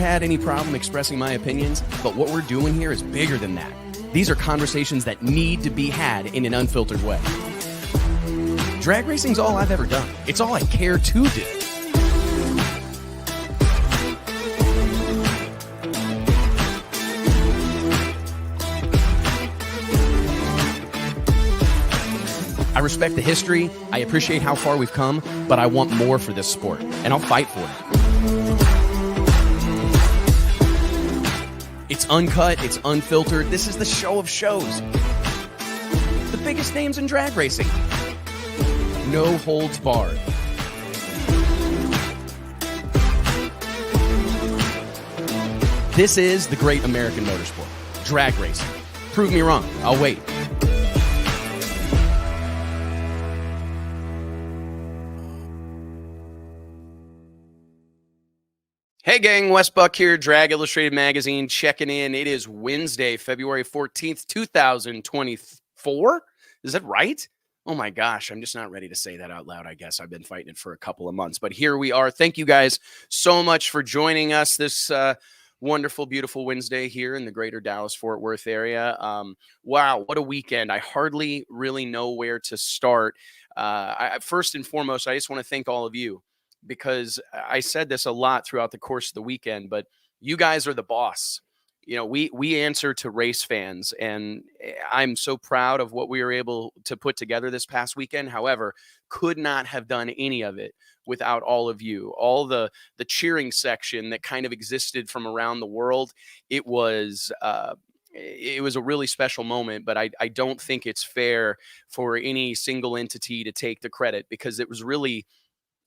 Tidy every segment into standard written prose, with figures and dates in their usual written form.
had any problem expressing my opinions, but what we're doing here is bigger than that. These are conversations that need to be had in an unfiltered way. Drag racing's all I've ever done. It's all I care to do. I respect the history, I appreciate how far we've come, but I want more for this sport, and I'll fight for it. It's uncut, it's unfiltered, this is the show of shows. The biggest names in drag racing. No holds barred. This is the great American motorsport, drag racing. Prove me wrong, I'll wait. Hey gang, Wes Buck here, Drag Illustrated Magazine, checking in. It is Wednesday, February 14th, 2024. Is that right? Oh my gosh, I'm just not ready to say that out loud, I guess. I've been fighting it for a couple of months, but here we are. Thank you guys so much for joining us this wonderful, beautiful Wednesday here in the greater Dallas-Fort Worth area. Wow, what a weekend. I hardly really know where to start. First and foremost, I just want to thank all of you, because I said this a lot throughout the course of the weekend, but you guys are the boss. You know, we answer to race fans, and I'm so proud of what we were able to put together this past weekend. However, could not have done any of it without all of you, all the cheering section that kind of existed from around the world. It was a really special moment, but I don't think it's fair for any single entity to take the credit, because it was really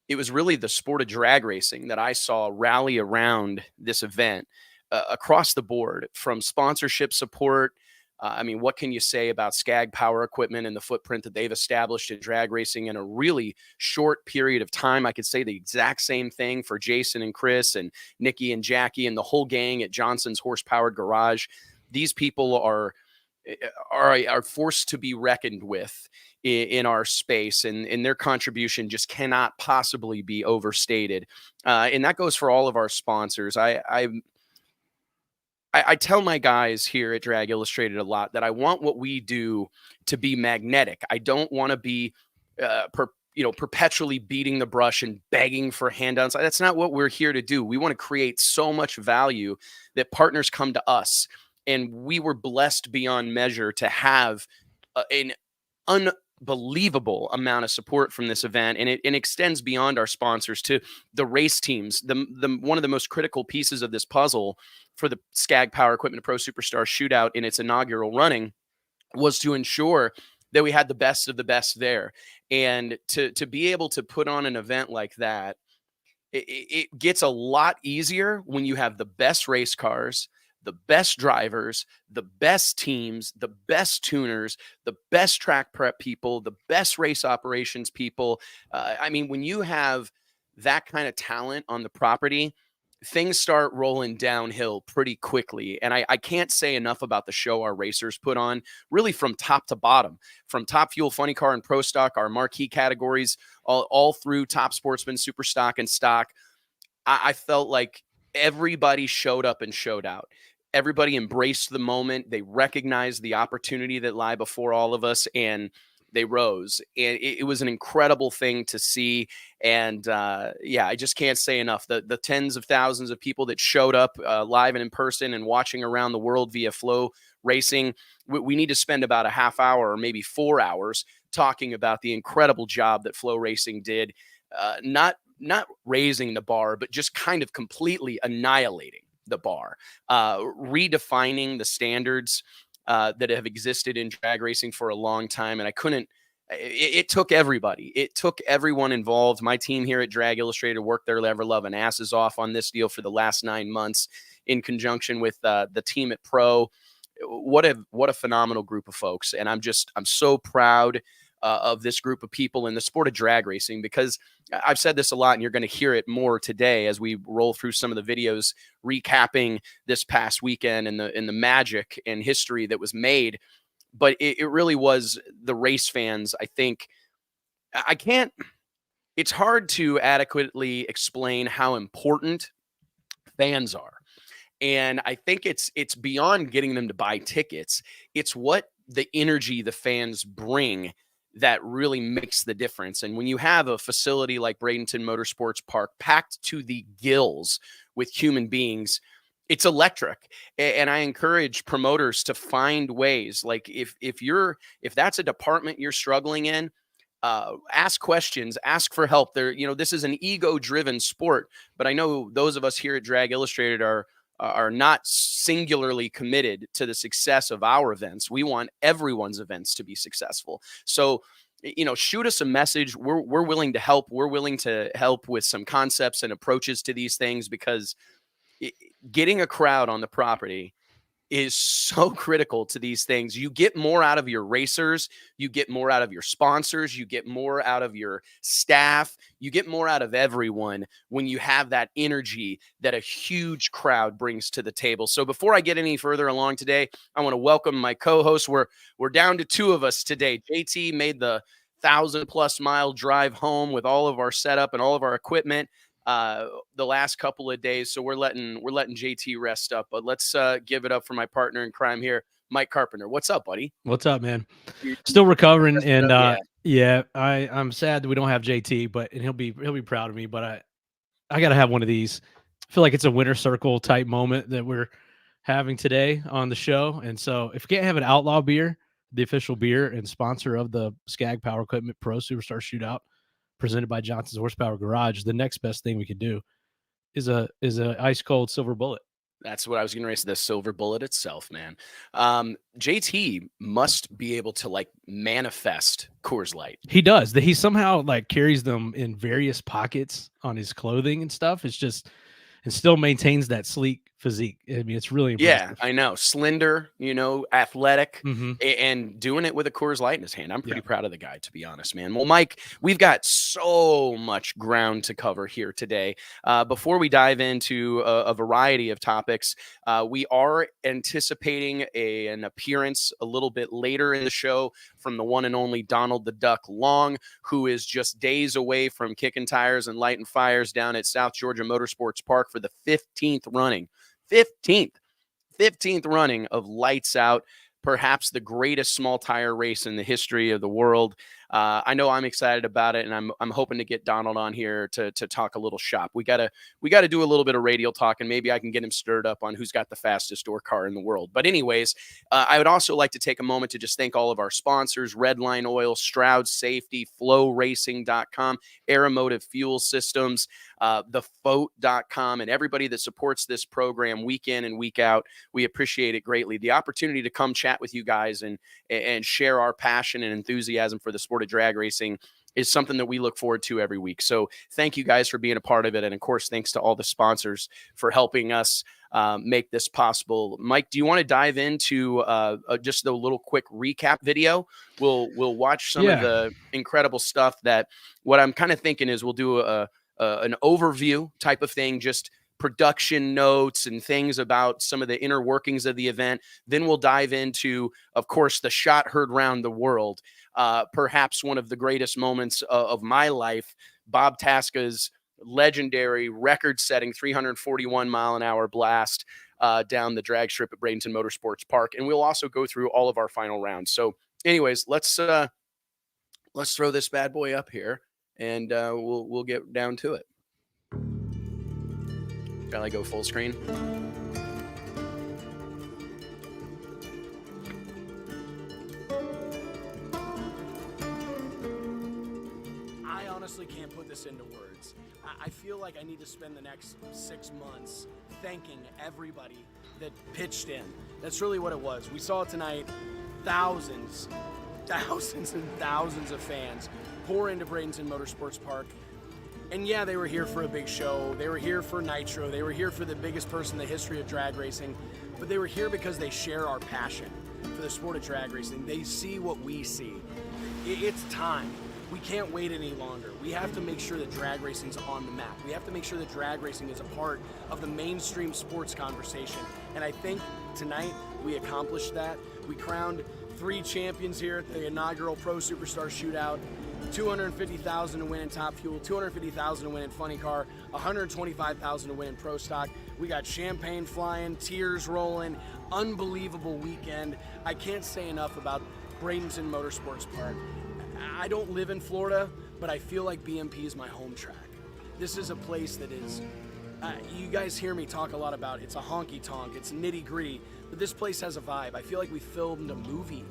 the sport of drag racing that I saw rally around this event across the board, from sponsorship support. I mean, what can you say about Skag Power Equipment and the footprint that they've established in drag racing in a really short period of time? I could say the exact same thing for Jason and Chris and Nikki and Jackie and the whole gang at Johnson's Horsepowered Garage. These people are forced to be reckoned with in our space, and their contribution just cannot possibly be overstated. And that goes for all of our sponsors. I tell my guys here at Drag Illustrated a lot that I want what we do to be magnetic. I don't want to be, perpetually beating the brush and begging for handouts. That's not what we're here to do. We want to create so much value that partners come to us. And we were blessed beyond measure to have an unbelievable amount of support from this event, and it extends beyond our sponsors to the race teams. The one of the most critical pieces of this puzzle for the Skag Power Equipment Pro Superstar Shootout in its inaugural running was to ensure that we had the best of the best there. And to be able to put on an event like that, it gets a lot easier when you have the best race cars, the best drivers, the best teams, the best tuners, the best track prep people, the best race operations people. I mean, when you have that kind of talent on the property, things start rolling downhill pretty quickly. And I can't say enough about the show our racers put on, really from top to bottom, from Top Fuel, Funny Car, and Pro Stock, our marquee categories, all through Top Sportsman, Super Stock, and Stock. I felt like everybody showed up and showed out. Everybody embraced the moment. They recognized the opportunity that lie before all of us, and they rose. And it was an incredible thing to see. And I just can't say enough. The tens of thousands of people that showed up live and in person and watching around the world via Flow Racing. We need to spend about a half hour or maybe 4 hours talking about the incredible job that Flow Racing did, not raising the bar, but just kind of completely annihilating the bar, redefining the standards that have existed in drag racing for a long time. And it took everybody. It took everyone involved. My team here at Drag Illustrated worked their ever-loving asses off on this deal for the last 9 months in conjunction with the team at Pro. What a phenomenal group of folks. And I'm so proud of this group of people in the sport of drag racing, because I've said this a lot, and you're going to hear it more today as we roll through some of the videos recapping this past weekend and the magic and history that was made. But it really was the race fans. I think it's hard to adequately explain how important fans are. And I think it's beyond getting them to buy tickets. It's what the energy the fans bring that really makes the difference. And when you have a facility like Bradenton Motorsports Park packed to the gills with human beings, it's electric. And I encourage promoters to find ways. Like if that's a department you're struggling in, ask questions, ask for help. This is an ego-driven sport, but I know those of us here at Drag Illustrated are not singularly committed to the success of our events. We want everyone's events to be successful. So, shoot us a message. We're willing to help. We're willing to help with some concepts and approaches to these things, because getting a crowd on the property is so critical to these things. You get more out of your racers, you get more out of your sponsors, you get more out of your staff, you get more out of everyone when you have that energy that a huge crowd brings to the table. So before I get any further along today, I want to welcome my co-host. We're down to two of us today. JT made the 1,000+ mile drive home with all of our setup and all of our equipment the last couple of days. So we're letting JT rest up, but let's give it up for my partner in crime here, Mike Carpenter. What's up, buddy? What's up, man? Still recovering. And yeah, I'm sad that we don't have JT, and he'll be proud of me, but I got to have one of these. I feel like it's a winner circle type moment that we're having today on the show. And so if we can't have an Outlaw beer, the official beer and sponsor of the Skag Power Equipment Pro Superstar Shootout, presented by Johnson's Horsepower Garage, the next best thing we could do is a ice cold Silver Bullet. That's what I was going to race, the Silver Bullet itself, man. JT must be able to manifest Coors Light. He does. He somehow carries them in various pockets on his clothing and stuff. It's just, and still maintains that sleek physique. I mean, it's really impressive. Yeah, I know. Slender, athletic, mm-hmm. and doing it with a Coors Light in his hand. I'm pretty proud of the guy, to be honest, man. Well, Mike, we've got so much ground to cover here today. Before we dive into a variety of topics, we are anticipating an appearance a little bit later in the show from the one and only Donald the Duck Long, who is just days away from kicking tires and lighting fires down at South Georgia Motorsports Park for the 15th running. 15th running of Lights Out, perhaps the greatest small tire race in the history of the world. I know I'm excited about it, and I'm hoping to get Donald on here to talk a little shop. We gotta do a little bit of radial talk, and maybe I can get him stirred up on who's got the fastest door car in the world. But anyways, I would also like to take a moment to just thank all of our sponsors: Redline Oil, Stroud Safety, FlowRacing.com, Aeromotive Fuel Systems, thefoat.com, and everybody that supports this program week in and week out. We appreciate it greatly. The opportunity to come chat with you guys and share our passion and enthusiasm for the sport of drag racing is something that we look forward to every week. So thank you guys for being a part of it. And of course, thanks to all the sponsors for helping us make this possible. Mike, do you want to dive into just the little quick recap video? We'll watch some of the incredible stuff. That what I'm kind of thinking is we'll do an overview type of thing, just production notes and things about some of the inner workings of the event. Then we'll dive into, of course, the shot heard round the world. Perhaps one of the greatest moments of my life, Bob Tasca's legendary record-setting 341-mile-an-hour blast down the drag strip at Bradenton Motorsports Park. And we'll also go through all of our final rounds. So anyways, let's throw this bad boy up here, and we'll get down to it. Shall I go full screen? I honestly can't put this into words. I feel like I need to spend the next 6 months thanking everybody that pitched in. That's really what it was. We saw tonight thousands and thousands of fans pour into Bradenton Motorsports Park. And yeah, they were here for a big show. They were here for Nitro. They were here for the biggest person in the history of drag racing. But they were here because they share our passion for the sport of drag racing. They see what we see. It's time. We can't wait any longer. We have to make sure that drag racing's on the map. We have to make sure that drag racing is a part of the mainstream sports conversation. And I think tonight we accomplished that. We crowned 3 champions here at the inaugural Pro Superstar Shootout. $250,000 to win in Top Fuel, $250,000 to win in Funny Car, $125,000 to win in Pro Stock. We got champagne flying, tears rolling, unbelievable weekend. I can't say enough about Bradenton Motorsports Park. I don't live in Florida, but I feel like BMP is my home track. This is a place that is, you guys hear me talk a lot about it's a honky tonk, it's nitty gritty, but this place has a vibe. I feel like we filmed a movie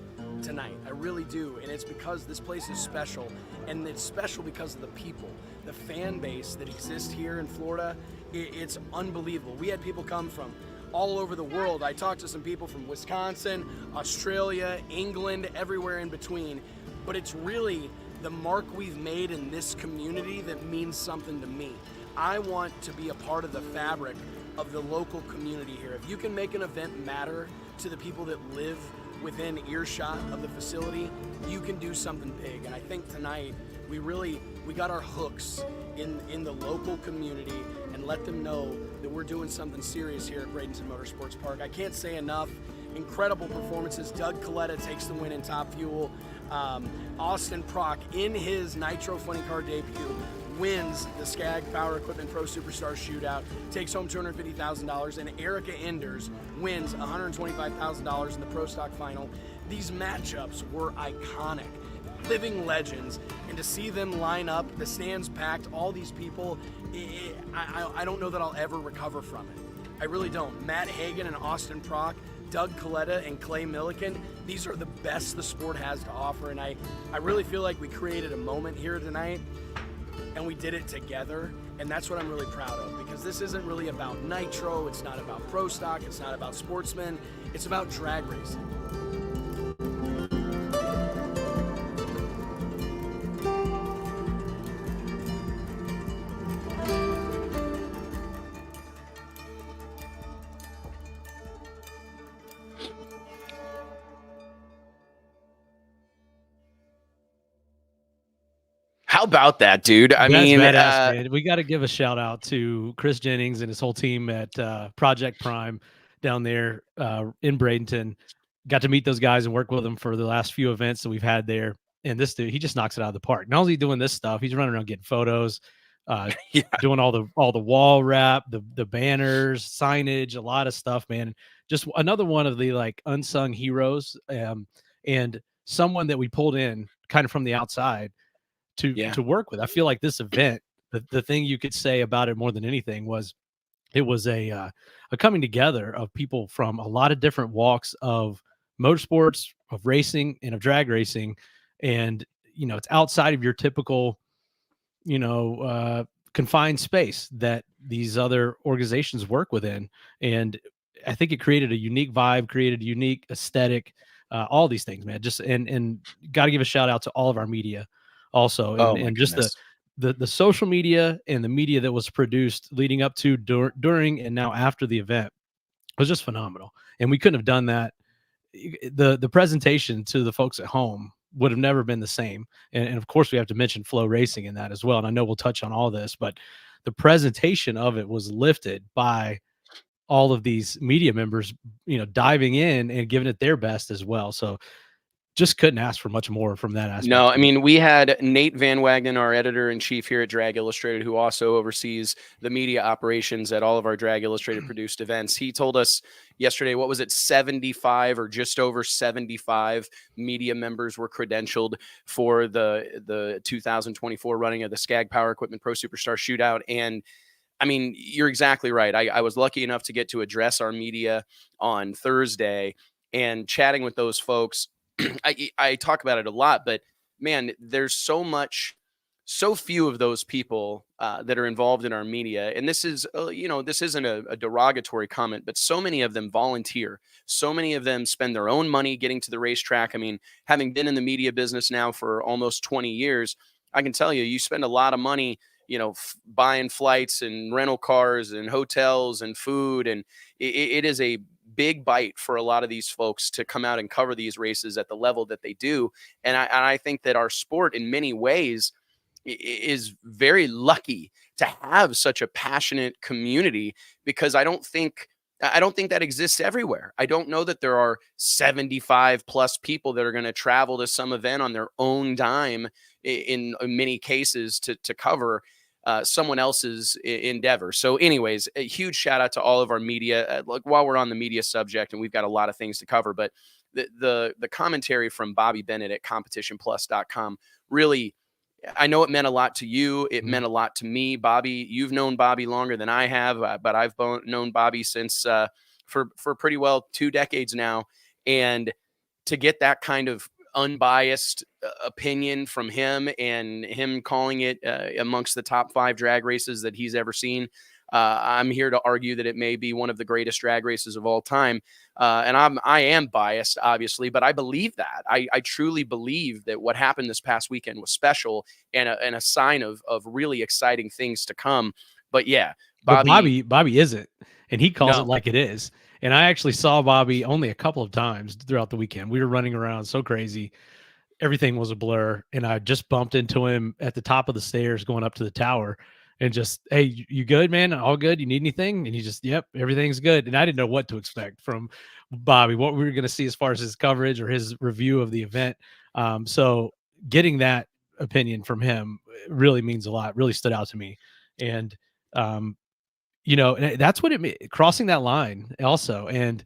tonight. I really do. And it's because this place is special, and it's special because of the people, the fan base that exists here in Florida. It's unbelievable. We had people come from all over the world. I talked to some people from Wisconsin, Australia, England, everywhere in between. But it's really the mark we've made in this community that means something to me. I want to be a part of the fabric of the local community here. If you can make an event matter to the people that live within earshot of the facility, you can do something big. And I think tonight we got our hooks in the local community and let them know that we're doing something serious here at Bradenton Motorsports Park. I can't say enough. Incredible performances. Doug Coletta takes the win in Top Fuel. Austin Prock, in his Nitro Funny Car debut, wins the Skag Power Equipment Pro Superstar Shootout, takes home $250,000, and Erica Enders wins $125,000 in the Pro Stock Final. These matchups were iconic, living legends, and to see them line up, the stands packed, all these people, I don't know that I'll ever recover from it. I really don't. Matt Hagan and Austin Prock, Doug Coletta and Clay Milliken, these are the best the sport has to offer, and I really feel like we created a moment here tonight, and we did it together, and that's what I'm really proud of, because this isn't really about Nitro, it's not about Pro Stock, it's not about sportsmen, it's about drag racing. How about that, dude? I mean, badass, man. We got to give a shout out to Chris Jennings and his whole team at Project Prime down there in Bradenton. Got to meet those guys and work with them for the last few events that we've had there. And this dude, he just knocks it out of the park. Not only doing this stuff, he's running around getting photos, doing all the wall wrap, the banners, signage, a lot of stuff, man. Just another one of the like unsung heroes, and someone that we pulled in kind of from the outside to work with. I feel like this event, the thing you could say about it more than anything was it was a coming together of people from a lot of different walks of motorsports, of racing, and of drag racing. And, you know, it's outside of your typical, confined space that these other organizations work within. And I think it created a unique vibe, created a unique aesthetic, all these things, man. Just and got to give a shout out to all of our media also, and just the social media and the media that was produced leading up to, during, and now after the event was just phenomenal. And we couldn't have done that. The presentation to the folks at home would have never been the same. And of course we have to mention Flow Racing in that as well. And I know we'll touch on all this, but the presentation of it was lifted by all of these media members, diving in and giving it their best as well. So just couldn't ask for much more from that aspect. No, I mean, we had Nate Van Wagenen, our editor-in-chief here at Drag Illustrated, who also oversees the media operations at all of our Drag Illustrated produced events. He told us yesterday, what was it, 75 or just over 75 media members were credentialed for the 2024 running of the Skag Power Equipment Pro Superstar Shootout. And I mean, you're exactly right. I was lucky enough to get to address our media on Thursday, and chatting with those folks. I talk about it a lot, but man, there's so few of those people that are involved in our media. And this is, this isn't a derogatory comment, but so many of them volunteer. So many of them spend their own money getting to the racetrack. I mean, having been in the media business now for almost 20 years, I can tell you spend a lot of money, buying flights and rental cars and hotels and food. And it is a big bite for a lot of these folks to come out and cover these races at the level that they do. And I think that our sport in many ways is very lucky to have such a passionate community, because I don't think that exists everywhere. I don't know that there are 75 plus people that are going to travel to some event on their own dime in many cases to cover. someone else's endeavor. So anyways, a huge shout out to all of our media. Like while we're on the media subject, and we've got a lot of things to cover, but the commentary from Bobby Bennett at competitionplus.com really, I know it meant a lot to you. It meant a lot to me. Bobby, you've known Bobby longer than I have, but I've known Bobby since for pretty well 2 decades now. And to get that kind of unbiased opinion from him, and him calling it amongst the top 5 drag races that he's ever seen, I'm here to argue that it may be one of the greatest drag races of all time. And I am biased, obviously, but I believe that. I truly believe that what happened this past weekend was special and a sign of really exciting things to come. But yeah, Bobby isn't, and he calls it like it is. And I actually saw Bobby only a couple of times throughout the weekend. We were running around so crazy. Everything was a blur. And I just bumped into him at the top of the stairs going up to the tower and just, hey, you good, man? All good? You need anything? And he just, yep, everything's good. And I didn't know what to expect from Bobby, what we were going to see as far as his coverage or his review of the event. So getting that opinion from him really means a lot, really stood out to me. And, that's what crossing that line also, and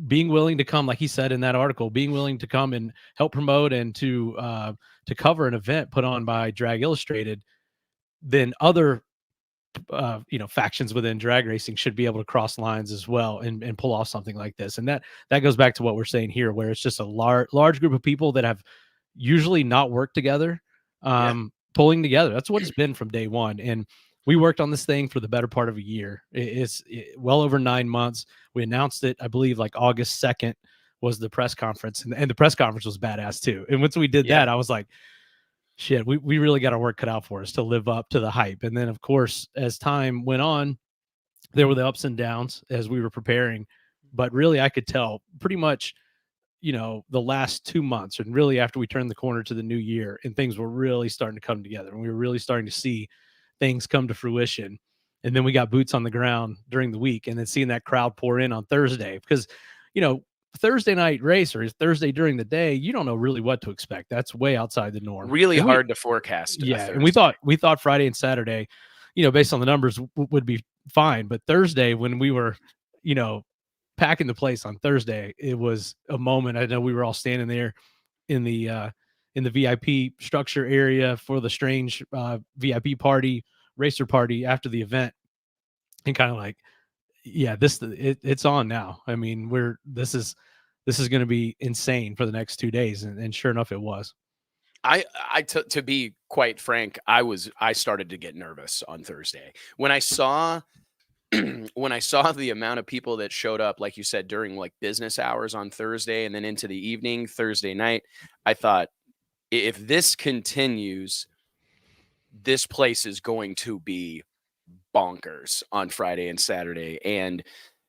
being willing to come, like he said in that article, being willing to come and help promote and to cover an event put on by Drag Illustrated, then other factions within drag racing should be able to cross lines as well and pull off something like this. And that goes back to what we're saying here, where it's just a large group of people that have usually not worked together, pulling together. That's what it's been from day one. And we worked on this thing for the better part of a year. It's well over 9 months. We announced it, I believe, like August 2nd was the press conference, and the press conference was badass too. And once we did that, I was like, shit, we really got our work cut out for us to live up to the hype. And then, of course, as time went on, there were the ups and downs as we were preparing. But really, I could tell pretty much, the last 2 months, and really after we turned the corner to the new year, and things were really starting to come together, and we were really starting to see things come to fruition. And then we got boots on the ground during the week, and then seeing that crowd pour in on Thursday, because, Thursday night race or Thursday during the day, you don't know really what to expect. That's way outside the norm. Really hard to forecast. Yeah. And we thought Friday and Saturday, based on the numbers would be fine. But Thursday, when we were, packing the place on Thursday, it was a moment. I know we were all standing there in the VIP structure area for the strange VIP party, racer party after the event, and kind of like, yeah, it's on now. I mean, this is going to be insane for the next 2 days, and sure enough, it was. To be quite frank, I started to get nervous on Thursday when I saw the amount of people that showed up, like you said, during like business hours on Thursday and then into the evening Thursday night. I thought, if this continues, this place is going to be bonkers on Friday and Saturday. And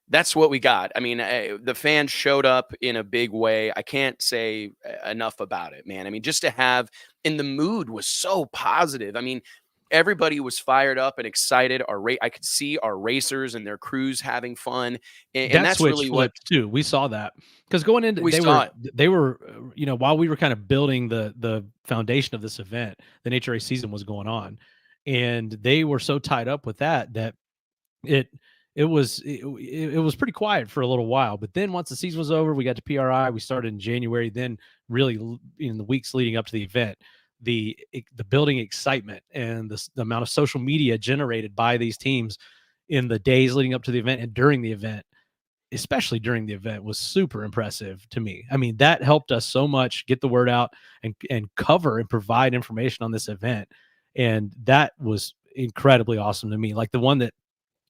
that's what we got. I mean, the fans showed up in a big way. I can't say enough about it, man. I mean, just to have, and the mood was so positive. I mean, everybody was fired up and excited. I could see our racers and their crews having fun, and that's really what too. We saw that because going into they were while we were kind of building the foundation of this event, the Nature Race season was going on, and they were so tied up with that it was pretty quiet for a little while. But then once the season was over, we got to PRI. We started in January. Then really in the weeks leading up to the event, the building excitement and the amount of social media generated by these teams in the days leading up to the event and during the event, especially during the event, was super impressive to me. I mean, that helped us so much get the word out and cover and provide information on this event. And that was incredibly awesome to me. Like the one that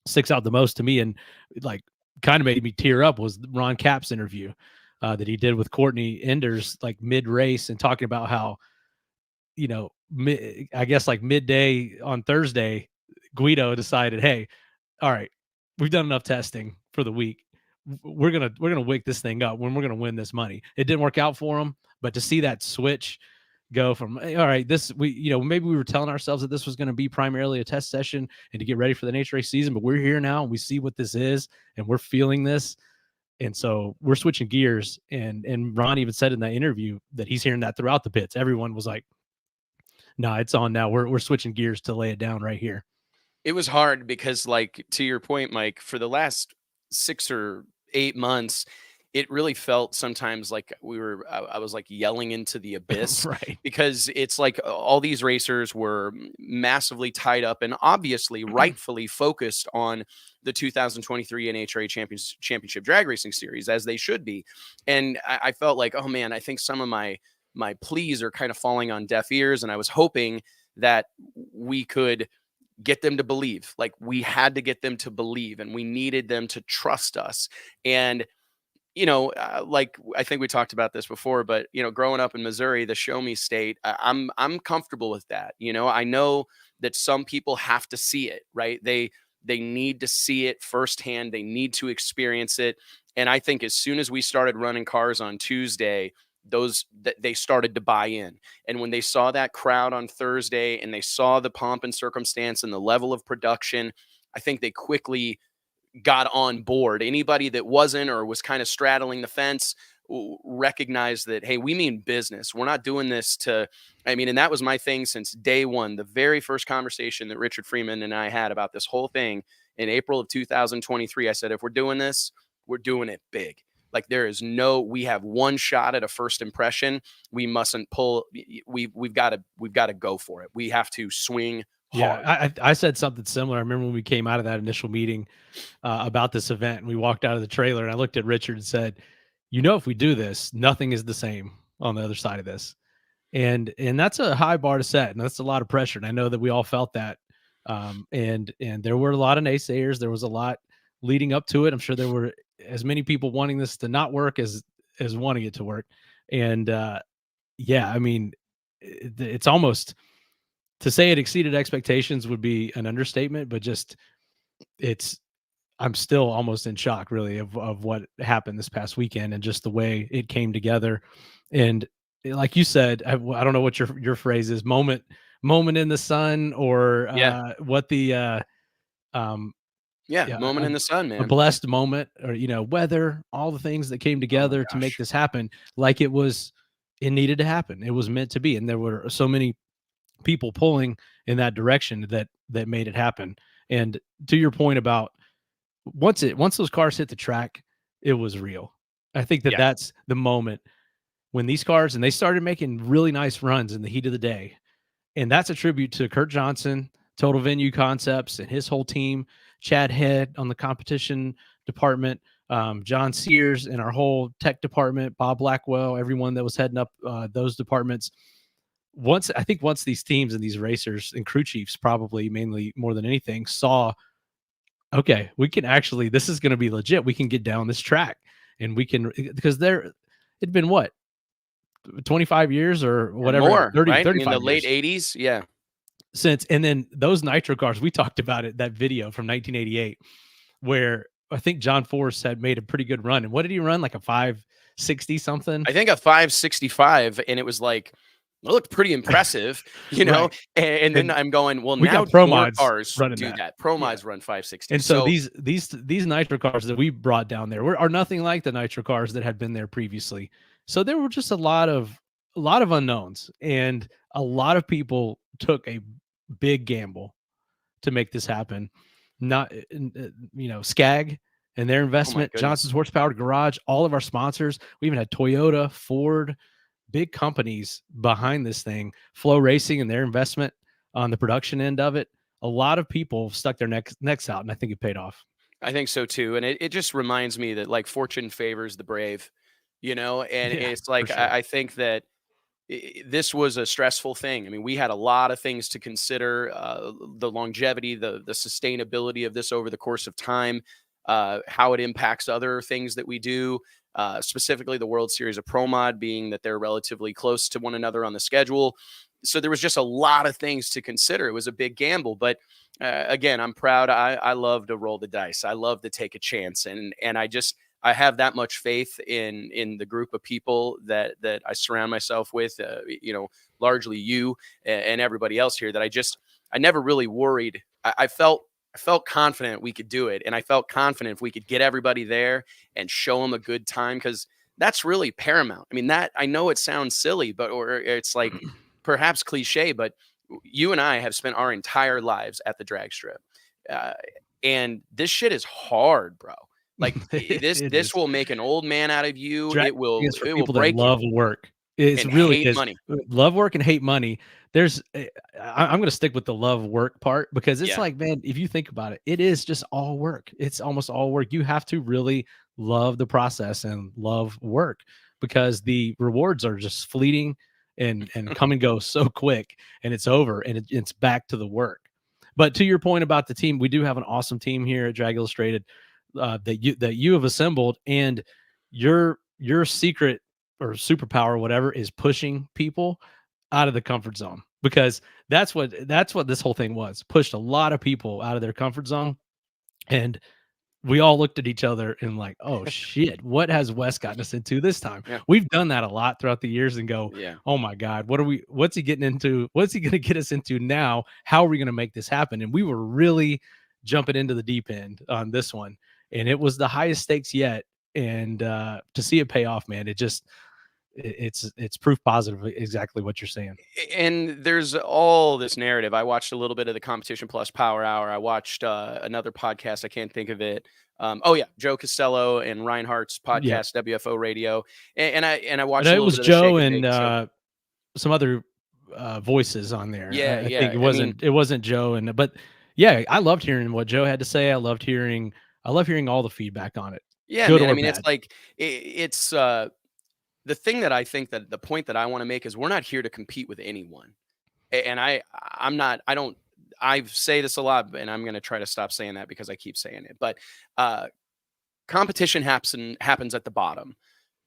sticks out the most to me and like kind of made me tear up was Ron Capps' interview that he did with Courtney Enders, like mid race, and talking about how, I guess like midday on Thursday, Guido decided, hey, all right, we've done enough testing for the week. We're going to wake this thing up when we're going to win this money. It didn't work out for him, but to see that switch go from, all right, maybe we were telling ourselves that this was going to be primarily a test session and to get ready for the Nature Race season, but we're here now and we see what this is and we're feeling this. And so we're switching gears. And Ron even said in that interview that he's hearing that throughout the pits. Everyone was like, no, it's on now. We're switching gears to lay it down right here. It was hard because, like, to your point, Mike, for the last 6 or 8 months, it really felt sometimes like I was like yelling into the abyss Right. because it's like all these racers were massively tied up and obviously rightfully focused on the 2023 NHRA Championship Drag Racing Series, as they should be. And I felt like, oh man, I think some of my pleas are kind of falling on deaf ears, and I was hoping that we could get them to believe. Like, we had to get them to believe, and we needed them to trust us. And like, I think we talked about this before, but growing up in Missouri, the show me state, I'm comfortable with that. I know that some people have to see it, right? They need to see it firsthand. They need to experience it. And I think as soon as we started running cars on Tuesday, they started to buy in. And when they saw that crowd on Thursday and they saw the pomp and circumstance and the level of production, I think they quickly got on board. Anybody that wasn't or was kind of straddling the fence recognized that, hey, we mean business. We're not doing this and that was my thing since day one. The very first conversation that Richard Freeman and I had about this whole thing in April of 2023, I said, if we're doing this, we're doing it big. Like, we have one shot at a first impression. We mustn't pull. We've got to go for it. We have to swing hard. Yeah, I said something similar. I remember when we came out of that initial meeting about this event, and we walked out of the trailer, and I looked at Richard and said, if we do this, nothing is the same on the other side of this. And that's a high bar to set, and that's a lot of pressure. And I know that we all felt that. And there were a lot of naysayers. There was a lot leading up to it. I'm sure there were as many people wanting this to not work as wanting it to work. And it's almost, to say it exceeded expectations would be an understatement, but I'm still almost in shock, really, of what happened this past weekend and just the way it came together. And like you said, I don't know what your phrase is, moment in the sun, or what the moment in the sun, man. A blessed moment, or weather, all the things that came together to make this happen. Like, it needed to happen. It was meant to be, and there were so many people pulling in that direction that made it happen. And to your point about once those cars hit the track, it was real. I think that's the moment when these cars, and they started making really nice runs in the heat of the day. And that's a tribute to Kurt Johnson, Total Venue Concepts, and his whole team, Chad Head on the competition department, John Sears and our whole tech department, Bob Blackwell, everyone that was heading up those departments. Once these teams and these racers and crew chiefs, probably mainly more than anything, saw, okay, we can actually, this is going to be legit. We can get down this track, and we can, because it'd been what, 25 years or whatever, more, 30, right? 35 in the late years. 80s. Yeah. And then those nitro cars, we talked about it, that video from 1988, where I think John Force had made a pretty good run. And what did he run? Like a 560 something? I think a 565. And it was like, it looked pretty impressive, right. And then I'm going, well, we now got Pro more Mods cars running do that. Pro Mods run 560. And so these nitro cars that we brought down there are nothing like the nitro cars that had been there previously. So there were just a lot of unknowns, and a lot of people took a big gamble to make this happen. Not, Skag and their investment, Johnson's Horsepower Garage, all of our sponsors. We even had Toyota, Ford, big companies behind this thing, Flow Racing and their investment on the production end of it. A lot of people stuck their necks out, and I think it paid off. I think so too. And it just reminds me that, like, fortune favors the brave, and it's like, sure. I think that this was a stressful thing. I mean, we had a lot of things to consider, the longevity, the sustainability of this over the course of time, how it impacts other things that we do, specifically the World Series of Pro Mod, being that they're relatively close to one another on the schedule. So there was just a lot of things to consider. It was a big gamble, but again, I'm proud. I love to roll the dice. I love to take a chance. And I have that much faith in the group of people that I surround myself with, largely you and everybody else here, that I never really worried. I felt confident we could do it. And I felt confident if we could get everybody there and show them a good time, because that's really paramount. I mean, I know it sounds silly, or it's like, perhaps cliche, but you and I have spent our entire lives at the drag strip. And this shit is hard, bro. Like this will make an old man out of you. Drag It will is for people that break love you work. It's and really hate is. money. Love work and hate money. There's I'm going to stick with the love work part, because it's Yeah. like, man, if you think about it, it is just all work. It's almost all work. You have to really love the process and love work, because the rewards are just fleeting and come and go so quick, and it's over, and it's back to the work. But to your point about the team, we do have an awesome team here at Drag Illustrated that you have assembled, and your secret or superpower or whatever is pushing people out of the comfort zone, because that's what this whole thing was. Pushed a lot of people out of their comfort zone, and we all looked at each other and like, oh shit, what has Wes gotten us into this time? Yeah. We've done that a lot throughout the years and go, Yeah. oh my God, what's he getting into? What's he going to get us into now? How are we going to make this happen? And we were really jumping into the deep end on this one, and it was the highest stakes yet. And to see it pay off, man, it's proof positive exactly what you're saying. And there's all this narrative. I watched a little bit of the Competition Plus Power Hour. I watched another podcast. I can't think of it. Joe Costello and Reinhardt's podcast, WFO Radio. And I watched. It was Joe and some other voices on there. I think it wasn't Joe, but yeah, I loved hearing what Joe had to say. I loved hearing all the feedback on it. Yeah, good man, or bad. It's like it's the thing that I think that the point that I want to make is we're not here to compete with anyone. And I say this a lot, and I'm going to try to stop saying that because I keep saying it, but competition happens at the bottom.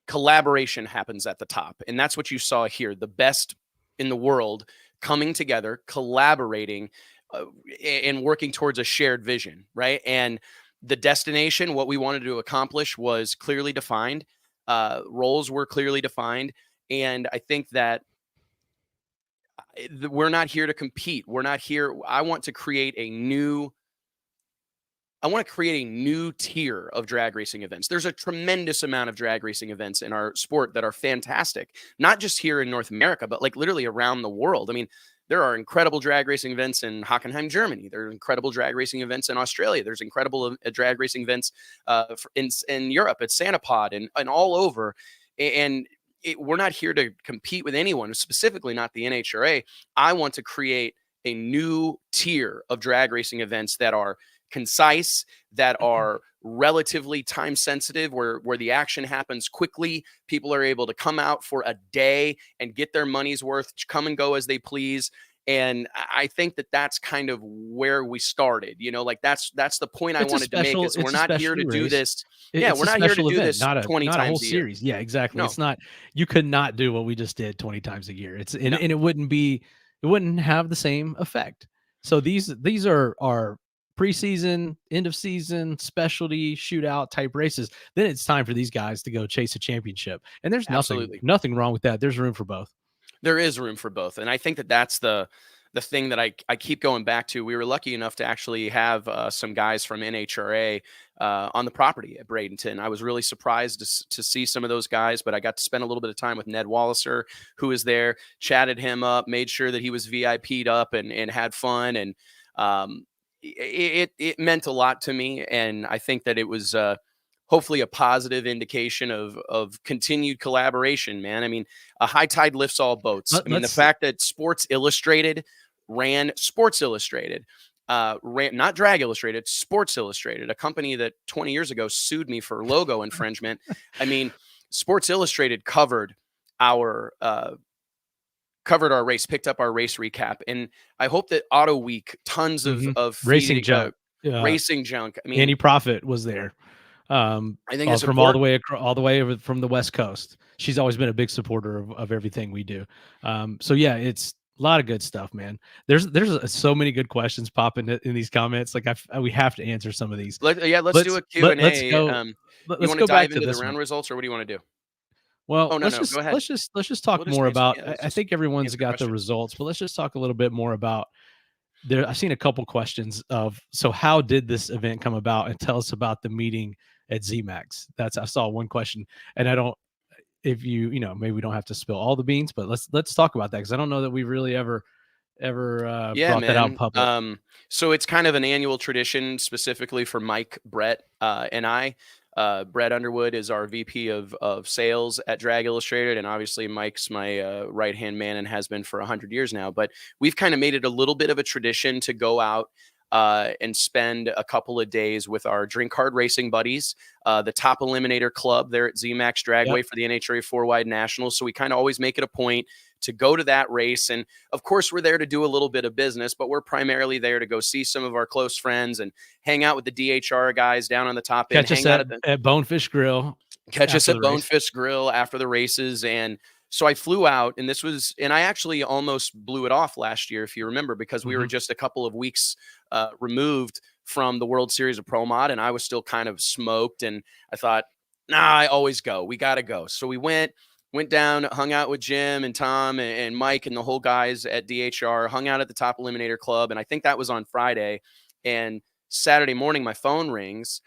Collaboration happens at the top. And that's what you saw here. The best in the world coming together, collaborating, and working towards a shared vision, right? And the destination, what we wanted to accomplish, was clearly defined. Roles were clearly defined. And I think that we're not here to compete. We're not here. I want to create a new tier of drag racing events. There's a tremendous amount of drag racing events in our sport that are fantastic, not just here in North America, but like literally around the world. I mean, there are incredible drag racing events in Hockenheim, Germany. There are incredible drag racing events in Australia. There's incredible drag racing events in Europe at Santapod and all over. And we're not here to compete with anyone, specifically not the NHRA. I want to create a new tier of drag racing events that are concise, that are relatively time sensitive, where the action happens quickly. People are able to come out for a day and get their money's worth, come and go as they please. And I think that that's kind of where we started, like that's the point I wanted to make, is we're not here to do this. Yeah, we're not here to do this 20 times a whole series. Yeah, exactly. No. It's not, you could not do what we just did 20 times a year. And it wouldn't have the same effect. So these are preseason, end of season, specialty shootout type races. Then it's time for these guys to go chase a championship. And there's nothing wrong with that. There's room for both. There is room for both. And I think that that's the thing that I keep going back to. We were lucky enough to actually have some guys from NHRA on the property at Bradenton. I was really surprised to see some of those guys, but I got to spend a little bit of time with Ned Walliser, who was there, chatted him up, made sure that he was VIP'd up and had fun. And it meant a lot to me. And I think that it was hopefully a positive indication of continued collaboration, man. I mean, a high tide lifts all boats. The fact that Sports Illustrated ran Sports Illustrated, not Drag Illustrated, Sports Illustrated, a company that 20 years ago sued me for logo infringement. I mean, Sports Illustrated covered our race, picked up our race recap. And I hope that Auto Week, tons of racing junk. Racing junk. I mean, Annie Profit was there. I think it's from all the way over from the West Coast. She's always been a big supporter of everything we do. So yeah, it's a lot of good stuff, man. There's so many good questions popping in these comments. Like we have to answer some of these. Let's do a Q&A. Let's go. You want to dive into the round results, or what do you want to do? Well, go ahead. Let's just talk more about. I think everyone's got the results, but let's just talk a little bit more about. I've seen a couple questions of, so how did this event come about, and tell us about the meeting at ZMAX. I saw one question, and if you know, maybe we don't have to spill all the beans, but let's talk about that, because I don't know that we really ever Yeah, brought that out in man. public. So it's kind of an annual tradition specifically for Mike, Brett, and I. Brett Underwood is our VP of sales at Drag Illustrated, and obviously Mike's my right-hand man and has been for 100 years now. But we've kind of made it a little bit of a tradition to go out and spend a couple of days with our drink card racing buddies, the Top Eliminator Club there at ZMAX Dragway for the NHRA 4-Wide Nationals. So we kind of always make it a point to go to that race. And of course, we're there to do a little bit of business, but we're primarily there to go see some of our close friends and hang out with the DHR guys down on the top end. Catch us at Bonefish Grill. Catch us at Bonefish Grill after the races. And so I flew out, and I actually almost blew it off last year, if you remember, because we were just a couple of weeks removed from the World Series of Pro Mod, and I was still kind of smoked. And I thought, nah, I always go. We got to go. So we went down, hung out with Jim and Tom and Mike and the whole guys at DHR, hung out at the Top Eliminator Club. And I think that was on Friday. And Saturday morning, my phone rings,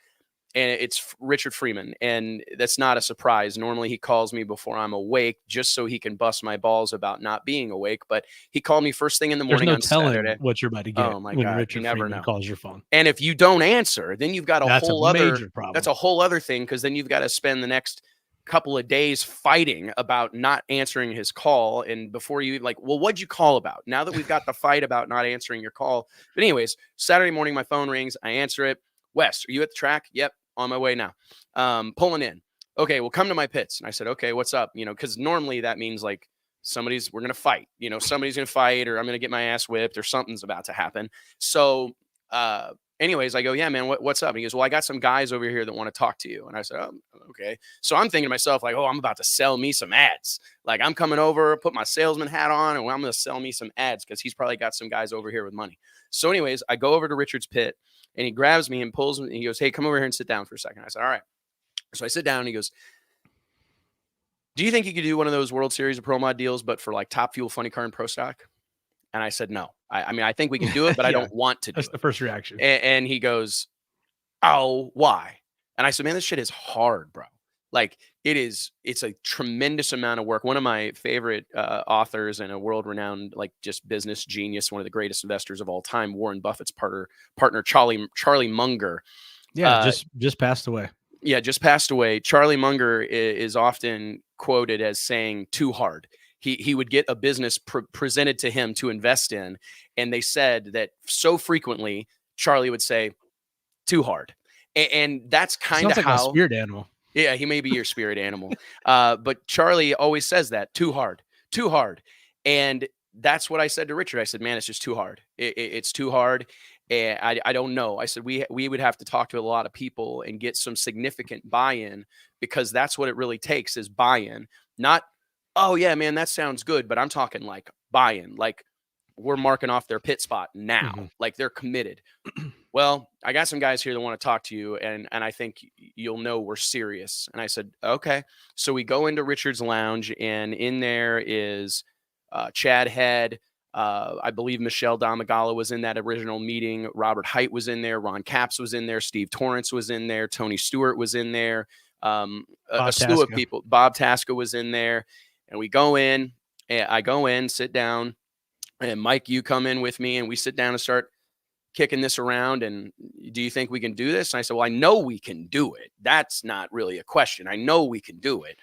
and it's Richard Freeman. And that's not a surprise. Normally he calls me before I'm awake just so he can bust my balls about not being awake. But he called me first thing in the morning on Saturday. What you're about to get. Oh my God. Richard you never Freeman know. calls your phone. And if you don't answer, then you've got a whole other problem. That's a whole other thing, because then you've got to spend the next couple of days fighting about not answering his call. And before you well, what'd you call about? Now that we've got the fight about not answering your call. But anyways, Saturday morning, my phone rings. I answer it. Wes, are you at the track? Yep. On my way now. Pulling in. Okay, well, come to my pits. And I said, okay, what's up? Because normally that means we're going to fight, somebody's going to fight, or I'm going to get my ass whipped, or something's about to happen. So, anyways, I go, yeah, man, what's up? And he goes, well, I got some guys over here that want to talk to you. And I said, oh, okay. So I'm thinking to myself, oh, I'm about to sell me some ads. I'm coming over, put my salesman hat on, and I'm going to sell me some ads, because he's probably got some guys over here with money. So anyways, I go over to Richard's pit, and he grabs me and pulls me, and he goes, hey, come over here and sit down for a second. I said, all right. So I sit down, and he goes, do you think you could do one of those World Series of Pro Mod deals, but for Top Fuel, Funny Car, and Pro Stock? And I said, no. I mean, I think we can do it, but I don't want to do it. That's the first reaction. And he goes, oh, why? And I said, man, this shit is hard, bro. It's a tremendous amount of work. One of my favorite authors and a world-renowned, just business genius, one of the greatest investors of all time, Warren Buffett's partner Charlie Munger. Yeah, just passed away. Yeah, just passed away. Charlie Munger is often quoted as saying, too hard. He would get a business presented to him to invest in, and they said that so frequently Charlie would say, too hard. And that's kind of how... Sounds like a spirit animal. Yeah, he may be your spirit animal. But Charlie always says that, too hard. And that's what I said to Richard. I said, man, it's just too hard. It's too hard. And I don't know. I said, we would have to talk to a lot of people and get some significant buy-in, because that's what it really takes, is buy-in. Not, oh yeah, man, that sounds good. But I'm talking buy-in, we're marking off their pit spot now. Mm-hmm. They're committed. Well, I got some guys here that want to talk to you, and I think you'll know we're serious. And I said, okay. So we go into Richard's lounge, and in there is Chad Head. I believe Michelle Domagala was in that original meeting. Robert Height was in there. Ron Capps was in there. Steve Torrance was in there. Tony Stewart was in there. A slew of people. Bob Tasca was in there. And we go in, and I go in, sit down, and Mike, you come in with me, and we sit down and start kicking this around. And do you think we can do this? And I said, well, I know we can do it. That's not really a question. I know we can do it,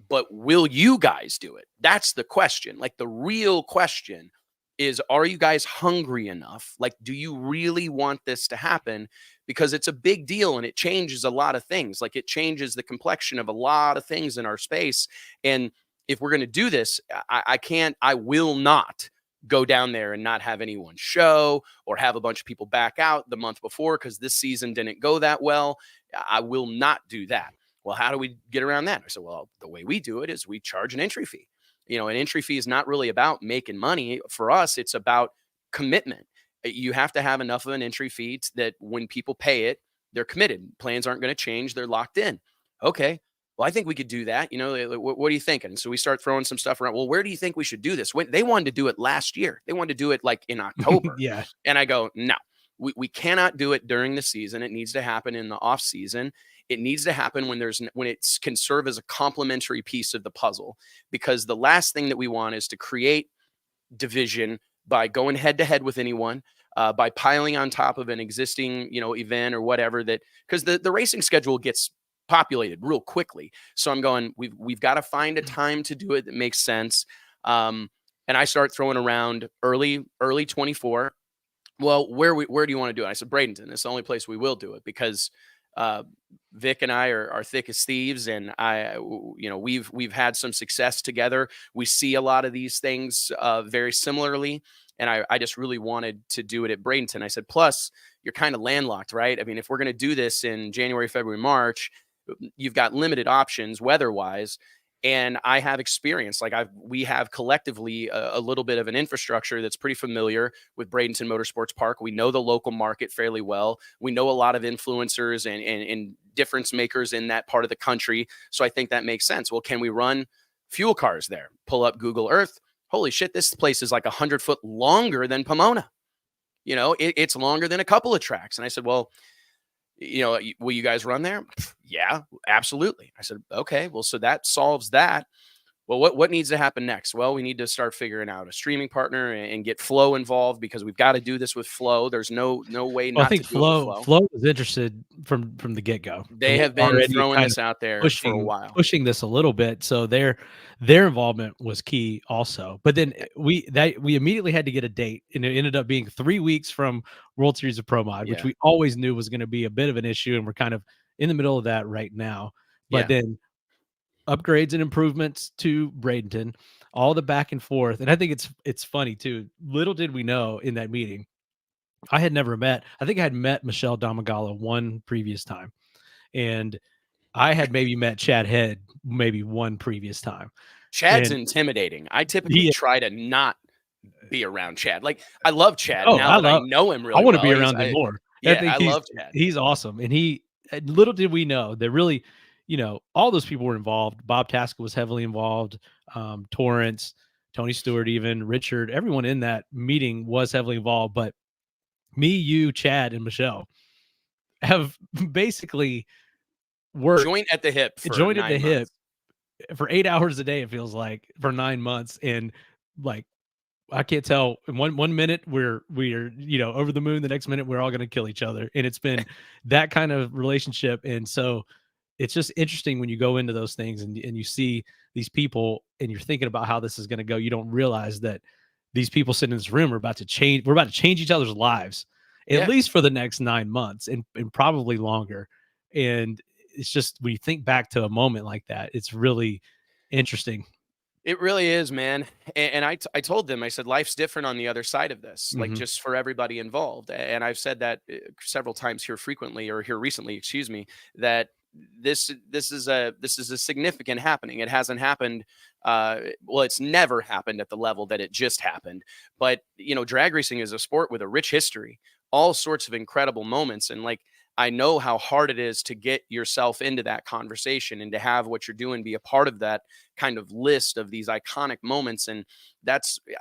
but will you guys do it? That's the question. The real question is, are you guys hungry enough? Do you really want this to happen? Because it's a big deal, and it changes a lot of things. It changes the complexion of a lot of things in our space. And if we're going to do this, I will not go down there and not have anyone show, or have a bunch of people back out the month before because this season didn't go that well. I will not do that. Well, how do we get around that? I said, well, the way we do it is we charge an entry fee. An entry fee is not really about making money. For us, it's about commitment. You have to have enough of an entry fee that when people pay it, they're committed. Plans aren't going to change. They're locked in. Okay. Well, I think we could do that. What are you thinking? And so we start throwing some stuff around. Well, where do you think we should do this? They wanted to do it last year. They wanted to do it in October. Yeah. And I go, no, we cannot do it during the season. It needs to happen in the off season. It needs to happen when it can serve as a complementary piece of the puzzle, because the last thing that we want is to create division by going head to head with anyone, by piling on top of an existing, event or whatever, that because the racing schedule gets populated real quickly. So I'm going, we've got to find a time to do it that makes sense. And I start throwing around early 24. Well, where do you want to do it? I said, Bradenton. It's the only place we will do it, because Vic and I are thick as thieves, and we've had some success together. We see a lot of these things very similarly, and I just really wanted to do it at Bradenton. I said, plus you're kind of landlocked, right? I mean, if we're going to do this in January, February, March, you've got limited options weather-wise. And I have experience. We have collectively a little bit of an infrastructure that's pretty familiar with Bradenton Motorsports Park. We know the local market fairly well. We know a lot of influencers and difference makers in that part of the country. So I think that makes sense. Well, can we run fuel cars there? Pull up Google Earth. Holy shit, this place is like 100 foot longer than Pomona. It's longer than a couple of tracks. And I said, well, will you guys run there? Yeah, absolutely. I said, okay, well, so that solves that. Well, what needs to happen next? Well, we need to start figuring out a streaming partner and get Flow involved, because we've got to do this with Flow. There's no way not to do it with Flow. Flow was interested from the get-go. They have been throwing this out there for a while, pushing this a little bit. So their involvement was key also. But then we immediately had to get a date, and it ended up being 3 weeks from World Series of Pro Mod, which we always knew was going to be a bit of an issue, and we're kind of in the middle of that right now. But then upgrades and improvements to Bradenton, all the back and forth. And I think it's funny too. Little did we know in that meeting, I had met Michelle Domagala one previous time, and I had maybe met Chad Head maybe one previous time. Chad's intimidating. I typically try to not be around Chad. Like, I love Chad now that I know him really well. I want to be around him more. I love Chad. He's awesome. And little did we know that really, all those people were involved. Bob Taska was heavily involved. Torrance, Tony Stewart, even Richard, everyone in that meeting was heavily involved. But me, you, Chad, and Michelle have basically worked joint at the hip for 8 hours a day. It feels like, for 9 months. And like, I can't tell. In one minute we're over the moon. The next minute we're all going to kill each other. And it's been that kind of relationship. And so it's just interesting when you go into those things and you see these people and you're thinking about how this is going to go. You don't realize that these people sitting in this room are about to change. We're about to change each other's lives, at least for the next 9 months and probably longer. And it's just, when you think back to a moment like that, it's really interesting. It really is, man. And I told them, I said, life's different on the other side of this, like, just for everybody involved. And I've said that several times here recently, excuse me, that this is a significant happening. It hasn't happened. It's never happened at the level that it just happened. But, drag racing is a sport with a rich history, all sorts of incredible moments. And like, I know how hard it is to get yourself into that conversation and to have what you're doing be a part of that kind of list of these iconic moments. And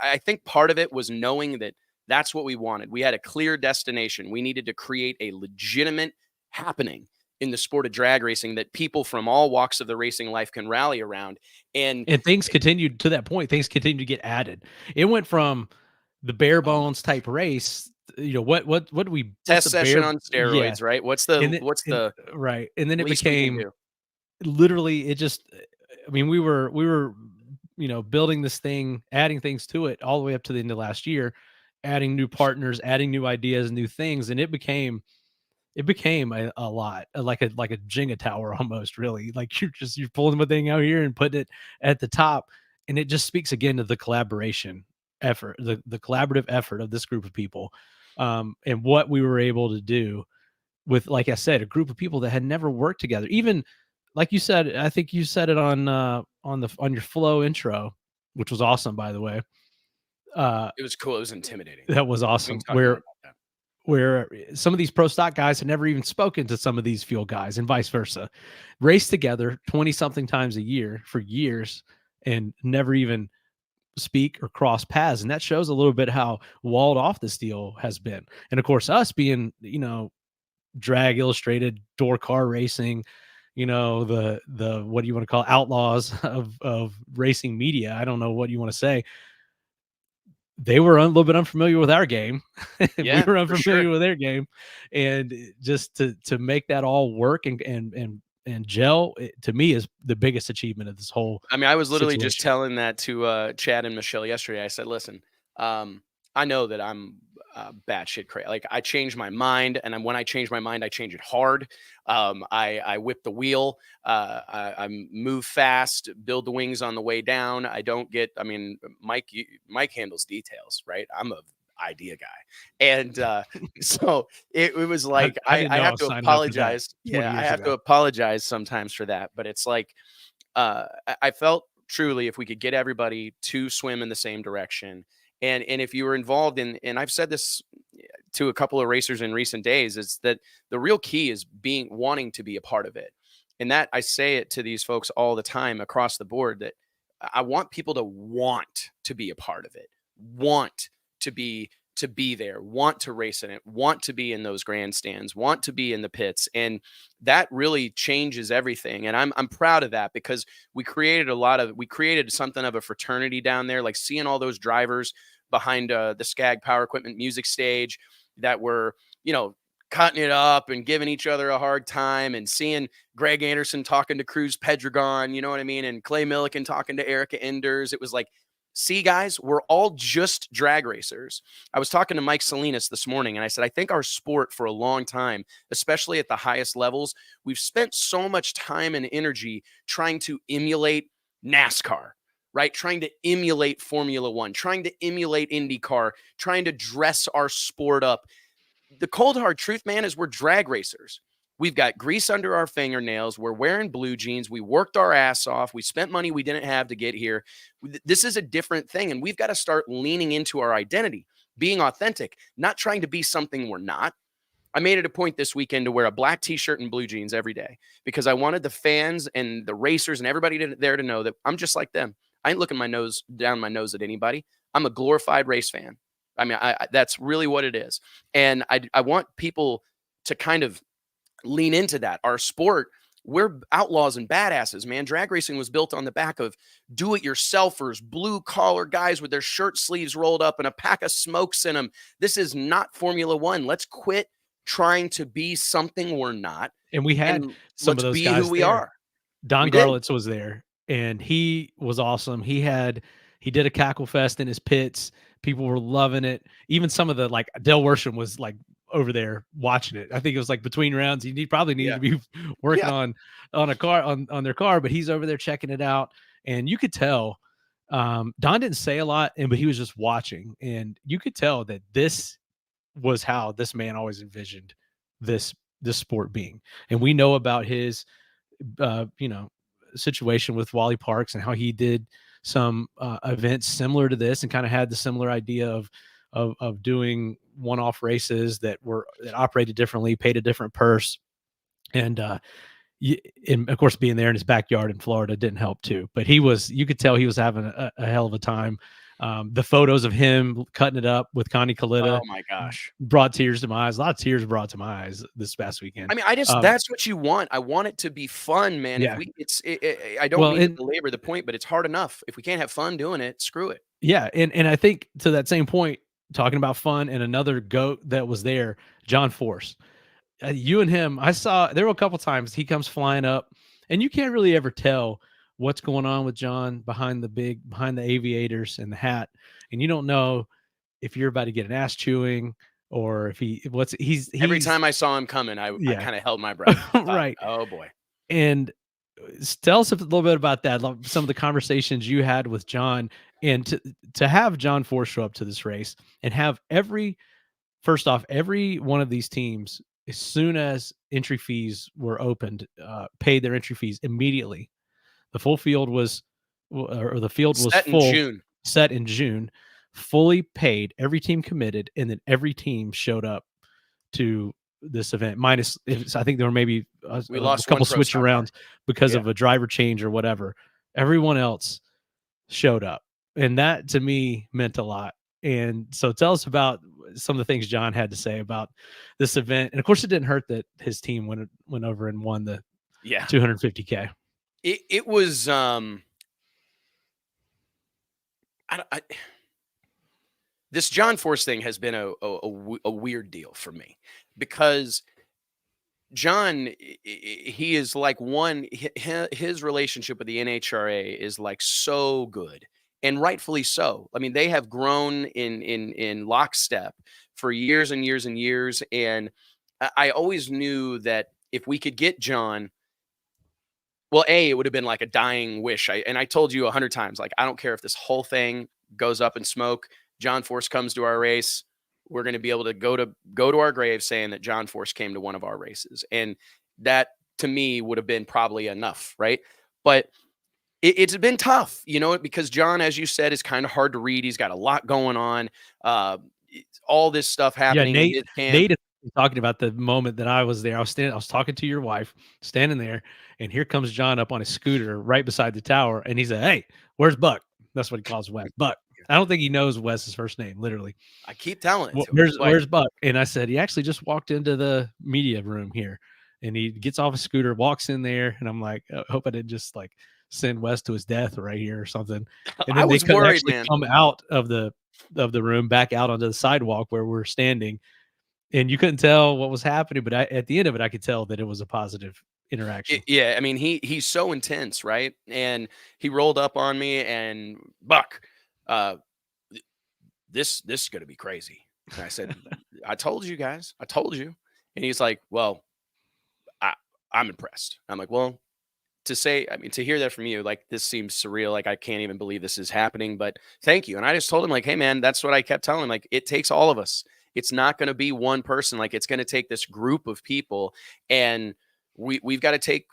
I think part of it was knowing that that's what we wanted. We had a clear destination. We needed to create a legitimate happening in the sport of drag racing that people from all walks of the racing life can rally around. And things continued to that point. Things continued to get added. It went from the bare bones type race. What do we test session on steroids, right? What's the right? And then it became literally, it just, I mean, we were, building this thing, adding things to it all the way up to the end of last year, adding new partners, adding new ideas, new things. And it became a lot, like a Jenga tower almost, really. Like, you're pulling the thing out here and putting it at the top. And it just speaks again to the collaboration effort, the collaborative effort of this group of people. And what we were able to do with, like I said, a group of people that had never worked together. Even like you said, I think you said it on your Flow intro, which was awesome, by the way. It was cool. It was intimidating. That was awesome. Where some of these pro stock guys had never even spoken to some of these fuel guys, and vice versa, raced together 20 something times a year for years and never even speak or cross paths. And that shows a little bit how walled off this deal has been. And of course, us being, drag illustrated door car racing, the what do you want to call it? Outlaws of racing media. I don't know what you want to say. They were a little bit unfamiliar with our game. We Yeah, were for sure. unfamiliar with their game, and just to make that all work and gel, to me, is the biggest achievement of this whole I mean, I was literally just situation. telling that to Chad and Michelle yesterday. I said, listen, I know that I'm batshit crazy. Like, I change my mind, and when I change my mind, I change it hard. I whip the wheel. I move fast, build the wings on the way down. I don't get. I mean, Mike handles details, right? I'm a idea guy, and so it was like I didn't I know I have was to signing up for that apologize. 20 Yeah, I years have to ago. apologize sometimes for that, but it's like I felt truly if we could get everybody to swim in the same direction, and if you were involved in, and I've said this to a couple of racers in recent days, is that the real key is wanting to be a part of it. And that I say it to these folks all the time across the board, that I want people to want to be a part of it, want to be there, want to race in it, want to be in those grandstands, want to be in the pits. And that really changes everything. And I'm proud of that, because we created something of a fraternity down there, like seeing all those drivers behind the Skag Power Equipment music stage that were, cutting it up and giving each other a hard time, and seeing Greg Anderson talking to Cruz Pedregon, you know what I mean? And Clay Milliken talking to Erica Enders. It was like, see, guys, we're all just drag racers. I was talking to Mike Salinas this morning, and I said, I think our sport for a long time, especially at the highest levels, we've spent so much time and energy trying to emulate NASCAR, right? Trying to emulate Formula One, trying to emulate IndyCar, trying to dress our sport up. The cold hard truth, man, is we're drag racers. We've got grease under our fingernails. We're wearing blue jeans. We worked our ass off. We spent money we didn't have to get here. This is a different thing, and we've got to start leaning into our identity, being authentic, not trying to be something we're not. I made it a point this weekend to wear a black t-shirt and blue jeans every day, because I wanted the fans and the racers and everybody there to know that I'm just like them. I ain't looking down my nose at anybody. I'm a glorified race fan. I mean, that's really what it is. And I want people to kind of lean into that. Our sport, we're outlaws and badasses, man. Drag racing was built on the back of do-it-yourselfers, blue-collar guys with their shirt sleeves rolled up and a pack of smokes in them. This is not Formula One. Let's quit trying to be something we're not. And we had some of let's those be guys who we there. are. Don We did. Garlitz was there, and he was awesome. He did a cackle fest in his pits. People were loving it. Even some of the, like, Del Worsham was like over there watching it. I think it was like between rounds. He probably needed to be working on a car on their car, but he's over there checking it out. And you could tell Don didn't say a lot, but he was just watching, and you could tell that this was how this man always envisioned this sport being. And we know about his situation with Wally Parks and how he did some events similar to this, and kind of had the similar idea of doing one-off races that operated differently, paid a different purse. And of course, being there in his backyard in Florida didn't help too, but you could tell he was having a hell of a time. The photos of him cutting it up with Connie Kalita, oh my gosh, brought tears to my eyes. A lot of tears brought to my eyes this past weekend. I mean, that's what you want. I want it to be fun, man. Yeah. I don't mean to belabor the point, but it's hard enough. If we can't have fun doing it, screw it. Yeah. And I think, to that same point, talking about fun, and another GOAT that was there, John Force. You and him, I saw there were a couple times he comes flying up, and you can't really ever tell what's going on with John behind the aviators and the hat, and you don't know if you're about to get an ass chewing, or if he's every time I saw him coming, I kind of held my breath. Right. Oh boy. And tell us a little bit about that, some of the conversations you had with John, and to have John Force show up to this race, and have every one of these teams, as soon as entry fees were opened, paid their entry fees immediately. The full field was set in June, fully paid. Every team committed, and then every team showed up to this event. Minus, I think there were maybe a couple switch arounds because of a driver change or whatever. Everyone else showed up, and that to me meant a lot. And so, tell us about some of the things John had to say about this event. And of course, it didn't hurt that his team went over and won the 250K. It was this John Force thing has been a weird deal for me, because John, he is like his relationship with the NHRA is like so good, and rightfully so. I mean, they have grown in lockstep for years and years and years. And I always knew that if we could get John, well, it would have been like a dying wish. I told you 100 times, like, I don't care if this whole thing goes up in smoke. John Force comes to our race, we're going to be able to go to our grave saying that John Force came to one of our races. And that to me would have been probably enough. Right. But it's been tough, because John, as you said, is kind of hard to read. He's got a lot going on. All this stuff happening. Yeah, Nate is talking about the moment that I was there. I was talking to your wife, standing there, and here comes John up on his scooter right beside the tower. And he said, "Hey, where's Buck?" That's what he calls Wes. Buck. I don't think he knows Wes's first name, literally. I keep telling it. Where's Buck? And I said, he actually just walked into the media room here, and he gets off a scooter, walks in there, and I'm like, I hope I didn't just like send Wes to his death right here or something. And then they come out of the room, back out onto the sidewalk where we're standing, and you couldn't tell what was happening, but at the end of it, I could tell that it was a positive interaction. Yeah, I mean, he's so intense, right? And he rolled up on me, and Buck, this is going to be crazy. And I said, I told you guys, I told you. And he's like, well, I'm impressed. I'm like, well, to hear that from you, like, this seems surreal. Like, I can't even believe this is happening, but thank you. And I just told him, like, hey man, that's what I kept telling him. Like, it takes all of us. It's not going to be one person. Like, it's going to take this group of people, and we've got to take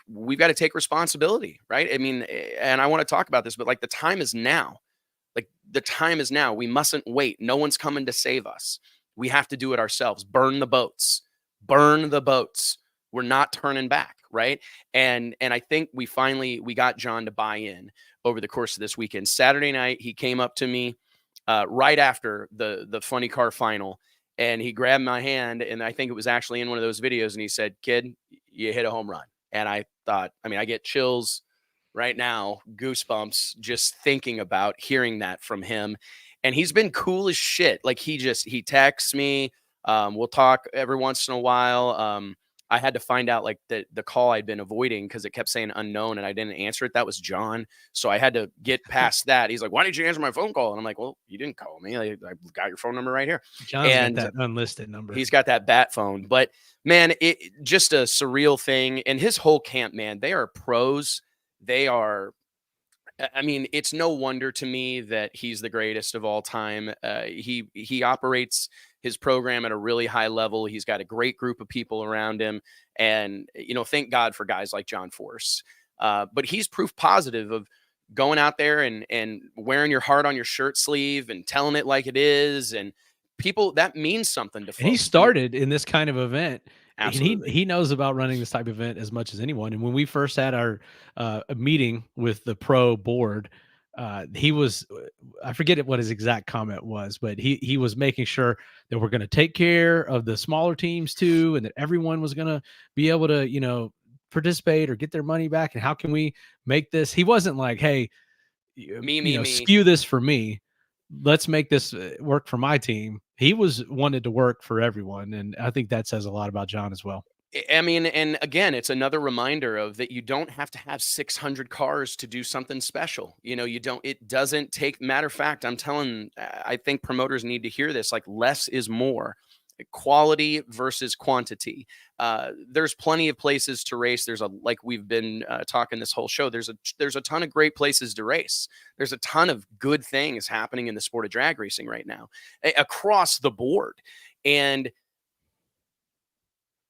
responsibility. Right. I mean, and I want to talk about this, but like, the time is now. Like, the time is now. We mustn't wait. No one's coming to save us. We have to do it ourselves. Burn the boats. Burn the boats. We're not turning back, right? And I think we got John to buy in over the course of this weekend. Saturday night, he came up to me right after the funny car final, and he grabbed my hand, and I think it was actually in one of those videos, and he said, "Kid, you hit a home run." And I thought, I mean, I get chills right now, goosebumps, just thinking about hearing that from him. And he's been cool as shit. Like, he texts me. We'll talk every once in a while. I had to find out, like, the call I'd been avoiding because it kept saying unknown, and I didn't answer it. That was John. So I had to get past that. He's like, "Why didn't you answer my phone call?" And I'm like, "Well, you didn't call me. I got your phone number right here." John's got that unlisted number. He's got that bat phone. But man, it just a surreal thing. And his whole camp, man, they are pros. They are, I mean, it's no wonder to me that he's the greatest of all time. He operates his program at a really high level. He's got a great group of people around him. And, thank God for guys like John Force. But he's proof positive of going out there and wearing your heart on your shirt sleeve and telling it like it is. And people, that means something to folks. And he started in this kind of event. Absolutely. And he knows about running this type of event as much as anyone. And when we first had our meeting with the pro board, he was, I forget what his exact comment was, but he was making sure that we're going to take care of the smaller teams too, and that everyone was going to be able to, participate or get their money back. And how can we make this? He wasn't like, hey, me. Skew this for me. Let's make this work for my team. He wanted to work for everyone. And I think that says a lot about John as well. I mean, and again, it's another reminder of that you don't have to have 600 cars to do something special. It doesn't take, matter of fact, I think promoters need to hear this, like, less is more. Quality versus quantity. There's plenty of places to race. Like we've been talking this whole show, there's a ton of great places to race. There's a ton of good things happening in the sport of drag racing right now across the board. And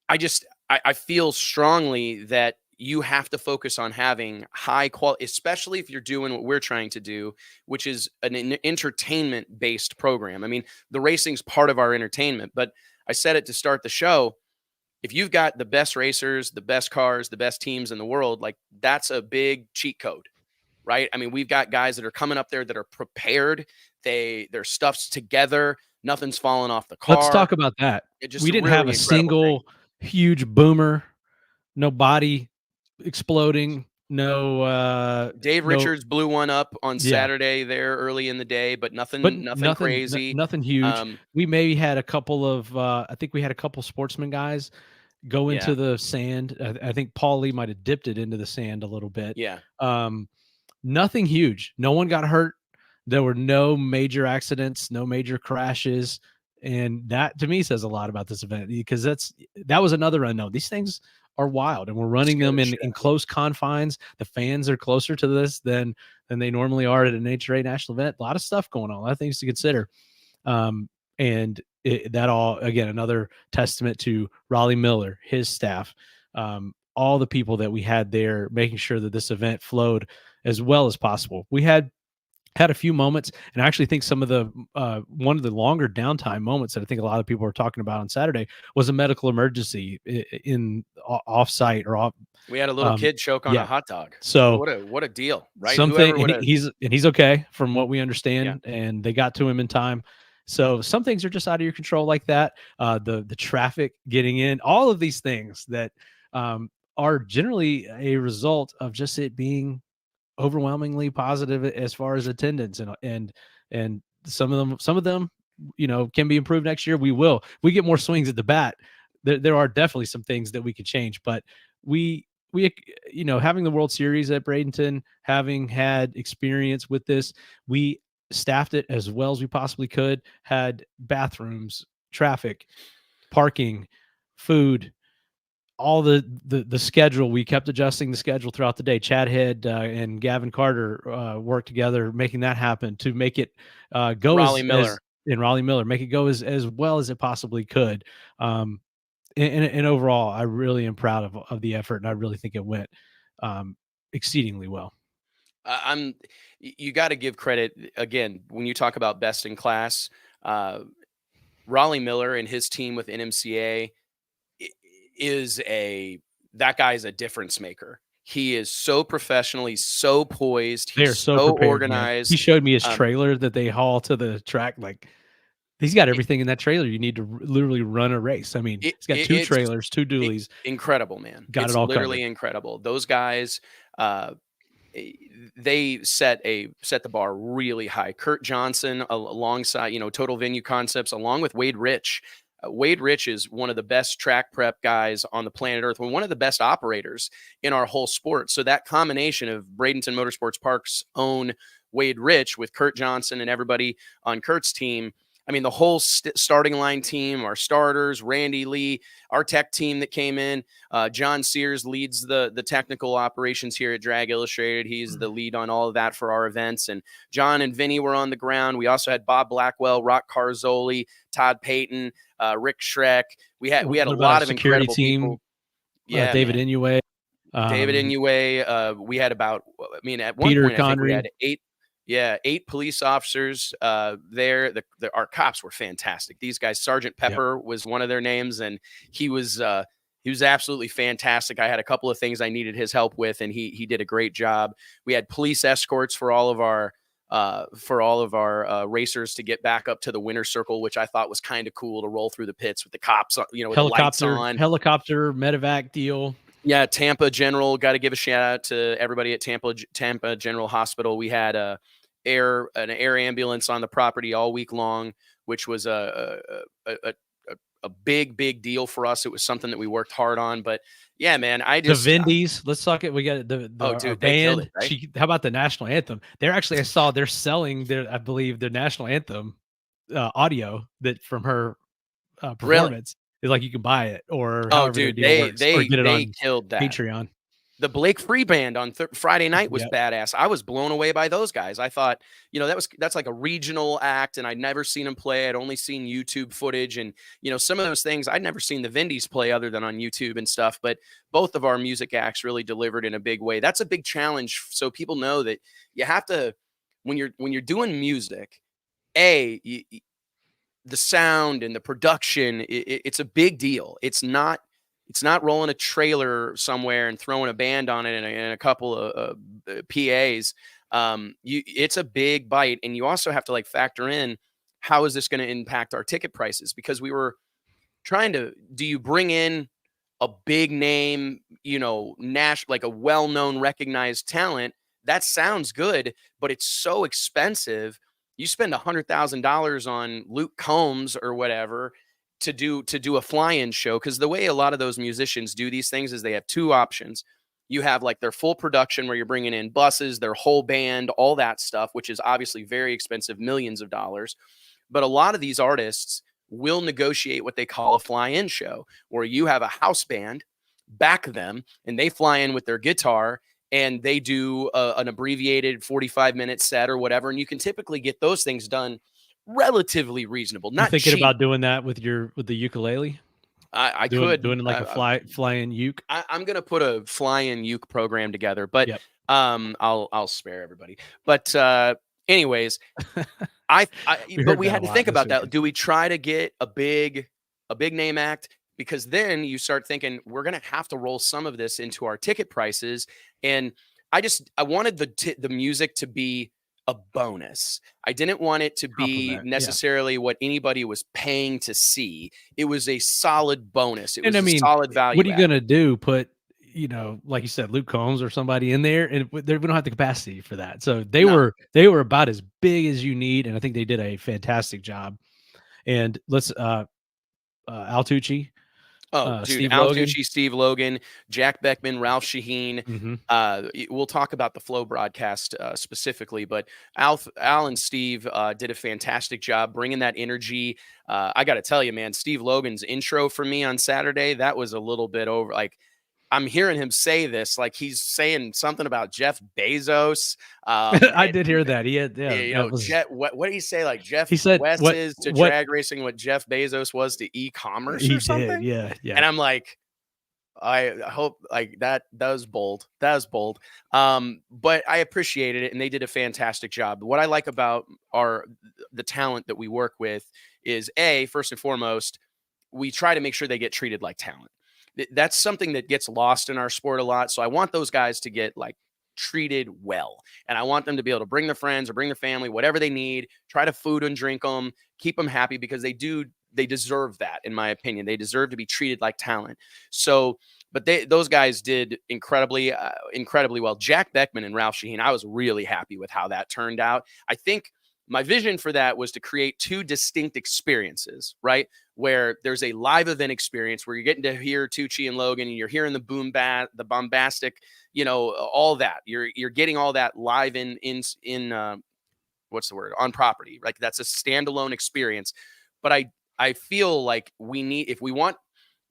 I feel strongly that you have to focus on having high quality, especially if you're doing what we're trying to do, which is an entertainment-based program. I mean, the racing's part of our entertainment, but I said it to start the show. If you've got the best racers, the best cars, the best teams in the world, like, that's a big cheat code, right? I mean, we've got guys that are coming up there that are prepared. Their stuff's together. Nothing's falling off the car. Let's talk about that. Just We didn't really have a single huge boomer, no body exploding, no Dave Richards blew one up on Yeah. Saturday there early in the day, but nothing crazy. Nothing huge. We maybe had a couple of I think we had a couple sportsman guys go into the sand. I think Paul Lee might have dipped it into the sand a little bit. Yeah. Nothing huge. No one got hurt. There were no major accidents, no major crashes. And that to me says a lot about this event, because that was another unknown. These things are wild, and we're running them in close confines. The fans are closer to this than they normally are at an NHRA national event. A lot of stuff going on, a lot of things to consider. And that all, again, another testament to Raleigh Miller, his staff, all the people that we had there making sure that this event flowed as well as possible. We had a few moments, and I actually think some of the one of the longer downtime moments that I think a lot of people are talking about on Saturday was a medical emergency in off-site or off. We had a little kid choke on a hot dog. So what a deal, right? He's okay from what we understand, and they got to him in time. So some things are just out of your control like that. The traffic getting in, all of these things that are generally a result of just it being overwhelmingly positive as far as attendance, and some of them, can be improved next year. We get more swings at the bat. There are definitely some things that we could change, but we having the World Series at Bradenton, having had experience with this, we staffed it as well as we possibly could, had bathrooms, traffic, parking, food, all the schedule. We kept adjusting the schedule throughout the day. Chad Head and Gavin Carter worked together, making that happen to make it go Raleigh Miller, make it go as well as it possibly could. And overall, I really am proud of the effort, and I really think it went exceedingly well. You got to give credit again when you talk about best in class. Raleigh Miller and his team with NMCA that guy's a difference maker. He is so professional. He's so poised. He's so prepared, organized. Man. He showed me his trailer that they haul to the track. Like, he's got everything in that trailer you need to literally run a race. I mean, he's got two trailers, two dualies. Incredible, man. Got it all literally covered. Incredible. Those guys, they set the bar really high. Kurt Johnson alongside, Total Venue Concepts, along with Wade Rich. Wade Rich is one of the best track prep guys on the planet Earth. We're one of the best operators in our whole sport. So that combination of Bradenton Motorsports Park's own Wade Rich with Kurt Johnson and everybody on Kurt's team, I mean, the whole starting line team, our starters, Randy Lee, our tech team that came in, John Sears leads the technical operations here at Drag Illustrated. He's the lead on all of that for our events. And John and Vinny were on the ground. We also had Bob Blackwell, Rock Carzoli, Todd Payton, Rick Schreck. We had a lot of incredible people. Yeah, David Inouye. David Inouye. We had about, at one Peter point, Connery. I think we had 8 police officers there. Our cops were fantastic. These guys, Sergeant Pepper was one of their names, and he was absolutely fantastic. I had a couple of things I needed his help with, and he did a great job. We had police escorts for all of our racers to get back up to the winner's circle, which I thought was kind of cool to roll through the pits with the cops, with the lights on. Helicopter medevac deal. Yeah, Tampa General, got to give a shout out to everybody at Tampa General Hospital. We had an air ambulance on the property all week long, which was a big deal for us. It was something that we worked hard on. But yeah, man, the Vindies. Let's talk it. We got the dude, band. It, right? How about the national anthem? I saw they're selling I believe their national anthem audio that from her performance. Really? It's like you can buy it, or dude, they killed that. Patreon. The Blake Free Band on Friday night was badass. I was blown away by those guys. I thought, that's like a regional act, and I'd never seen them play. I'd only seen YouTube footage, and some of those things I'd never seen the Vindies play other than on YouTube and stuff. But both of our music acts really delivered in a big way. That's a big challenge, so people know that you have to, when you're doing music, the sound and the production, it's a big deal. It's not rolling a trailer somewhere and throwing a band on it and a couple of PAs. It's a big bite, and you also have to factor in how is this going to impact our ticket prices? Because we were trying to, do you bring in a big name, like a well-known recognized talent? That sounds good, but it's so expensive. You spend $100,000 on Luke Combs or whatever to do a fly-in show. Because the way a lot of those musicians do these things is they have two options. You have like their full production where you're bringing in buses, their whole band, all that stuff, which is obviously very expensive, millions of dollars. But a lot of these artists will negotiate what they call a fly-in show, where you have a house band, back them, and they fly in with their guitar, and they do an abbreviated 45-minute set or whatever. And you can typically get those things done relatively reasonable. Not you thinking cheap. about doing that with the ukulele? I could doing like a fly-in uke. I'm gonna put a fly-in uke program together, but Yep. I'll spare everybody. But anyways, but we had to think about that. Do we try to get a big name act? Because then you start thinking we're going to have to roll some of this into our ticket prices. And I wanted the music to be a bonus. I didn't want it to be necessarily what anybody was paying to see. It was a solid bonus. It was a solid value. What are you going to do? Put, like you said, Luke Combs or somebody in there, and we don't have the capacity for that. So they were about as big as you need. And I think they did a fantastic job. And let's, Al Tucci. Oh, dude, Steve Al Logan. Tucci, Steve Logan, Jack Beckman, Ralph Shaheen. Mm-hmm. We'll talk about the Flow broadcast specifically, but Al and Steve did a fantastic job bringing that energy. I got to tell you, man, Steve Logan's intro for me on Saturday, that was a little bit over. Like, I'm hearing him say this, like he's saying something about Jeff Bezos. I did hear that. He had, what did he say? Like Jeff he said, West is to drag racing what Jeff Bezos was to e-commerce or something. Yeah. And I'm like, I hope like that was bold. That was bold. But I appreciated it, and they did a fantastic job. What I like about the talent that we work with is first and foremost, we try to make sure they get treated like talent. That's something that gets lost in our sport a lot. So I want those guys to get like treated well, and I want them to be able to bring their friends or bring their family, whatever they need, try to food and drink them, keep them happy, because they deserve that. In my opinion, they deserve to be treated like talent. So, but those guys did incredibly well. Jack Beckman and Ralph Shaheen, I was really happy with how that turned out. I think my vision for that was to create two distinct experiences, right? Where there's a live event experience where you're getting to hear Tucci and Logan, and you're hearing the bombastic, all that. You're getting all that live in what's the word? On property, right? That's a standalone experience. But I feel like if we want,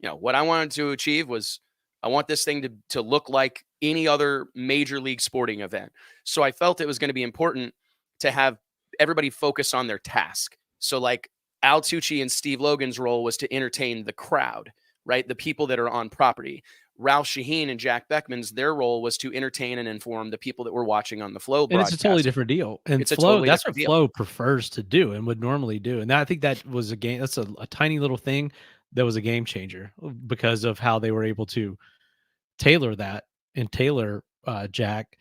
what I wanted to achieve was I want this thing to look like any other major league sporting event. So I felt it was going to be important to have everybody focus on their task. So like Al Tucci and Steve Logan's role was to entertain the crowd, right? The people that are on property. Ralph Shaheen and Jack Beckman's, their role was to entertain and inform the people that were watching on the Flow broadcast. And it's a totally different deal. And it's Flow, that's what Flow prefers to do and would normally do. And I think that was that's a tiny little thing that was a game changer because of how they were able to tailor that and tailor Jack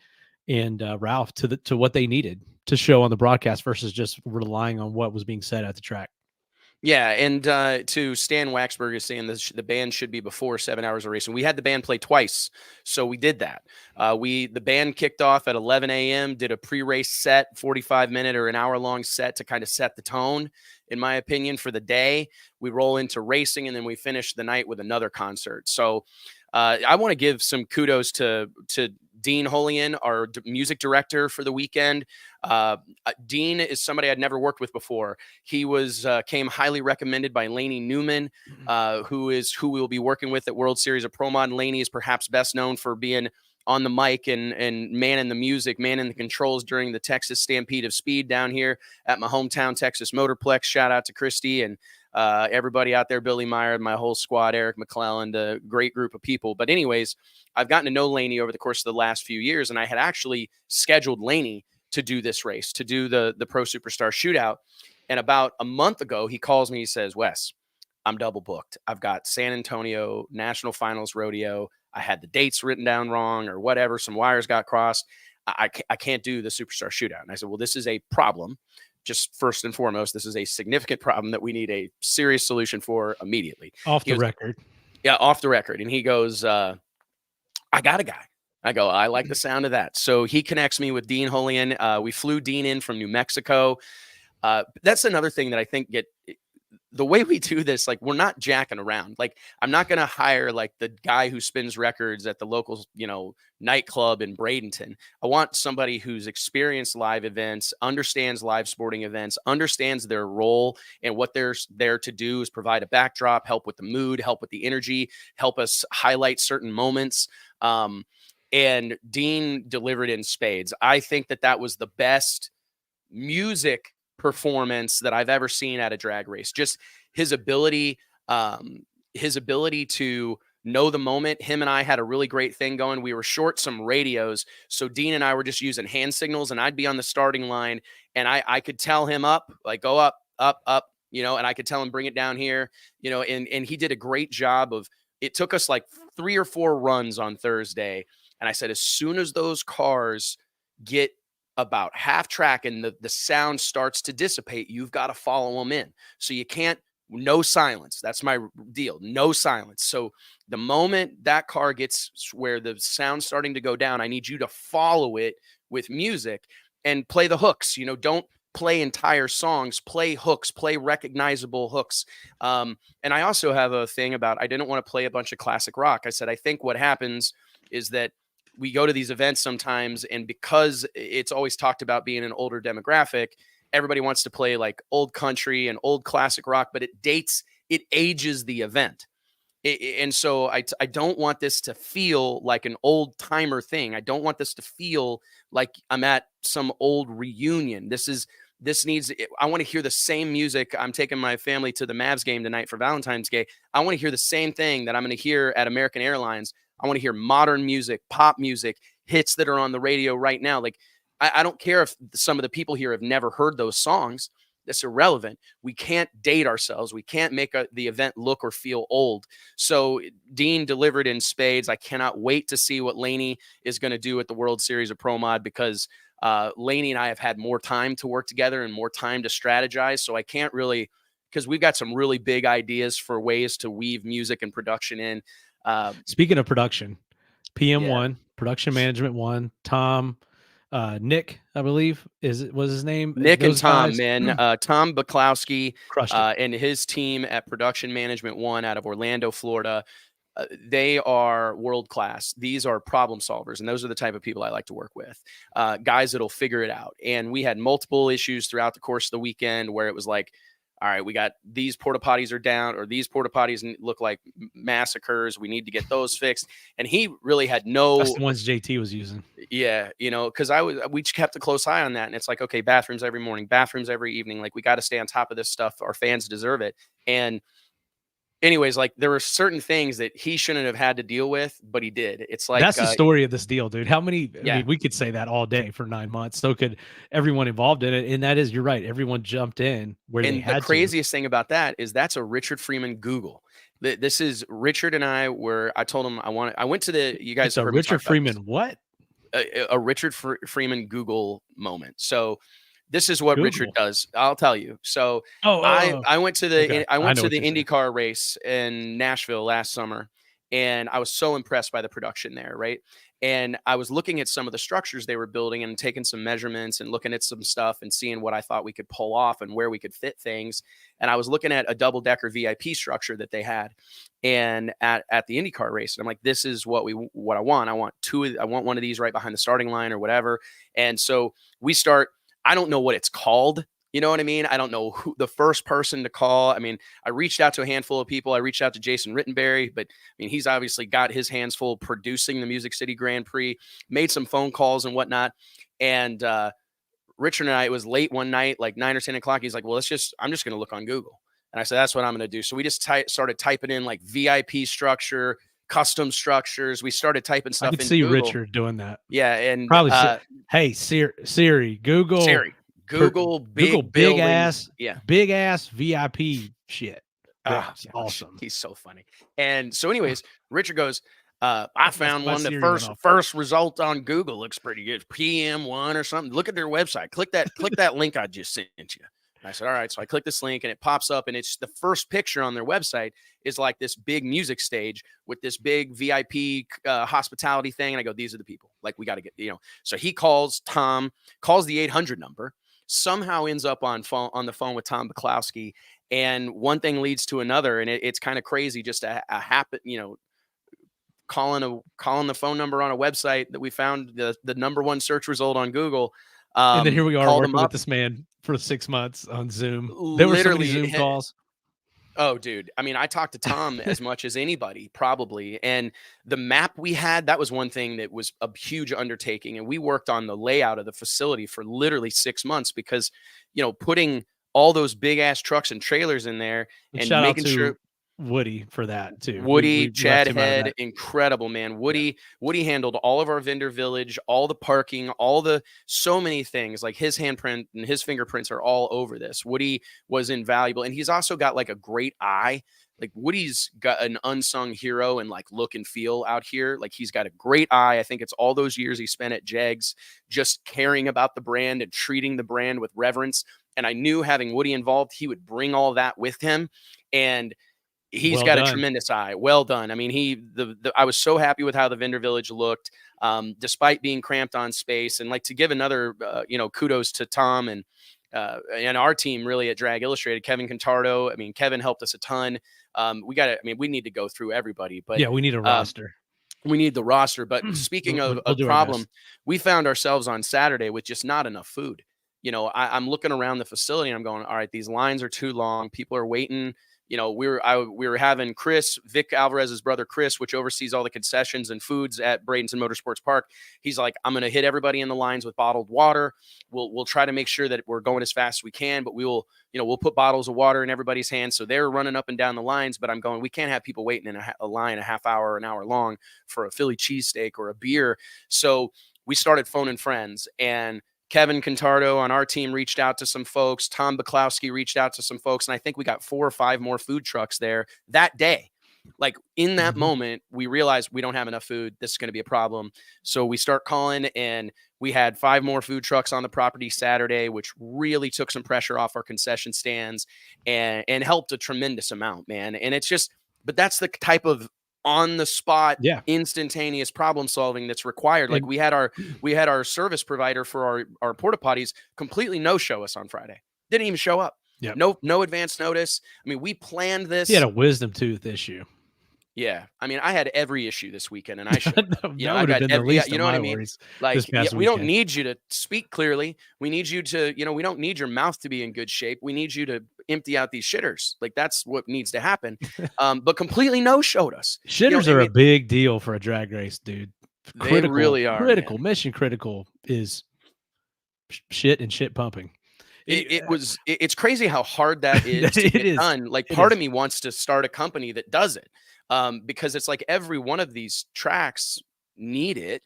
and Ralph to what they needed to show on the broadcast versus just relying on what was being said at the track. Yeah, and to Stan Waxberg is saying the band should be before 7 hours of racing. We had the band play twice, so we did that. The band kicked off at 11 a.m., did a pre-race set, 45-minute or an hour-long set to kind of set the tone, in my opinion, for the day. We roll into racing, and then we finish the night with another concert. So I want to give some kudos to Dean Holian, our music director for the weekend. Dean is somebody I'd never worked with before. He came highly recommended by Laney Newman, who we'll be working with at World Series of Pro Mod. Laney is perhaps best known for being on the mic and manning the music, manning the controls during the Texas Stampede of Speed down here at my hometown Texas Motorplex. Shout out to Christy and everybody out there, Billy Meyer, my whole squad, Eric McClellan, the great group of people. But anyways, I've gotten to know Laney over the course of the last few years, and I had actually scheduled Laney to do this race, to do the Pro Superstar Shootout. And about a month ago, he calls me, he says, Wes, I'm double booked. I've got San Antonio National Finals Rodeo. I had the dates written down wrong or whatever. Some wires got crossed. I can't do the Superstar Shootout. And I said, well, this is a problem just first and foremost, this is a significant problem that we need a serious solution for immediately. Off the record. Yeah, off the record. And he goes, I got a guy. I go, I like the sound of that. So he connects me with Dean Julian. We flew Dean in from New Mexico. That's another thing that I think the way we do this, like, we're not jacking around. Like, I'm not going to hire like the guy who spins records at the local, nightclub in Bradenton. I want somebody who's experienced live events, understands live sporting events, understands their role, and what they're there to do is provide a backdrop, help with the mood, help with the energy, help us highlight certain moments. And Dean delivered in spades. I think that was the best music performance that I've ever seen at a drag race. Just his ability to know the moment. Him and I had a really great thing going. We were short some radios, so Dean and I were just using hand signals, and I'd be on the starting line, and I could tell him up, like, go up, up, up, and I could tell him bring it down here, and he did a great job of. It took us like 3 or 4 runs on Thursday, and I said, as soon as those cars get about half track and the sound starts to dissipate, you've got to follow them in. So you can't, no silence. That's my deal. No silence. So the moment that car gets where the sound's starting to go down, I need you to follow it with music and play the hooks. Don't play entire songs, play hooks, play recognizable hooks. And I also have a thing about, I didn't want to play a bunch of classic rock. I said, I think what happens is that we go to these events sometimes, and because it's always talked about being an older demographic, everybody wants to play like old country and old classic rock, but it ages the event. And so I don't want this to feel like an old timer thing. I don't want this to feel like I'm at some old reunion. I want to hear the same music. I'm taking my family to the Mavs game tonight for Valentine's Day. I want to hear the same thing that I'm going to hear at American Airlines. I want to hear modern music, pop music, hits that are on the radio right now. Like, I don't care if some of the people here have never heard those songs. That's irrelevant. We can't date ourselves. We can't make the event look or feel old. So Dean delivered in spades. I cannot wait to see what Laney is going to do at the World Series of Pro Mod, because Laney and I have had more time to work together and more time to strategize. So I can't really, because we've got some really big ideas for ways to weave music and production in. Speaking of production, PM1, production management 1, Tom, Nick, I believe was his name. Nick and Tom, guys, man. Tom Buklowski and his team at Production Management 1 out of Orlando, Florida. They are world class. These are problem solvers, and those are the type of people I like to work with. Guys that'll figure it out. And we had multiple issues throughout the course of the weekend where it was like, all right, we got these porta potties are down, or these porta potties look like massacres. We need to get those fixed. And he really had no. That's the ones JT was using. Yeah, because we kept a close eye on that, and it's like, okay, bathrooms every morning, bathrooms every evening. Like, we got to stay on top of this stuff. Our fans deserve it. And anyways, like, there were certain things that he shouldn't have had to deal with, but he did. It's like, that's the story of this deal, dude. How many? Yeah. I mean, we could say that all day for 9 months. So could everyone involved in it. And that is, you're right. Everyone jumped in where they had to. And the craziest thing about that is that's a Richard Freeman Google. This is Richard and I told him I went to the, you guys. It's a Richard Freeman what? A Richard Freeman Google moment. So this is what Google. Richard does. I'll tell you. So I went to the IndyCar race in Nashville last summer, and I was so impressed by the production there, right? And I was looking at some of the structures they were building and taking some measurements and looking at some stuff and seeing what I thought we could pull off and where we could fit things. And I was looking at a double-decker VIP structure that they had and at the IndyCar race. And I'm like, this is what I want. I want one of these right behind the starting line or whatever. And so we start. I don't know what it's called. You know what I mean? I don't know who the first person to call. I mean, I reached out to a handful of people. I reached out to Jason Rittenberry, but I mean, he's obviously got his hands full producing the Music City Grand Prix, made some phone calls and whatnot. And Richard and I, it was late one night, like 9 or 10 o'clock. He's like, well, I'm just going to look on Google. And I said, that's what I'm going to do. So we just started typing in like VIP structure, custom structures. We started typing stuff. I could see Google. Richard doing that. Yeah, and probably. Hey, Siri, Google, big ass VIP shit. That's awesome. He's so funny. And so, anyways, Richard goes, I found my one. The Siri went off. first result on Google looks pretty good. PM1 or something. Look at their website. Click that link I just sent you. And I said, all right. So I click this link and it pops up, and it's the first picture on their website is like this big music stage with this big VIP hospitality thing. And I go, these are the people. Like, we got to get, So he calls the 800 number, somehow ends up on the phone with Tom Bukowski, and one thing leads to another. And it's kind of crazy, just a happen, calling the phone number on a website that we found the number one search result on Google. And then here we are working up with this man for 6 months on Zoom. There were so many Zoom calls. Oh, dude. I mean, I talked to Tom as much as anybody, probably. And the map we had, that was one thing that was a huge undertaking. And we worked on the layout of the facility for literally 6 months because, putting all those big ass trucks and trailers in there and making sure Woody for that too. Woody, Chad Head, incredible, man. Woody handled all of our vendor village, all the parking, so many things. Like, his handprint and his fingerprints are all over this. Woody was invaluable. And he's also got like a great eye. Like, Woody's got an unsung hero and like look and feel out here. Like, he's got a great eye. I think it's all those years he spent at Jegs, just caring about the brand and treating the brand with reverence. And I knew having Woody involved, he would bring all that with him. And he's got a tremendous eye. Well done. I mean, I was so happy with how the vendor village looked, despite being cramped on space. And like, to give another, kudos to Tom and our team really at Drag Illustrated, Kevin Contardo. I mean, Kevin helped us a ton. We need to go through everybody, but yeah, we need a roster. We need the roster. But speaking of a problem, we found ourselves on Saturday with just not enough food. I'm looking around the facility and I'm going, all right, these lines are too long. People are waiting. We were having Vic Alvarez's brother, Chris, which oversees all the concessions and foods at Bradenton Motorsports Park. He's like, I'm going to hit everybody in the lines with bottled water. We'll try to make sure that we're going as fast as we can, but we'll put bottles of water in everybody's hands. So they're running up and down the lines, but I'm going, we can't have people waiting in a line a half hour, an hour long for a Philly cheesesteak or a beer. So we started phoning friends, and Kevin Contardo on our team reached out to some folks. Tom Bukowski reached out to some folks. And I think we got 4 or 5 more food trucks there that day. Like, in that moment, we realized we don't have enough food. This is going to be a problem. So we start calling, and we had 5 more food trucks on the property Saturday, which really took some pressure off our concession stands and helped a tremendous amount, man. And it's just, but that's the type of on the spot, instantaneous problem solving that's required. Like, we had our service provider for our porta potties completely no-show us on Friday. Didn't even show up. Yep. No advance notice. I mean, we planned this. He had a wisdom tooth issue. Yeah. I mean, I had every issue this weekend, and I should, I got every, you know what I mean? Like, we don't need you to speak clearly. We need you to, we don't need your mouth to be in good shape. We need you to empty out these shitters. Like, that's what needs to happen. But completely no-showed us. Shitters are a big deal for a drag race, dude. They really are. Critical, man. Mission critical is shit and shit pumping. It's crazy how hard that is to get done. Like, part of me wants to start a company that does it. Because it's like every one of these tracks need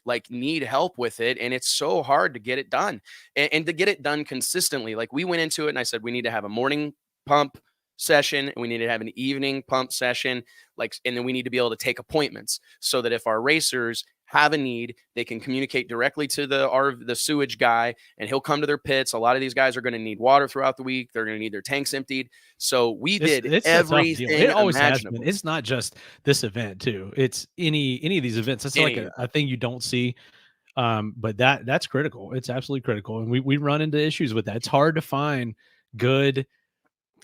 help with it. And it's so hard to get it done and to get it done consistently. Like, we went into it and I said, we need to have a morning pump session and we need to have an evening pump session. And then we need to be able to take appointments so that if our racers have a need, they can communicate directly to the sewage guy, and he'll come to their pits. A lot of these guys are going to need water throughout the week. They're going to need their tanks emptied. So we did everything. It always imaginable. Has been. It's not just this event too. It's any of these events. That's like a thing you don't see. But that's critical. It's absolutely critical. And we run into issues with that. It's hard to find good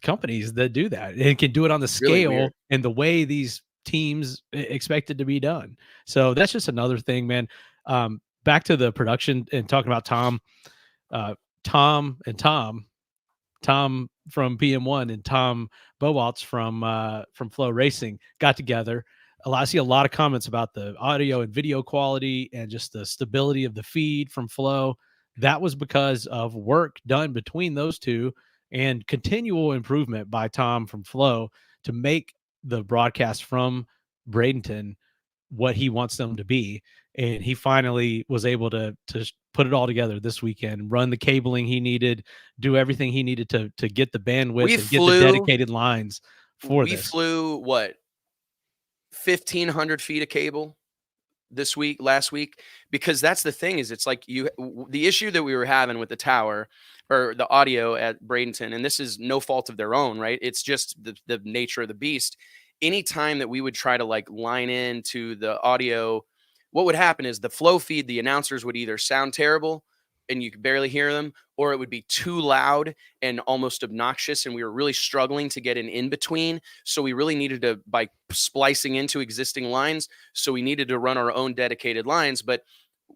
companies that do that and can do it on the scale and the way these teams expect it to be done. So that's just another thing, man. Back to the production and talking about Tom from PM1 and Tom Bowaltz from Flow Racing got together. I see a lot of comments about the audio and video quality and just the stability of the feed from Flow. That was because of work done between those two and continual improvement by Tom from Flow to make the broadcast from Bradenton what he wants them to be. And he finally was able to put it all together this weekend, run the cabling he needed, do everything he needed to get the bandwidth and get the dedicated lines for this. We flew 1,500 feet of cable last week, because that's the thing is it's like the issue that we were having with the tower or the audio at Bradenton, and this is no fault of their own, right? It's just the nature of the beast. Anytime that we would try to like line into the audio, what would happen is the flow feed, the announcers would either sound terrible and you could barely hear them, or it would be too loud and almost obnoxious. And we were really struggling to get an in between. So we really needed to, by splicing into existing lines. So we needed to run our own dedicated lines, but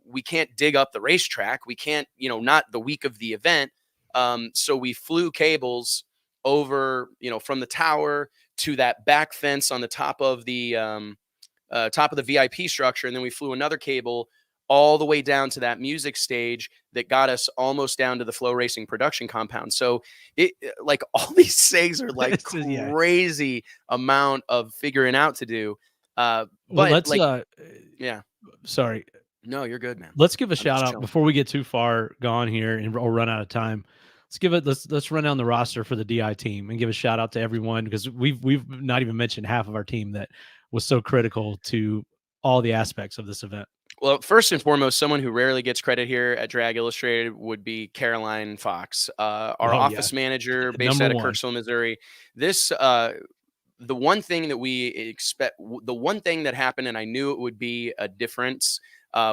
we can't dig up the racetrack. We can't, not the week of the event. So we flew cables over, from the tower to that back fence on the top of the VIP structure. And then we flew another cable all the way down to that music stage that got us almost down to the Flow Racing production compound. So it like all these things are like crazy amount of figuring out to do. Well, let's yeah. Sorry. No, you're good, man. Let's give a shout out before we get too far gone here and or run out of time. Let's run down the roster for the DI team and give a shout out to everyone, because we've not even mentioned half of our team that was so critical to all the aspects of this event. Well, first and foremost, someone who rarely gets credit here at Drag Illustrated would be Caroline Fox, our office manager based out of Kirksville, Missouri. This, the one thing that we expect, the one thing that happened, and I knew it would be a difference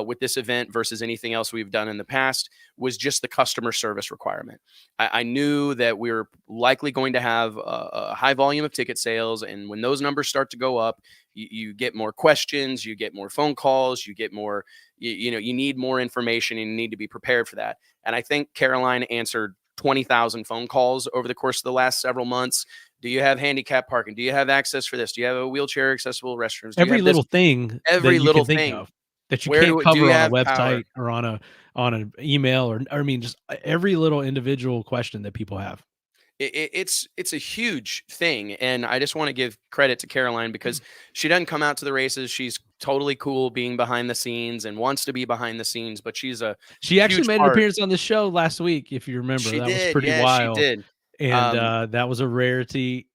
with this event versus anything else we've done in the past, was just the customer service requirement. I knew that we were likely going to have a high volume of ticket sales. And when those numbers start to go up, you get more questions, you get more phone calls, you get more, you need more information, and you need to be prepared for that. And I think Caroline answered 20,000 phone calls over the course of the last several months. Do you have handicap parking? Do you have access for this? Do you have a wheelchair accessible restrooms? Every little thing that you can't cover on a website or on an email, or I mean, just every little individual question that people have. It's a huge thing, and I just want to give credit to Caroline, because she doesn't come out to the races. She's totally cool being behind the scenes and wants to be behind the scenes, but she actually made an appearance on the show last week, if you remember. That was pretty wild. She did. And that was a rarity,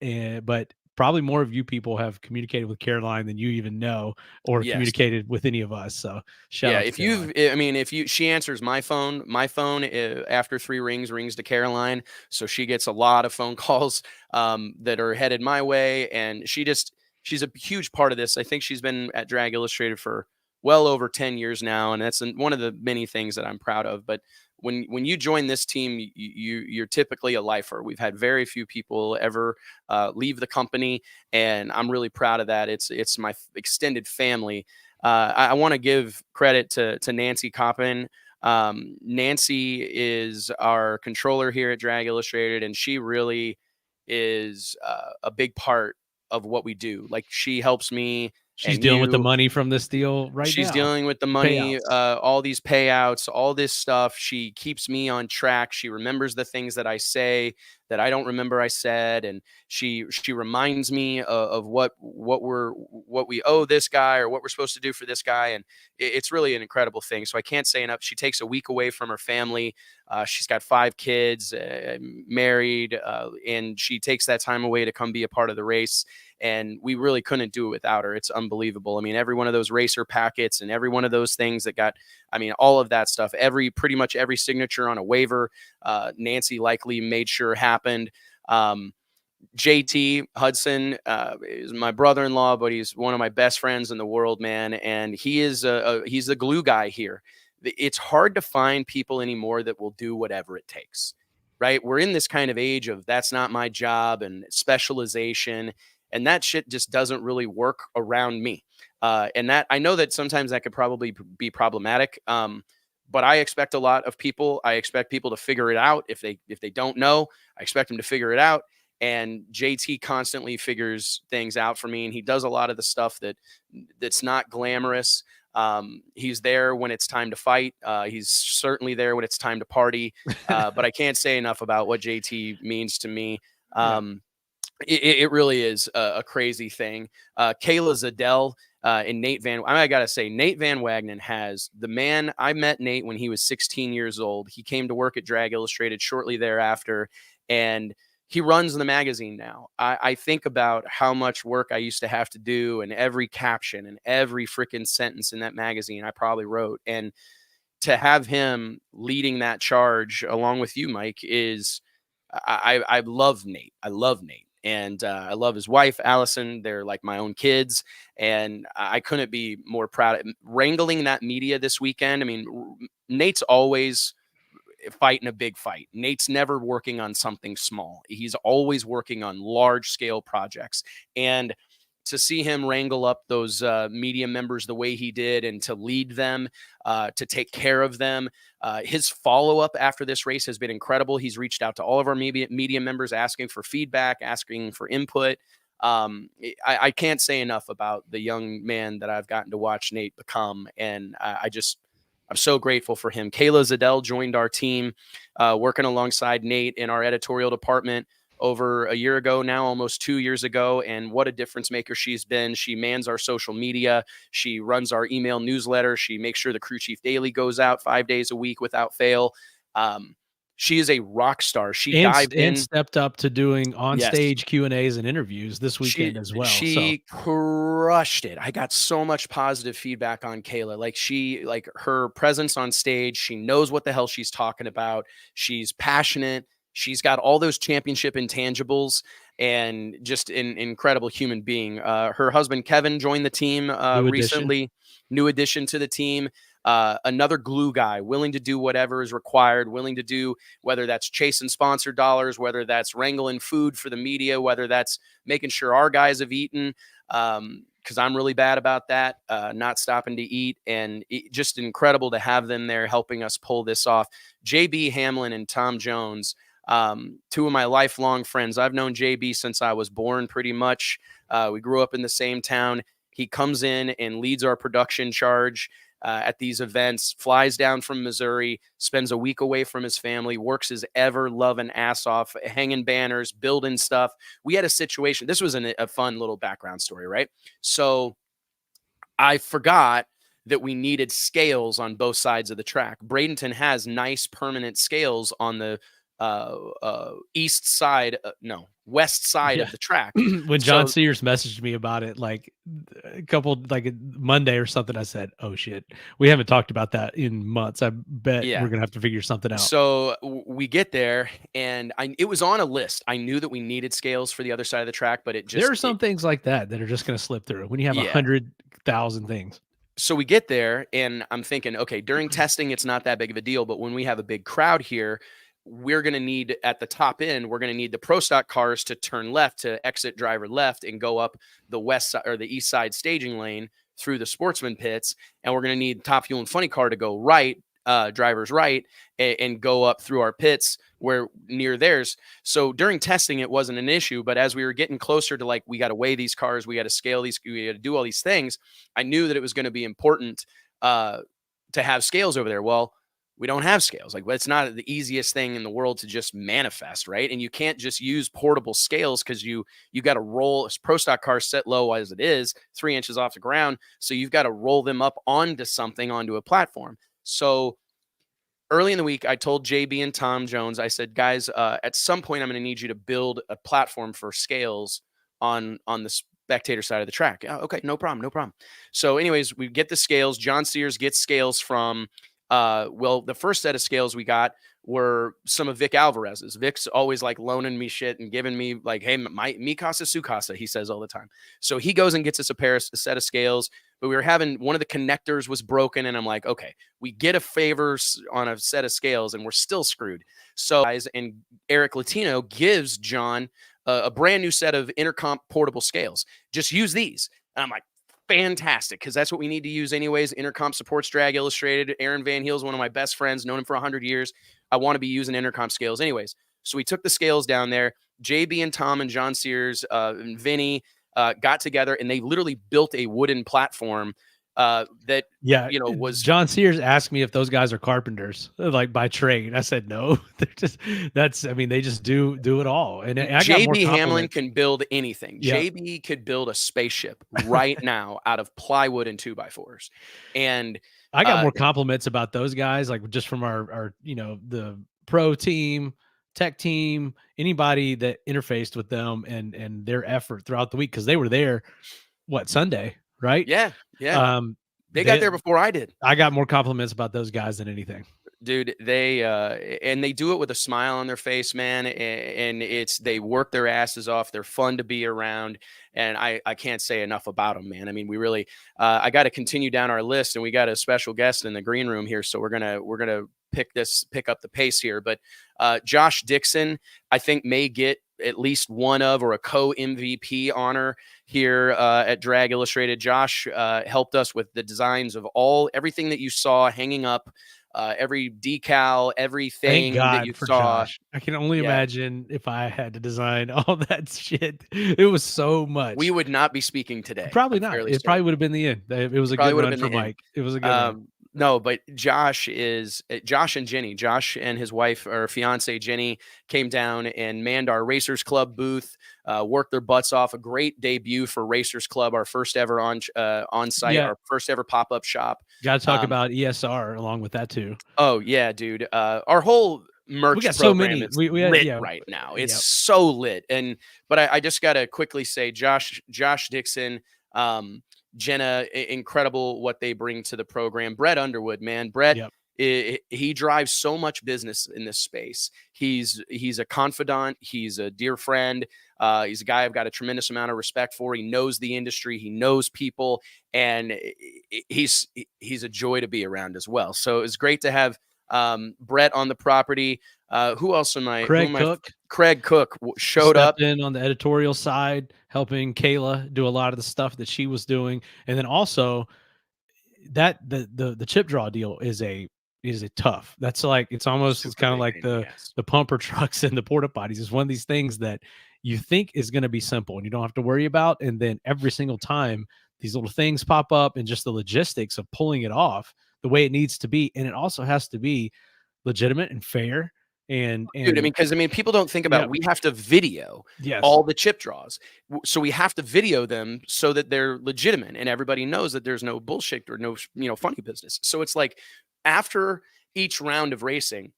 but probably more of you people have communicated with Caroline than you even know, or communicated with any of us. So shout out to Caroline. She answers my phone after 3 rings to Caroline. So she gets a lot of phone calls that are headed my way. And she's a huge part of this. I think she's been at Drag Illustrated for well over 10 years now. And that's one of the many things that I'm proud of. But when you join this team, you're typically a lifer. We've had very few people ever leave the company, and I'm really proud of that. It's my extended family. I want to give credit to Nancy Coppin. Nancy is our controller here at Drag Illustrated, and she really is a big part of what we do. Like, she helps me. She's dealing with the money from this deal right now. She's dealing with the money, all these payouts, all this stuff. She keeps me on track. She remembers the things that I say that I don't remember I said, and she reminds me of what we owe this guy, or what we're supposed to do for this guy, and it's really an incredible thing. So I can't say enough. She takes a week away from her family. She's got 5 kids, married, and she takes that time away to come be a part of the race. And we really couldn't do it without her. It's unbelievable. I mean, every one of those racer packets and every one of those things that got, all of that stuff, pretty much every signature on a waiver, Nancy likely made sure happened. JT Hudson is my brother-in-law, but he's one of my best friends in the world, man. And he's the glue guy here. It's hard to find people anymore that will do whatever it takes, right? We're in this kind of age of that's not my job and specialization. And that shit just doesn't really work around me. And that, I know that sometimes that could probably be problematic. But I expect a lot of people. I expect people to figure it out. If they don't know, I expect them to figure it out. And JT constantly figures things out for me. And he does a lot of the stuff that's not glamorous. He's there when it's time to fight. He's certainly there when it's time to party. But I can't say enough about what JT means to me. It really is a crazy thing. Kayla Zadell and Nate I got to say, Nate Van Wagenen I met Nate when he was 16 years old. He came to work at Drag Illustrated shortly thereafter. And he runs the magazine now. I think about how much work I used to have to do, and every caption and every freaking sentence in that magazine I probably wrote. And to have him leading that charge along with you, Mike, is I love Nate. I love Nate. And I love his wife, Allison. They're like my own kids. And I couldn't be more proud of wrangling that media this weekend. I mean, Nate's always fighting a big fight. Nate's never working on something small. He's always working on large scale projects. And to see him wrangle up those media members the way he did, and to lead them, to take care of them. His follow-up after this race has been incredible. He's reached out to all of our media members asking for feedback, asking for input. I can't say enough about the young man that I've gotten to watch Nate become. And I'm so grateful for him. Kayla Zadell joined our team, working alongside Nate in our editorial department over a year ago now, almost 2 years ago. And what a difference maker she's been. She mans our social media. She runs our email newsletter. She makes sure the Crew Chief Daily goes out 5 days a week without fail. She is a rock star. She dived in and stepped up to doing on-stage Yes. Q&As and interviews this weekend as well. She crushed it. I got so much positive feedback on Kayla. Like her presence on stage, she knows what the hell she's talking about. She's passionate. She's got all those championship intangibles, and just an incredible human being. Her husband, Kevin, joined the team recently. New addition to the team. Another glue guy, willing to do whatever is required, willing to do, whether that's chasing sponsor dollars, whether that's wrangling food for the media, whether that's making sure our guys have eaten, because I'm really bad about that, not stopping to eat. And just incredible to have them there helping us pull this off. JB Hamlin and Tom Jones, two of my lifelong friends. I've known JB since I was born, pretty much. We grew up in the same town. He comes in and leads our production charge at these events, flies down from Missouri, spends a week away from his family, works his ever-loving ass off, hanging banners, building stuff. We had a situation. This was a fun little background story, right? So I forgot that we needed scales on both sides of the track. Bradenton has nice permanent scales on the west side of the track. When John Sears messaged me about it, like Monday or something, I said, "Oh shit, we haven't talked about that in months. I bet we're gonna have to figure something out." So we get there, and it was on a list. I knew that we needed scales for the other side of the track, but there are some things like that are just gonna slip through when you have 100,000 things. So we get there, and I'm thinking, okay, during testing, it's not that big of a deal, but when we have a big crowd here, we're going to need, at the top end, we're going to need the pro stock cars to turn left, to exit driver left and go up the west side or the east side staging lane through the sportsman pits. And we're going to need Top Fuel and Funny Car to go right, drivers right, and go up through our pits where near theirs. So during testing, it wasn't an issue. But as we were getting closer to, like, we got to weigh these cars, we got to scale these, we got to do all these things, I knew that it was going to be important to have scales over there. Well, we don't have scales. Like, it's not the easiest thing in the world to just manifest, right? And you can't just use portable scales, because you got to roll pro stock cars set low as it is, 3 inches off the ground. So you've got to roll them up onto a platform. So early in the week, I told JB and Tom Jones, I said, guys, at some point, I'm going to need you to build a platform for scales on the spectator side of the track. Oh, okay, no problem. So anyways, we get the scales. John Sears gets scales from the first set of scales we got were some of Vic Alvarez's. Vic's always like loaning me shit and giving me like, hey, mi casa su casa, he says all the time. So he goes and gets us a set of scales, but we were having, one of the connectors was broken, and I'm like, okay, we get a favor on a set of scales and we're still screwed. So and Eric Latino gives John a brand new set of Intercomp portable scales. Just use these. And I'm like, fantastic, because that's what we need to use anyways. Intercomp supports Drag Illustrated. Aaron Van Heel is one of my best friends, known him for 100 years. I want to be using Intercomp scales anyways. So we took the scales down there. JB and Tom and John Sears and Vinny got together, and they literally built a wooden platform that was. John Sears asked me if those guys are carpenters, like by trade. I said no. They're just they just do it all. And JB Hamlin can build anything. Yeah. JB could build a spaceship right now out of plywood and 2x4s. And I got more compliments about those guys, like just from our the pro team tech team, anybody that interfaced with them and their effort throughout the week, because they were there, Sunday, right? Yeah. They got there before I did. I got more compliments about those guys than anything. Dude, they do it with a smile on their face, man. And they work their asses off. They're fun to be around. And I can't say enough about them, man. I mean, we really, I got to continue down our list, and we got a special guest in the green room here. So we're going to pick up the pace here. But Josh Dixon, I think, may get at least one of or a co-MVP honor here at Drag Illustrated. Josh helped us with the designs of everything that you saw hanging up. Every decal, everything that you saw. Josh. I can only imagine if I had to design all that shit. It was so much. We would not be speaking today. Probably not. It probably would have been the end. It was a good run for Mike. It was a good run. No, but Josh and Jenny. Josh and his wife or fiance Jenny came down and manned our Racers Club booth, worked their butts off. A great debut for Racers Club, our first ever on site, our first ever pop-up shop. Got to talk about ESR along with that too. Oh yeah, dude. Our whole merch program so many. is lit right now. It's so lit. But I just got to quickly say, Josh Dixon, Jenna, incredible what they bring to the program. Brett Underwood, man. Brett, he drives so much business in this space. He's a confidant. He's a dear friend. He's a guy I've got a tremendous amount of respect for. He knows the industry. He knows people. And he's a joy to be around as well. So it's great to have Brett on the property. Who else am I? Craig Cook showed up in on the editorial side, helping Kayla do a lot of the stuff that she was doing. And then also that the chip draw deal is a tough. That's like, it's kind of like the pumper trucks and the porta potties. It's one of these things that you think is going to be simple and you don't have to worry about. And then every single time these little things pop up, and just the logistics of pulling it off the way it needs to be. And it also has to be legitimate and fair. And dude, because people don't think about we have to video all the chip draws, so we have to video them so that they're legitimate and everybody knows that there's no bullshit or no funny business. So it's like after each round of racing,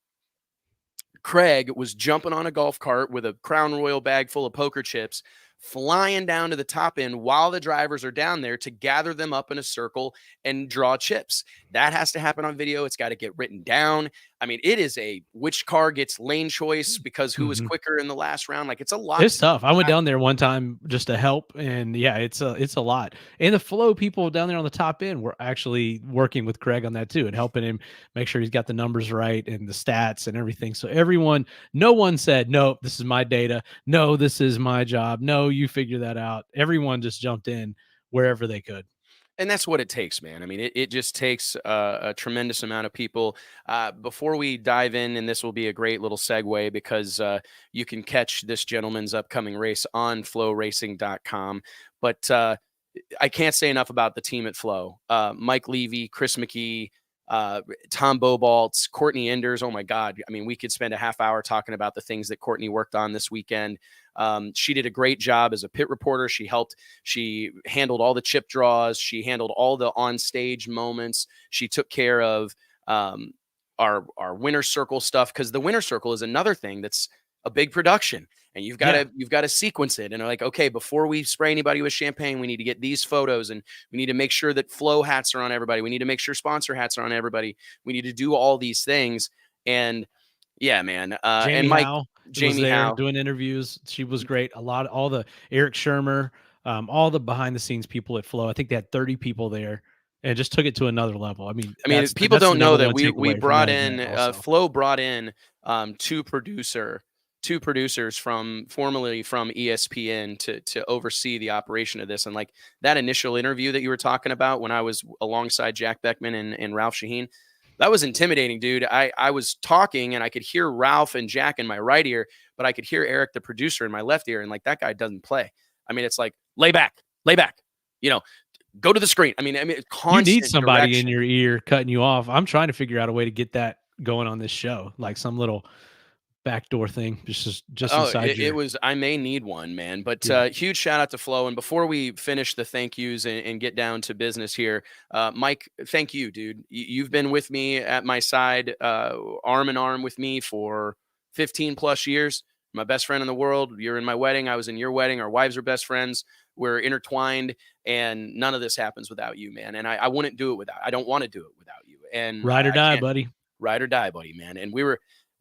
Craig was jumping on a golf cart with a Crown Royal bag full of poker chips, flying down to the top end while the drivers are down there to gather them up in a circle and draw chips. That has to happen on video. It's got to get written down. I mean, it is which car gets lane choice because who was quicker in the last round. Like, it's a lot. It's tough. I went down there one time just to help, and it's a lot. And the flow people down there on the top end were actually working with Craig on that too, and helping him make sure he's got the numbers right and the stats and everything. So no one said, no, this is my data. No, this is my job. No, you figure that out. Everyone just jumped in wherever they could. And that's what it takes, man. I mean, it just takes a tremendous amount of people. Before we dive in, and this will be a great little segue because you can catch this gentleman's upcoming race on flowracing.com. But I can't say enough about the team at Flow. Mike Levy, Chris McKee, Tom Bobaltz, Courtney Enders. Oh my God. I mean, we could spend a half hour talking about the things that Courtney worked on this weekend. She did a great job as a pit reporter. She handled all the chip draws. She handled all the on stage moments. She took care of, our winner circle stuff. Cause the winner circle is another thing that's a big production, and you've got to sequence it. And like, okay, before we spray anybody with champagne, we need to get these photos, and we need to make sure that flow hats are on everybody. We need to make sure sponsor hats are on everybody. We need to do all these things. And yeah, man. And Mike, Jamie Howe doing interviews. She was great. All the Eric Shermer, all the behind the scenes people at Flow. I think they had 30 people there, and just took it to another level. I mean, people don't know that we brought in, Flow brought in two producers formerly from ESPN to oversee the operation of this. And like that initial interview that you were talking about when I was alongside Jack Beckman and Ralph Shaheen, that was intimidating, dude. I was talking and I could hear Ralph and Jack in my right ear, but I could hear Eric, the producer, in my left ear. And like, that guy doesn't play. I mean, it's like, lay back, go to the screen. I mean, constant you need somebody direction in your ear cutting you off. I'm trying to figure out a way to get that going on this show, like some little backdoor thing just inside I may need one, man. But huge shout out to Flo. And before we finish the thank yous and get down to business here, Mike, thank you, dude. You've been with me at my side, arm in arm with me for 15 plus years. My best friend in the world. You're in my wedding. I was in your wedding. Our wives are best friends. We're intertwined, and none of this happens without you, man. And I wouldn't do it without. I don't want to do it without you. And Ride or I die, can't. buddy. Ride or die, buddy, man. And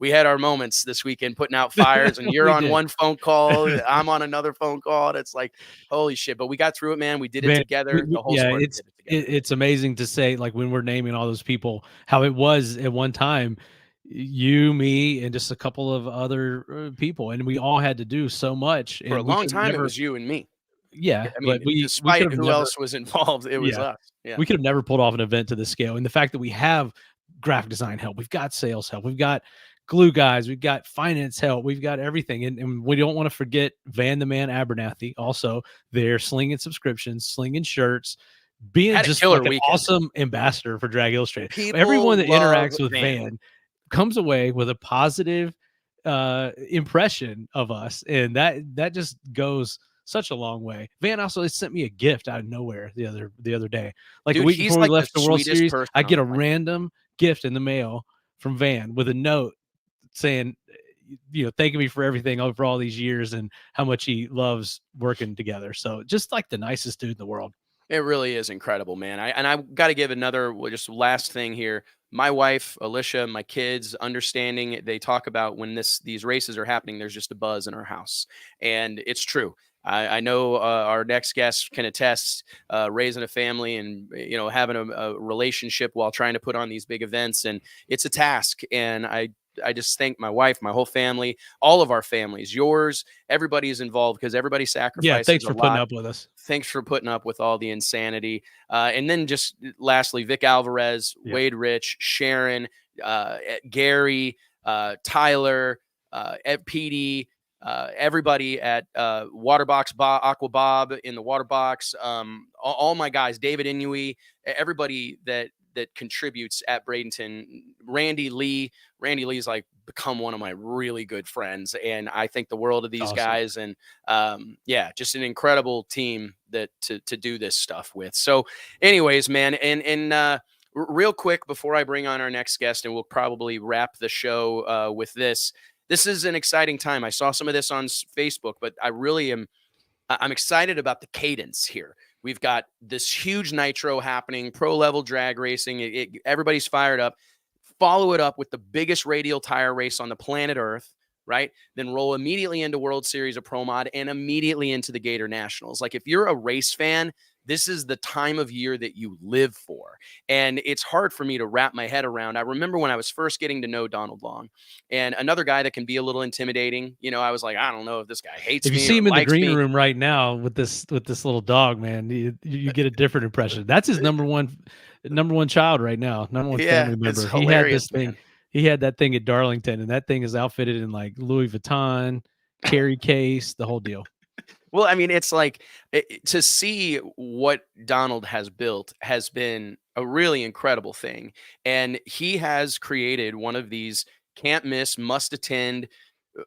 we had our moments this weekend putting out fires, and you're on did. one phone call, I'm on another phone call, and it's like, holy shit. But we got through it, man. We did it together. The whole sport did it together. It's amazing to say, like, when we're naming all those people, how it was at one time, you, me, and just a couple of other people, and we all had to do so much. For a long time, it was you and me. Yeah, I mean, but despite who else was involved, it was us. Yeah. We could have never pulled off an event to this scale. And the fact that we have graphic design help, we've got sales help, we've got glue guys, we've got finance help, we've got everything. And we don't want to forget Van the Man Abernathy. Also, they're slinging subscriptions, slinging shirts, being just like an awesome ambassador for Drag Illustrated. Everyone that interacts with Van comes away with a positive impression of us, and that just goes such a long way. Van also sent me a gift out of nowhere the other day. Like, dude, a week before we left the World Series, I get a random gift in the mail from Van with a note saying, thanking me for everything over all these years and how much he loves working together. So just like the nicest dude in the world. It really is incredible, man. I've got to give another just last thing here. My wife, Alicia, my kids, understanding, they talk about when these races are happening, there's just a buzz in our house. And it's true. I know our next guest can attest, raising a family and, having a relationship while trying to put on these big events. And it's a task. And I just thank my wife, my whole family, all of our families, yours, everybody is involved because everybody sacrifices. Yeah, thanks for putting up with us. Thanks for putting up with all the insanity. And then just lastly, Vic Alvarez, Wade Rich, Sharon, Gary, Tyler, Ed Petey, everybody at Waterbox, Aqua Bob in the Waterbox, all my guys, David Inui, everybody that contributes at Bradenton. Randy Lee's like become one of my really good friends, and I think the world of these guys. And just an incredible team that to do this stuff with. So anyways, man, and real quick before I bring on our next guest, and we'll probably wrap the show with this. This is an exciting time. I saw some of this on Facebook, but I'm excited about the cadence here. We've got this huge nitro happening, pro level drag racing. Everybody's fired up. Follow it up with the biggest radial tire race on the planet Earth, right? Then roll immediately into World Series of Pro Mod and immediately into the Gator Nationals. Like, if you're a race fan, this is the time of year that you live for. And it's hard for me to wrap my head around. I remember when I was first getting to know Donald Long, and another guy that can be a little intimidating. I was like, I don't know if this guy hates me. If you see him in the green room right now with this little dog, man, you get a different impression. That's his number one child right now. Number one family member. He had this thing. He had that thing at Darlington, and that thing is outfitted in like Louis Vuitton, carry case, the whole deal. Well, I mean, it's like to see what Donald has built has been a really incredible thing. And he has created one of these can't miss, must attend,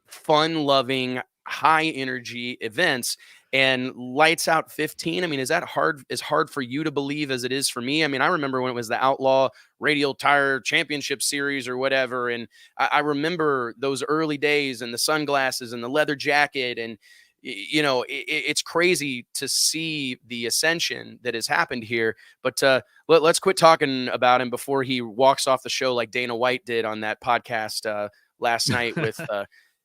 fun loving, high energy events. And Lights Out 15. I mean, is that as hard for you to believe as it is for me? I mean, I remember when it was the Outlaw Radial Tire Championship Series or whatever. And I remember those early days and the sunglasses and the leather jacket. And it's crazy to see the ascension that has happened here. But let's quit talking about him before he walks off the show like Dana White did on that podcast last night with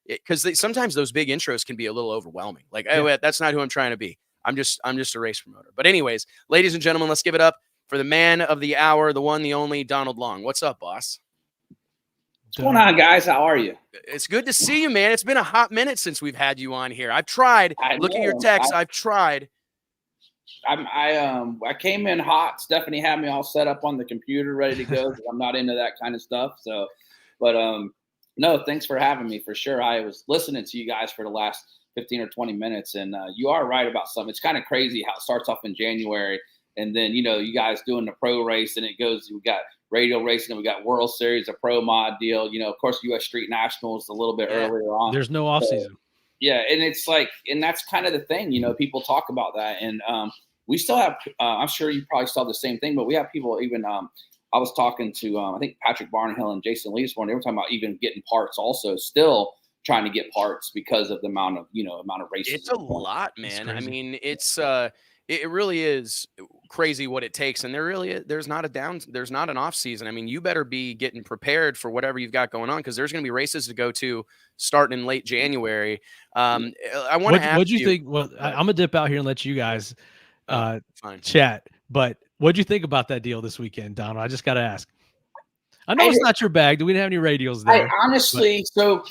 because sometimes those big intros can be a little overwhelming. Like, oh, that's not who I'm trying to be. I'm just a race promoter. But anyways, ladies and gentlemen, let's give it up for the man of the hour, the one, the only, Donald Long. What's up, boss? What's going on, guys? How are you? It's good to see you, man. It's been a hot minute since we've had you on here. I've tried. Look at your text. I've tried. I came in hot. Stephanie had me all set up on the computer, ready to go. I'm not into that kind of stuff. So, but no, thanks for having me for sure. I was listening to you guys for the last 15 or 20 minutes, and you are right about something. It's kind of crazy how it starts off in January, and then you guys doing the pro race, and it goes. We got Radial racing, and we got World Series, a pro mod deal. Of course, U.S. Street Nationals a little bit earlier on. There's no off season. Yeah, and it's like, and that's kind of the thing. People talk about that, and we still have. I'm sure you probably saw the same thing, but we have people even. I was talking to, I think Patrick Barnhill and Jason Lee this morning. They were talking about even getting parts also, still trying to get parts because of the amount of races. It's a lot, man. I mean, it really is crazy what it takes. And there's not an off season. I mean, you better be getting prepared for whatever you've got going on, because there's going to be races to go to starting in late January. I want to ask what'd you think? Well, I'm gonna dip out here and let you guys chat. But what'd you think about that deal this weekend, Donald? I just got to ask. I know it's not your bag. Do we have any radials there? So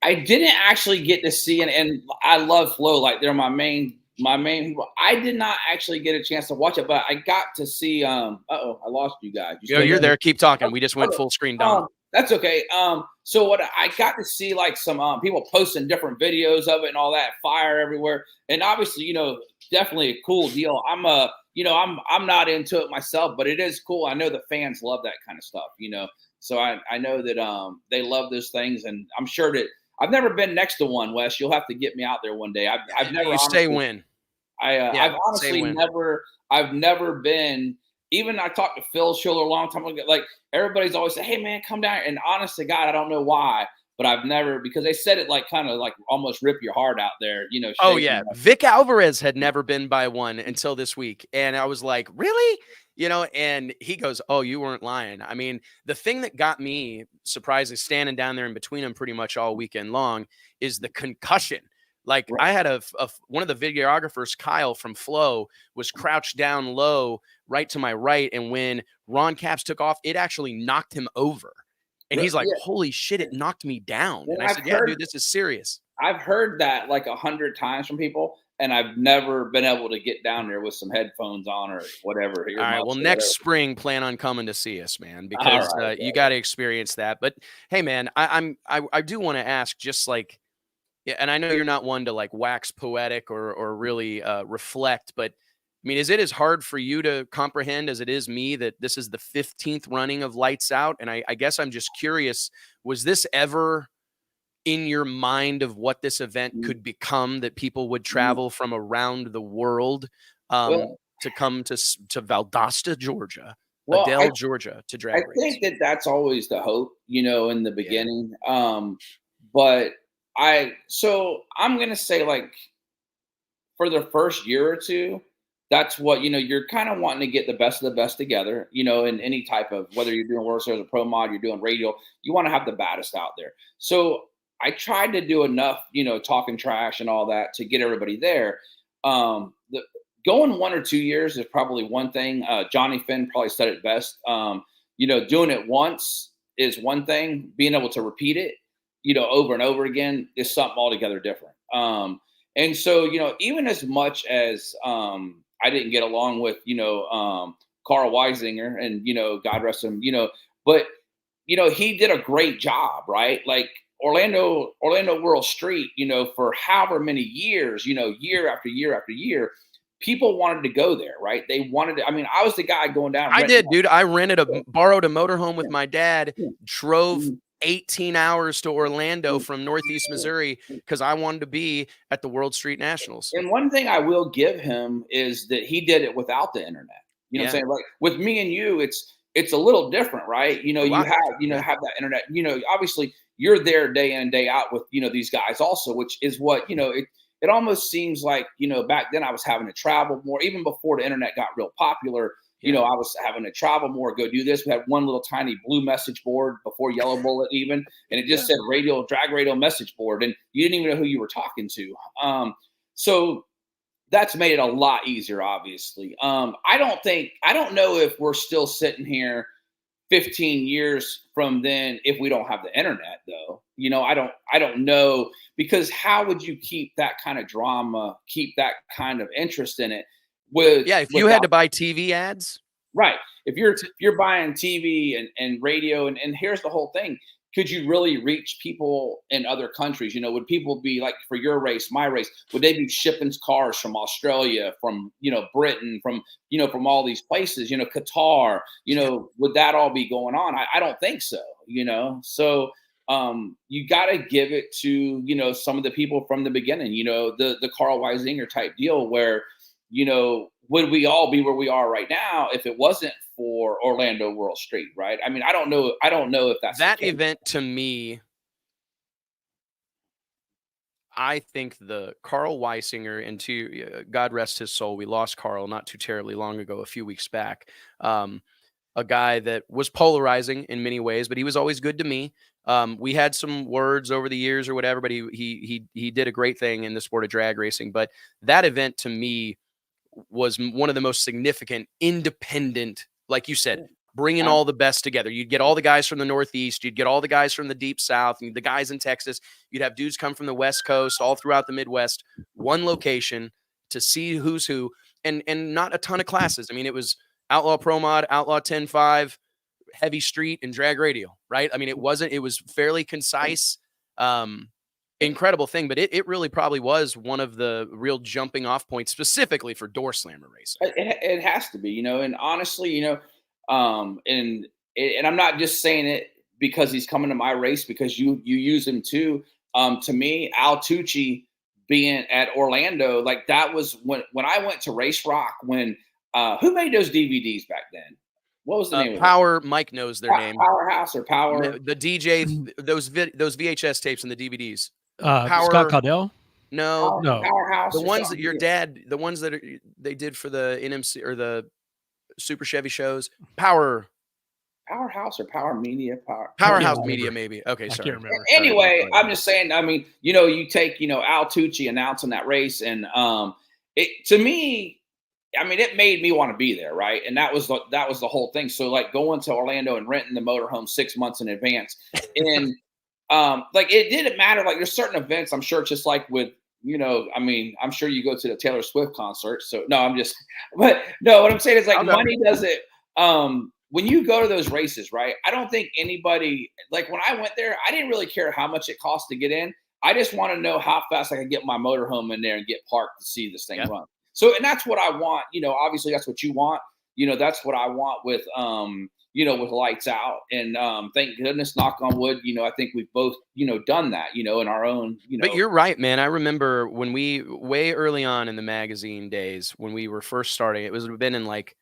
I didn't actually get to see, and I love Flow. Like, they're my main people. I did not actually get a chance to watch it, but I got to see. I lost you guys. You're there. Keep talking. We just went full screen down. That's okay. So what I got to see, like, some people posting different videos of it and all that, fire everywhere, and obviously, definitely a cool deal. I'm not into it myself, but it is cool. I know the fans love that kind of stuff, So I know that they love those things, and I'm sure that I've never been next to one, Wes. You'll have to get me out there one day. I've never. You say when. I've honestly never. I've never been. Even I talked to Phil Schiller a long time ago. Like, everybody's always say, "Hey, man, come down." And honest to God, I don't know why, but I've never, because they said it like kind of like almost rip your heart out there, Oh yeah, Vic Alvarez had never been by one until this week, and I was like, really? And he goes, "Oh, you weren't lying." I mean, the thing that got me surprised is standing down there in between them pretty much all weekend long is the concussion. Like, I had one of the videographers, Kyle from Flow, was crouched down low right to my right, and when Ron Capps took off, it actually knocked him over. And he's like, "Holy shit, it knocked me down." And I said, "Yeah, dude, this is serious." I've heard that like 100 times from people, and I've never been able to get down there with some headphones on or whatever. All right, well, next spring, plan on coming to see us, man, because you got to experience that. But hey, man, I do want to ask, just like, and I know you're not one to like wax poetic or really reflect, but I mean, is it as hard for you to comprehend as it is me that this is the 15th running of Lights Out? And I guess I'm just curious, was this ever in your mind of what this event could become, that people would travel from around the world to come to Valdosta, Georgia, Adele, Georgia, to drag race? I think that's always the hope, in the beginning. But I'm going to say, like, for the first year or two, that's what, you're kind of wanting to get the best of the best together, in any type of, whether you're doing World Series or Pro Mod, you're doing Radial, you want to have the baddest out there. So I tried to do enough, talking trash and all that to get everybody there. Going 1 or 2 years is probably one thing. Johnny Finn probably said it best. Doing it once is one thing. Being able to repeat it, over and over again is something altogether different. And so, even as much as I didn't get along with, Carl Weisinger, and, God rest him, but, he did a great job, right? Like, Orlando World Street, for however many years, year after year after year, people wanted to go there, right? They wanted to. I mean, I was the guy going down. I did, dude. I borrowed a motorhome with my dad, drove 18 hours to Orlando from Northeast Missouri because I wanted to be at the World Street Nationals. And one thing I will give him is that he did it without the internet. You know what I'm saying? Like, with me and you, it's a little different, right? You have that internet. Obviously you're there day in and day out with, these guys also, which is what, it almost seems like, back then I was having to travel more, even before the internet got real popular. I was having to travel more, go do this. We had one little tiny blue message board before Yellow Bullet even, and it just said drag radio message board, and you didn't even know who you were talking to. So that's made it a lot easier, obviously. I don't know if we're still sitting here 15 years from then if we don't have the internet, though. I don't know, because how would you keep that kind of drama, keep that kind of interest in it? If you had to buy TV ads, right? If you're buying TV and radio, and here's the whole thing: could you really reach people in other countries? Would people be like, for your race, my race, would they be shipping cars from Australia, from Britain, from all these places, Qatar? Would that all be going on? I don't think so. So you got to give it to some of the people from the beginning. The Carl Weisinger type deal where. Would we all be where we are right now if it wasn't for Orlando World Street, right? I mean, I don't know if that's that event to me. I think the Carl Weisinger, and to God rest his soul, we lost Carl not too terribly long ago, a few weeks back. A guy that was polarizing in many ways, but he was always good to me. We had some words over the years or whatever, but he did a great thing in the sport of drag racing. But that event to me was one of the most significant independent, like you said, bringing all the best together. You'd get all the guys from the Northeast. You'd get all the guys from the Deep South, the guys in Texas. You'd have dudes come from the West Coast, all throughout the Midwest, one location to see who's who, and not a ton of classes. I mean, it was Outlaw Pro Mod, Outlaw 10.5, Heavy Street, and Drag Radial, right? I mean, it was fairly concise. Incredible thing, but it really probably was one of the real jumping off points specifically for door slammer racing. It has to be, and honestly, and I'm not just saying it because he's coming to my race, because you use him too. To me, Al Tucci being at Orlando, like that was when I went to Race Rock, when who made those DVDs back then? What was the name of Power? Mike knows their name. Powerhouse or Power? The DJ, those VHS tapes and the DVDs. Power, Scott Caudell? No. Powerhouse. The ones that your dad, the ones that they did for the NMC or the Super Chevy shows. Powerhouse or Power Media? Powerhouse Media, maybe. Okay, sorry. I can't remember. Anyway, I'm just saying, I mean, you take, Al Tucci announcing that race, and it, to me, I mean, it made me want to be there, right? And that was the whole thing. So like going to Orlando and renting the motorhome 6 months in advance, and like it didn't matter. Like there's certain events, I'm sure, just like with, I mean, I'm sure you go to the Taylor Swift concert. So no, but no, what I'm saying is like money doesn't. When you go to those races, right? I don't think anybody, like when I went there, I didn't really care how much it cost to get in. I just want to know how fast I can get my motorhome in there and get parked to see this thing run. So, and that's what I want, obviously that's what you want, that's what I want with, with Lights Out. And thank goodness, knock on wood, I think we've both, done that, in our own, But you're right, man. I remember when way early on in the magazine days, when we were first starting, it was been in like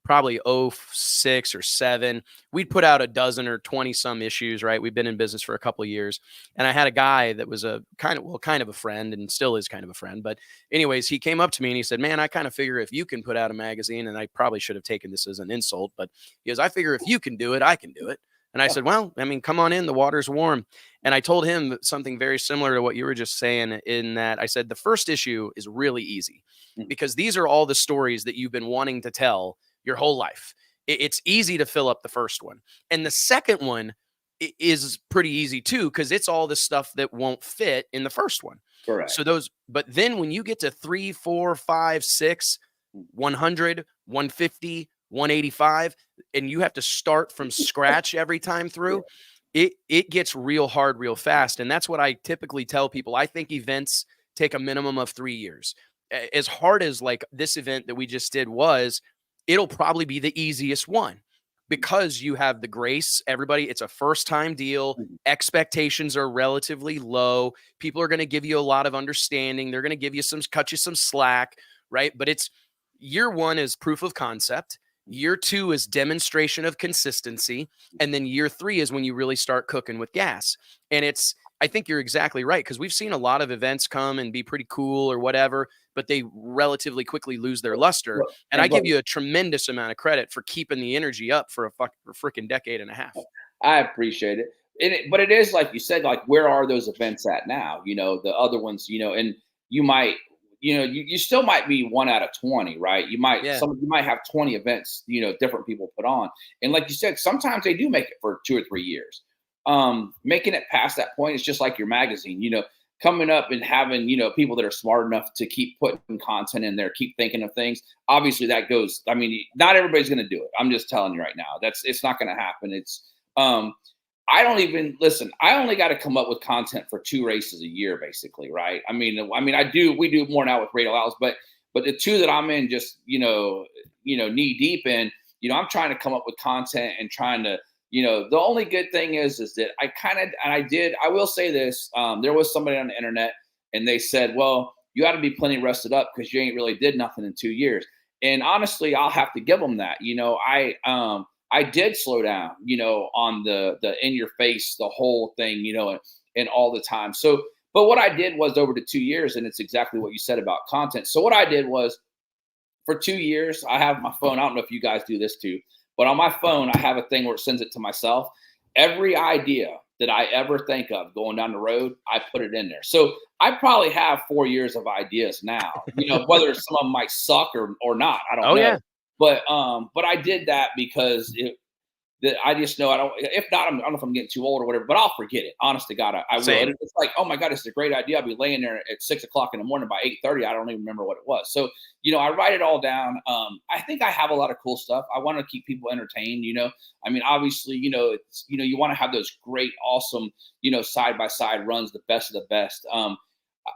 probably 06 or 07. We'd put out a dozen or 20 some issues, right? We've been in business for a couple of years. And I had a guy that was a kind of a friend, and still is kind of a friend. But anyways, he came up to me and he said, man, I kind of figure if you can put out a magazine, and I probably should have taken this as an insult, but he goes, I figure if you can do it, I can do it. And I said, well, I mean, come on in, the water's warm. And I told him something very similar to what you were just saying, in that I said, the first issue is really easy because these are all the stories that you've been wanting to tell your whole life. It's easy to fill up the first one. And the second one is pretty easy too, because it's all the stuff that won't fit in the first one. Correct. So but then when you get to 3, 4, 5, 6, 100, 150, 185, and you have to start from scratch every time through, it gets real hard, real fast. And that's what I typically tell people. I think events take a minimum of 3 years. As hard as like this event that we just did was, it'll probably be the easiest one because you have the grace. Everybody, it's a first time deal. Expectations are relatively low. People are going to give you a lot of understanding. They're going to cut you some slack, right? But it's year one is proof of concept. Year two is demonstration of consistency. And then year three is when you really start cooking with gas. And I think you're exactly right, because we've seen a lot of events come and be pretty cool or whatever, but they relatively quickly lose their luster. And I give you a tremendous amount of credit for keeping the energy up for a freaking decade and a half. I appreciate it. But it is like you said, like, where are those events at now? The other ones, and you might, you still might be 1 out of 20, right? You might have 20 events, different people put on. And like you said, sometimes they do make it for 2 or 3 years. Making it past that point is just like your magazine, coming up and having, people that are smart enough to keep putting content in there, keep thinking of things. Obviously that goes, I mean, not everybody's going to do it. I'm just telling you right now, it's not going to happen. It's, I only got to come up with content for 2 races a year, basically. Right. I mean, we do more now with Radial Outlaws, but the 2 that I'm in just, knee deep in, I'm trying to come up with content and trying to, the only good thing is that I will say this, there was somebody on the internet and they said, well, you got to be plenty rested up because you ain't really did nothing in 2 years. And honestly, I'll have to give them that. I did slow down, on the in your face, the whole thing, and all the time. So, but what I did was over the 2 years, and it's exactly what you said about content. So what I did was for 2 years, I have my phone. I don't know if you guys do this too, but on my phone, I have a thing where it sends it to myself. Every idea that I ever think of going down the road, I put it in there. So I probably have 4 years of ideas now, whether some of them might suck or not, I don't know. Yeah. But I did that because I just know I don't. If not, I don't know if I'm getting too old or whatever. But I'll forget it. Honest to God, I will. And it's like, oh my God, this is a great idea. I'll be laying there at 6 o'clock in the morning. By 8:30, I don't even remember what it was. So I write it all down. I think I have a lot of cool stuff. I want to keep people entertained. I mean, obviously, it's you want to have those great, awesome, side by side runs, the best of the best.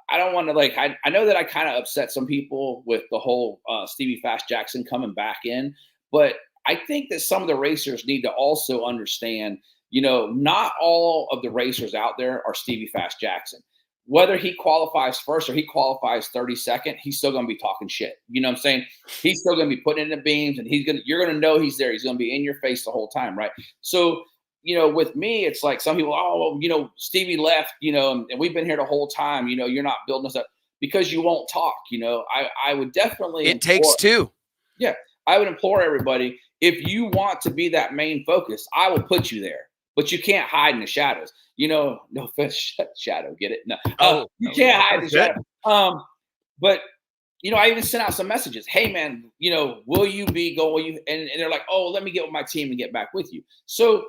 I don't want to I know that I kind of upset some people with the whole Stevie Fast Jackson coming back in, but I think that some of the racers need to also understand, not all of the racers out there are Stevie Fast Jackson. Whether he qualifies first or he qualifies 32nd, he's still going to be talking shit. You know what I'm saying? He's still going to be putting in the beams, and you're going to know he's there. He's going to be in your face the whole time, right? So, with me, it's like some people, Stevie left, and we've been here the whole time. You're not building us up because you won't talk. I would definitely. It takes two. Yeah, I would implore everybody, if you want to be that main focus, I will put you there, but you can't hide in the shadows. No offense, shadow, get it? No, you can't hide in the shadows. But I even sent out some messages. Hey man, will you be going? And they're like, oh, let me get with my team and get back with you. So,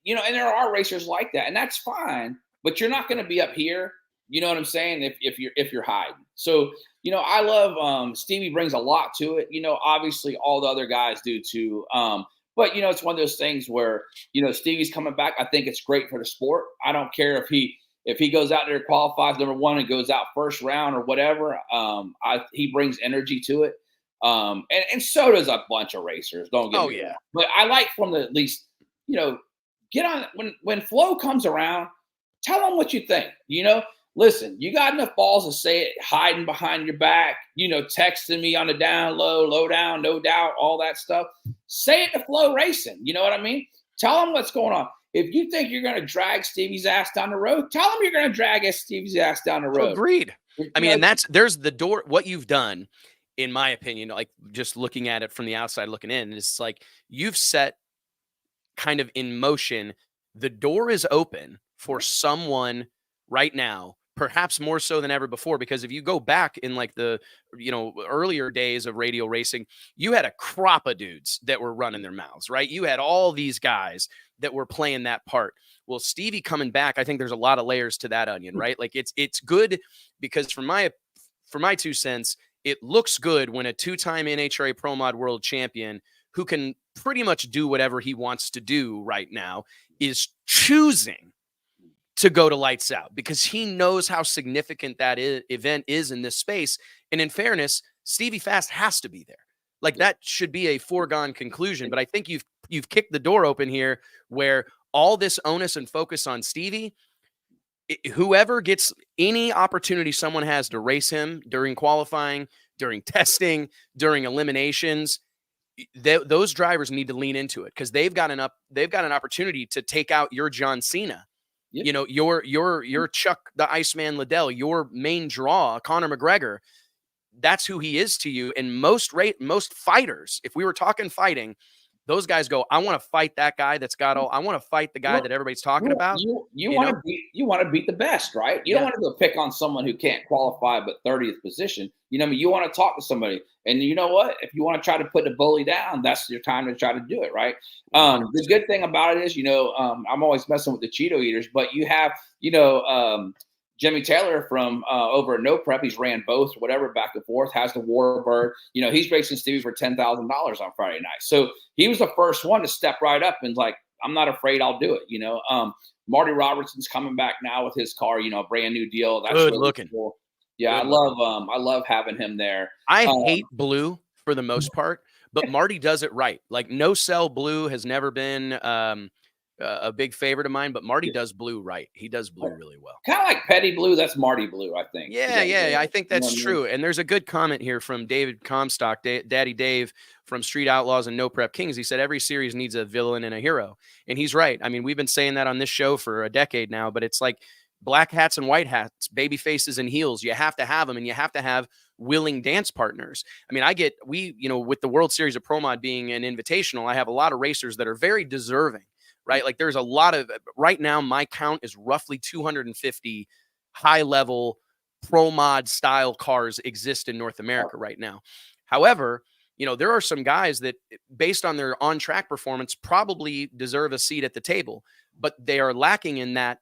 and there are racers like that, and that's fine. But you're not going to be up here. You know what I'm saying? If you're hiding. So, I love Stevie brings a lot to it. Obviously all the other guys do too. But it's one of those things where, Stevie's coming back. I think it's great for the sport. I don't care if he goes out there, qualifies number one and goes out first round or whatever. He brings energy to it. And so does a bunch of racers. Don't get me wrong. But I like from the at least, get on when Flo comes around, tell them what you think. Listen, you got enough balls to say it, hiding behind your back, texting me on the down low, low down, no doubt, all that stuff. Say it to Flo Racing. You know what I mean? Tell them what's going on. If you think you're going to drag Stevie's ass down the road, tell them you're going to drag Stevie's ass down the road. Agreed. I mean, and there's the door. What you've done, in my opinion, like just looking at it from the outside looking in, it's like you've set kind of in motion. The door is open for someone right now, perhaps more so than ever before, because if you go back in like the, earlier days of Radial racing, you had a crop of dudes that were running their mouths, right? You had all these guys that were playing that part. Well, Stevie coming back, I think there's a lot of layers to that onion, right? Like it's good because for my 2 cents, it looks good when a 2-time NHRA Pro Mod World Champion who can pretty much do whatever he wants to do right now is choosing to go to lights out because he knows how significant that event is in this space. And in fairness, Stevie Fast has to be there. Like that should be a foregone conclusion. But I think you've kicked the door open here where all this onus and focus on Stevie, whoever gets any opportunity someone has to race him during qualifying, during testing, during eliminations, those drivers need to lean into it because they've got an opportunity to take out your John Cena. Yep. Your Chuck the Iceman Liddell, your main draw, Conor McGregor. That's who he is to you. And most fighters, if we were talking fighting, those guys go, I want to fight that guy that's got all. I want to fight the guy that everybody's talking about. You want to beat the best, right? You don't want to go pick on someone who can't qualify but 30th position. You want to talk to somebody, and you know what? If you want to try to put the bully down, that's your time to try to do it, right? The good thing about it is, I'm always messing with the Cheeto eaters, but you have, Jimmy Taylor from over at No Prep, he's ran both, whatever, back and forth, has the Warbird. He's racing Stevie for $10,000 on Friday night. So he was the first one to step right up and like, I'm not afraid, I'll do it. Marty Robertson's coming back now with his car, brand new deal. That's good really looking. Cool. Yeah, I love having him there. I hate blue for the most part, but Marty does it right. Like no cell blue has never been a big favorite of mine, but Marty does blue right. He does blue really well. Kind of like Petty Blue. That's Marty Blue, I think. Yeah, I think that's You know what I mean? true. And there's a good comment here from David Comstock, Daddy Dave from Street Outlaws and No Prep Kings. He said every series needs a villain and a hero. And he's right. I mean, we've been saying that on this show for a decade now, but it's like black hats and white hats, baby faces and heels. You have to have them, and you have to have willing dance partners. I mean, with the World Series of Pro Mod being an invitational, I have a lot of racers that are very deserving, right? Like there's a lot of, right now, my count is roughly 250 high level Pro Mod style cars exist in North America right now. However, there are some guys that, based on their on track performance, probably deserve a seat at the table, but they are lacking in that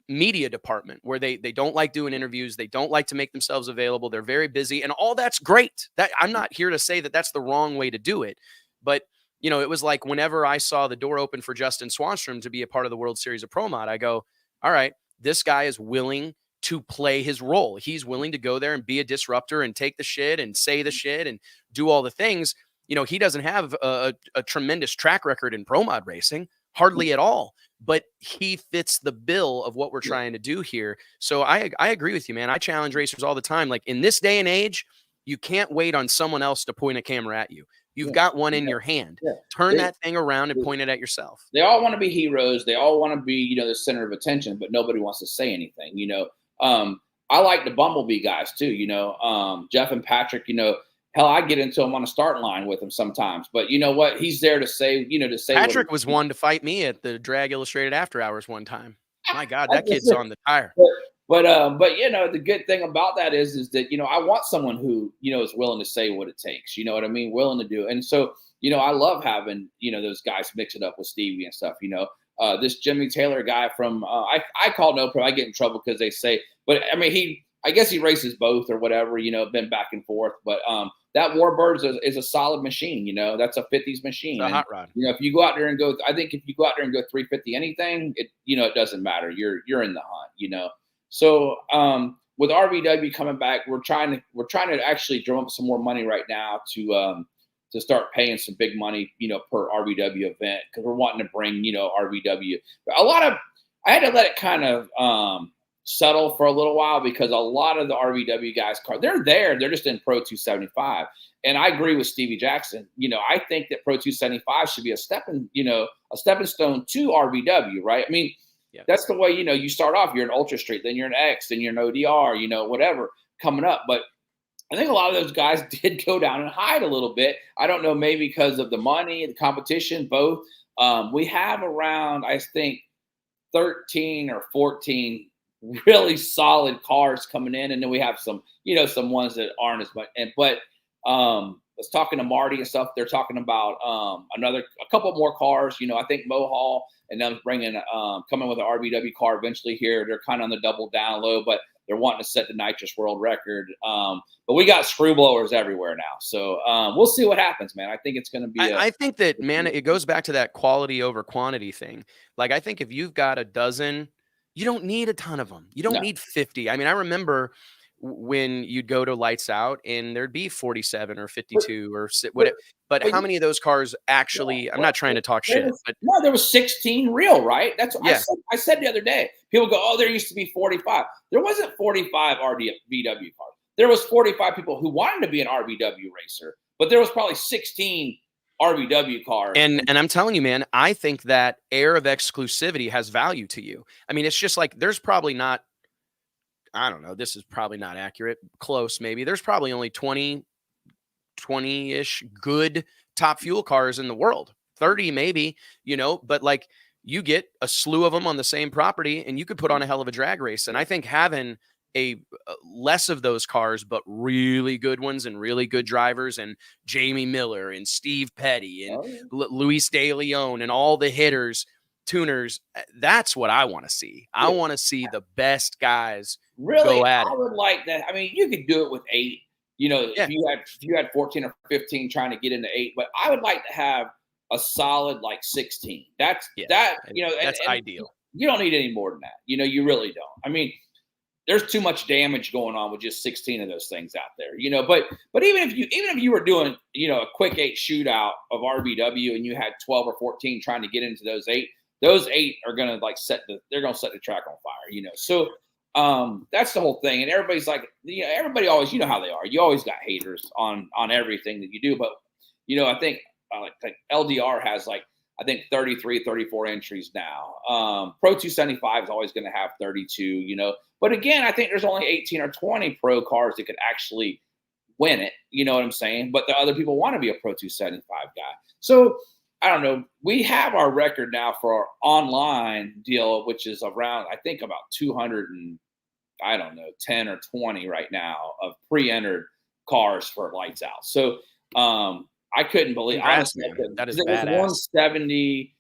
media department where they don't like doing interviews. They don't like to make themselves available. They're very busy, and all that's great. That I'm not here to say that that's the wrong way to do it, but it was like whenever I saw the door open for Justin Swanstrom to be a part of the World Series of Pro Mod, I go, all right, this guy is willing to play his role. He's willing to go there and be a disruptor and take the shit and say the shit and do all the things. He doesn't have a tremendous track record in Pro Mod racing, hardly at all, but he fits the bill of what we're trying to do here. So I agree with you, man. I challenge racers all the time. Like in this day and age, you can't wait on someone else to point a camera at you. You've got one in your hand. Turn that thing around and point it at yourself. They all want to be heroes. They all want to be, the center of attention, but nobody wants to say anything. I like the Bumblebee guys too. Jeff and Patrick. Hell, I get into them on a starting line with him sometimes. But you know what? He's there to say, to say. Patrick was one to fight me at the Drag Illustrated After Hours one time. My God, that kid's on the tire. But the good thing about that is that, I want someone who, is willing to say what it takes. You know what I mean? Willing to do. And so, I love having, those guys mix it up with Stevie and stuff. This Jimmy Taylor guy from, I call No Pro. I get in trouble because they say, but I mean, I guess he races both or whatever, been back and forth. But that Warbird is a solid machine. That's a 50s machine. It's a hot rod. If you go out there and go, I think if you go out there and go 350 anything, it doesn't matter. You're in the hunt. So with RVW coming back, we're trying to actually drum up some more money right now to start paying some big money, per RVW event, because we're wanting to bring, RVW. I had to let it kind of settle for a little while, because a lot of the RVW guys, they're just in Pro 275. And I agree with Stevie Jackson. I think that Pro 275 should be a stepping stone to RVW, right? I mean, that's the way, you start off, you're an Ultra Street, then you're an X, then you're an ODR, whatever coming up. But I think a lot of those guys did go down and hide a little bit. I don't know, maybe because of the money, the competition, both. We have around, I think, 13 or 14 really solid cars coming in. And then we have some ones that aren't as much. But I was talking to Marty and stuff. They're talking about a couple more cars. I think Mohall and them bringing coming with an RVW car eventually here. They're kind of on the double down low, but they're wanting to set the nitrous world record. But we got screw blowers everywhere now. So we'll see what happens, man. I think it's going to be. I think that, man, it goes back to that quality over quantity thing. Like, I think if you've got a dozen, you don't need a ton of them. You don't need 50. I mean, I remember when you'd go to Lights Out and there'd be 47 or 52 or whatever. But how many of those cars actually, I'm not trying to talk shit. But no, there was 16 real, right? That's what I said the other day. People go, oh, there used to be 45. There wasn't 45 VW cars. There was 45 people who wanted to be an RVW racer, but there was probably 16 RVW cars. And I'm telling you, man, I think that air of exclusivity has value to you. I mean, it's just like, there's probably not, I don't know, this is probably not accurate, close maybe. There's probably only 20-ish good top fuel cars in the world, 30 maybe, but like, you get a slew of them on the same property and you could put on a hell of a drag race. And I think having a less of those cars, but really good ones and really good drivers, and Jamie Miller and Steve Petty and Luis De Leon and all the hitters, tuners, that's what I want to see. I want to see the best guys go at it. I would like that. I mean, you could do it with 8, if you had 14 or 15 trying to get into 8, but I would like to have a solid like 16. That's ideal. You don't need any more than that. You really don't. I mean, there's too much damage going on with just 16 of those things out there, but even if you were doing, a quick 8 shootout of RVW and you had 12 or 14 trying to get into those 8, those 8 are gonna like they're gonna set the track on fire, you know. So that's the whole thing. And everybody's like, you know, everybody always, you know how they are. You always got haters on everything that you do. But you know, I think like LDR has like I think 33, 34 entries now. Pro 275 is always going to have 32, you know. But again, I think there's only 18 or 20 pro cars that could actually win it. You know what I'm saying? But the other people want to be a Pro 275 guy. So I don't know. We have our record now for our online deal, which is around, I think, about 200 and I don't know, 10 or 20 right now of pre-entered cars for Lights Out. So I couldn't believe honestly, that is it was 170.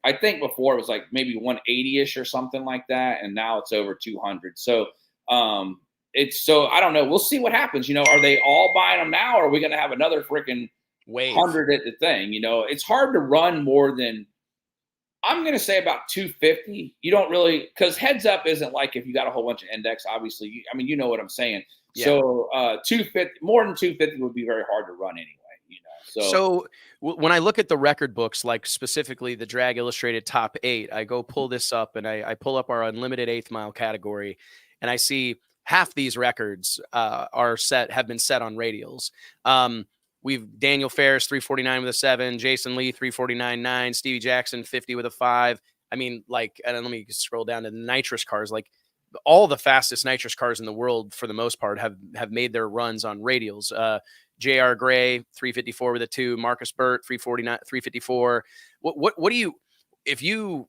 I think before it was like maybe 180-ish or something like that, and now it's over 200. So so I don't know. We'll see what happens. You know, are they all buying them now, or are we going to have another freaking 100 at the thing? You know, it's hard to run more than I'm going to say about 250. You don't really, because heads up isn't like if you got a whole bunch of index. Obviously, I mean, you know what I'm saying. Yeah. So 250, more than 250 would be very hard to run anyway. So when I look at the record books, like specifically the Drag Illustrated Top 8, I go pull this up and I pull up our unlimited 8th mile category, and I see half these records have been set on radials. We've Daniel Ferris 349 with a 7, Jason Lee 349.9, Stevie Jackson 50 with a 5. I mean, like, and let me scroll down to the nitrous cars. Like all the fastest nitrous cars in the world, for the most part, have made their runs on radials. J.R. Gray, 354 with a 2. Marcus Burt, 349, 354. What do you, if you,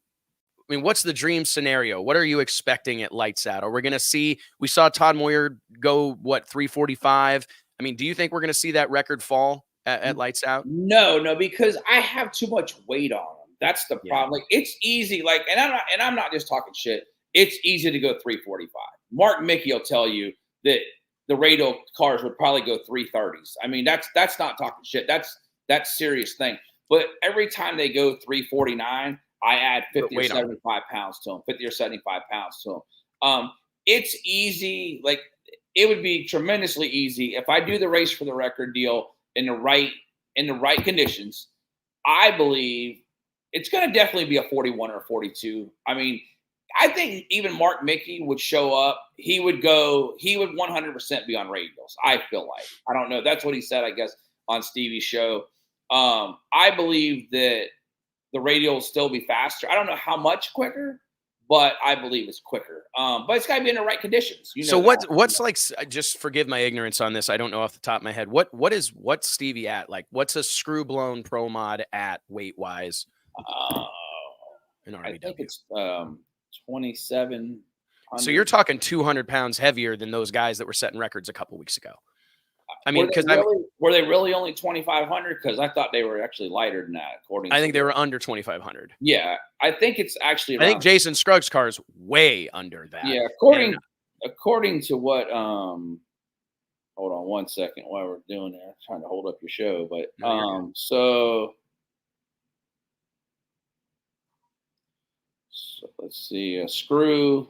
I mean, what's the dream scenario? What are you expecting at Lights Out? Are we going to see, we saw Todd Moyer go, 345? I mean, do you think we're going to see that record fall at Lights Out? No, because I have too much weight on them. That's the problem. Like, it's easy, like, and I'm not just talking shit. It's easy to go 345. Mark Mickey will tell you that the Radial cars would probably go 330s. I mean, that's not talking shit. That's serious thing. But every time they go 349, I add 50 or 75 pounds to them, 50 or 75 pounds to them. It's easy. Like, it would be tremendously easy if I do the race for the record deal in the right conditions. I believe it's going to definitely be a 41 or a 42. I mean, I think even Mark Mickey would show up. He would 100% be on radials. I feel like, I don't know. That's what he said, I guess, on Stevie's show. I believe that the radial will still be faster. I don't know how much quicker, but I believe it's quicker. But it's got to be in the right conditions. You know, so what's like, just forgive my ignorance on this. I don't know off the top of my head. What's Stevie at? Like, what's a screw blown pro mod at weight wise? I think it's 27. So you're talking 200 pounds heavier than those guys that were setting records a couple weeks ago. I mean, because were they really only 2,500? Because I thought they were actually lighter than that. I think they were under 2,500. Yeah, I think it's actually. I think Jason Scruggs' car is way under that. Yeah, according to what. Hold on one second while we're doing that. I'm trying to hold up your show, but so let's see. A screw,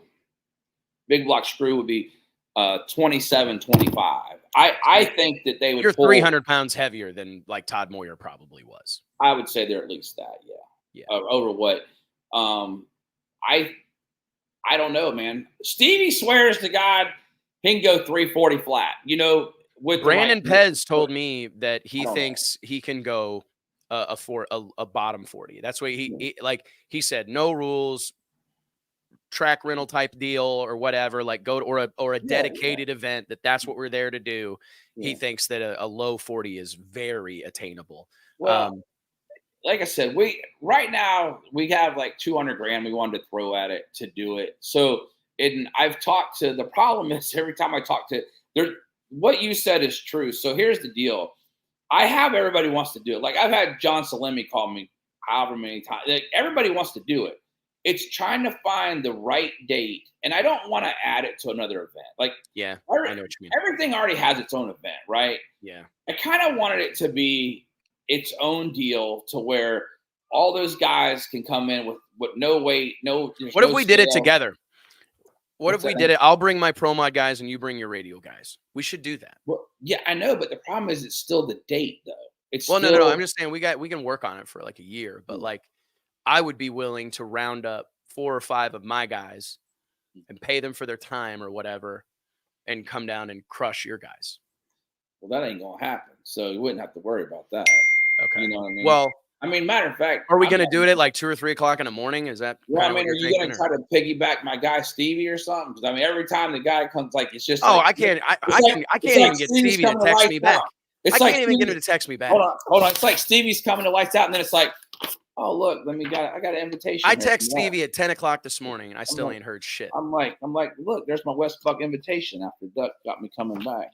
big block screw would be 27.25. I think that they would. You're 300 pounds heavier than like Todd Moyer probably was. I would say they're at least that. Yeah. Over what? I don't know, man. Stevie swears to God he can go 340 flat. You know, with Brandon Pez told me that he thinks he can go a bottom 40. That's what he said. No rules. Track rental type deal or whatever, like go to, or a dedicated event that's what we're there to do. He thinks that a low 40 is very attainable. Well, like I said, right now we have like 200 grand we wanted to throw at it to do it. So I've talked to, the problem is every time I talk to what you said is true. So here's the deal. I have everybody wants to do it. Like I've had John Salemi call me however many times. Like, everybody wants to do it. It's trying to find the right date, and I don't want to add it to another event. Like, I know what you mean. Everything already has its own event, right? Yeah. I kind of wanted it to be its own deal to where all those guys can come in with no weight, no. What if we did it together? What if we did it? I'll bring my pro mod guys and you bring your radial guys. We should do that. Well, yeah, I know, but the problem is it's still the date though. No. I'm just saying we can work on it for like a year, but like. I would be willing to round up 4 or 5 of my guys and pay them for their time or whatever and come down and crush your guys. Well, that ain't gonna happen. So you wouldn't have to worry about that. Okay. You know what I mean? Well, I mean, matter of fact, are we going to do it at like 2 or 3 o'clock in the morning? Is that? Well, I mean, are you going to try to piggyback my guy Stevie or something? Because I mean, every time the guy comes, like it's just. Oh, like, I can't. I can't even get Stevie to text me back. I can't even get him to text me back. Hold on. It's like Stevie's coming to lights out, and then it's like, oh look, I got an invitation. I text Stevie at 10 o'clock this morning, and I still ain't heard shit. I'm like, look, there's my Wes Buck invitation after Duck got me coming back.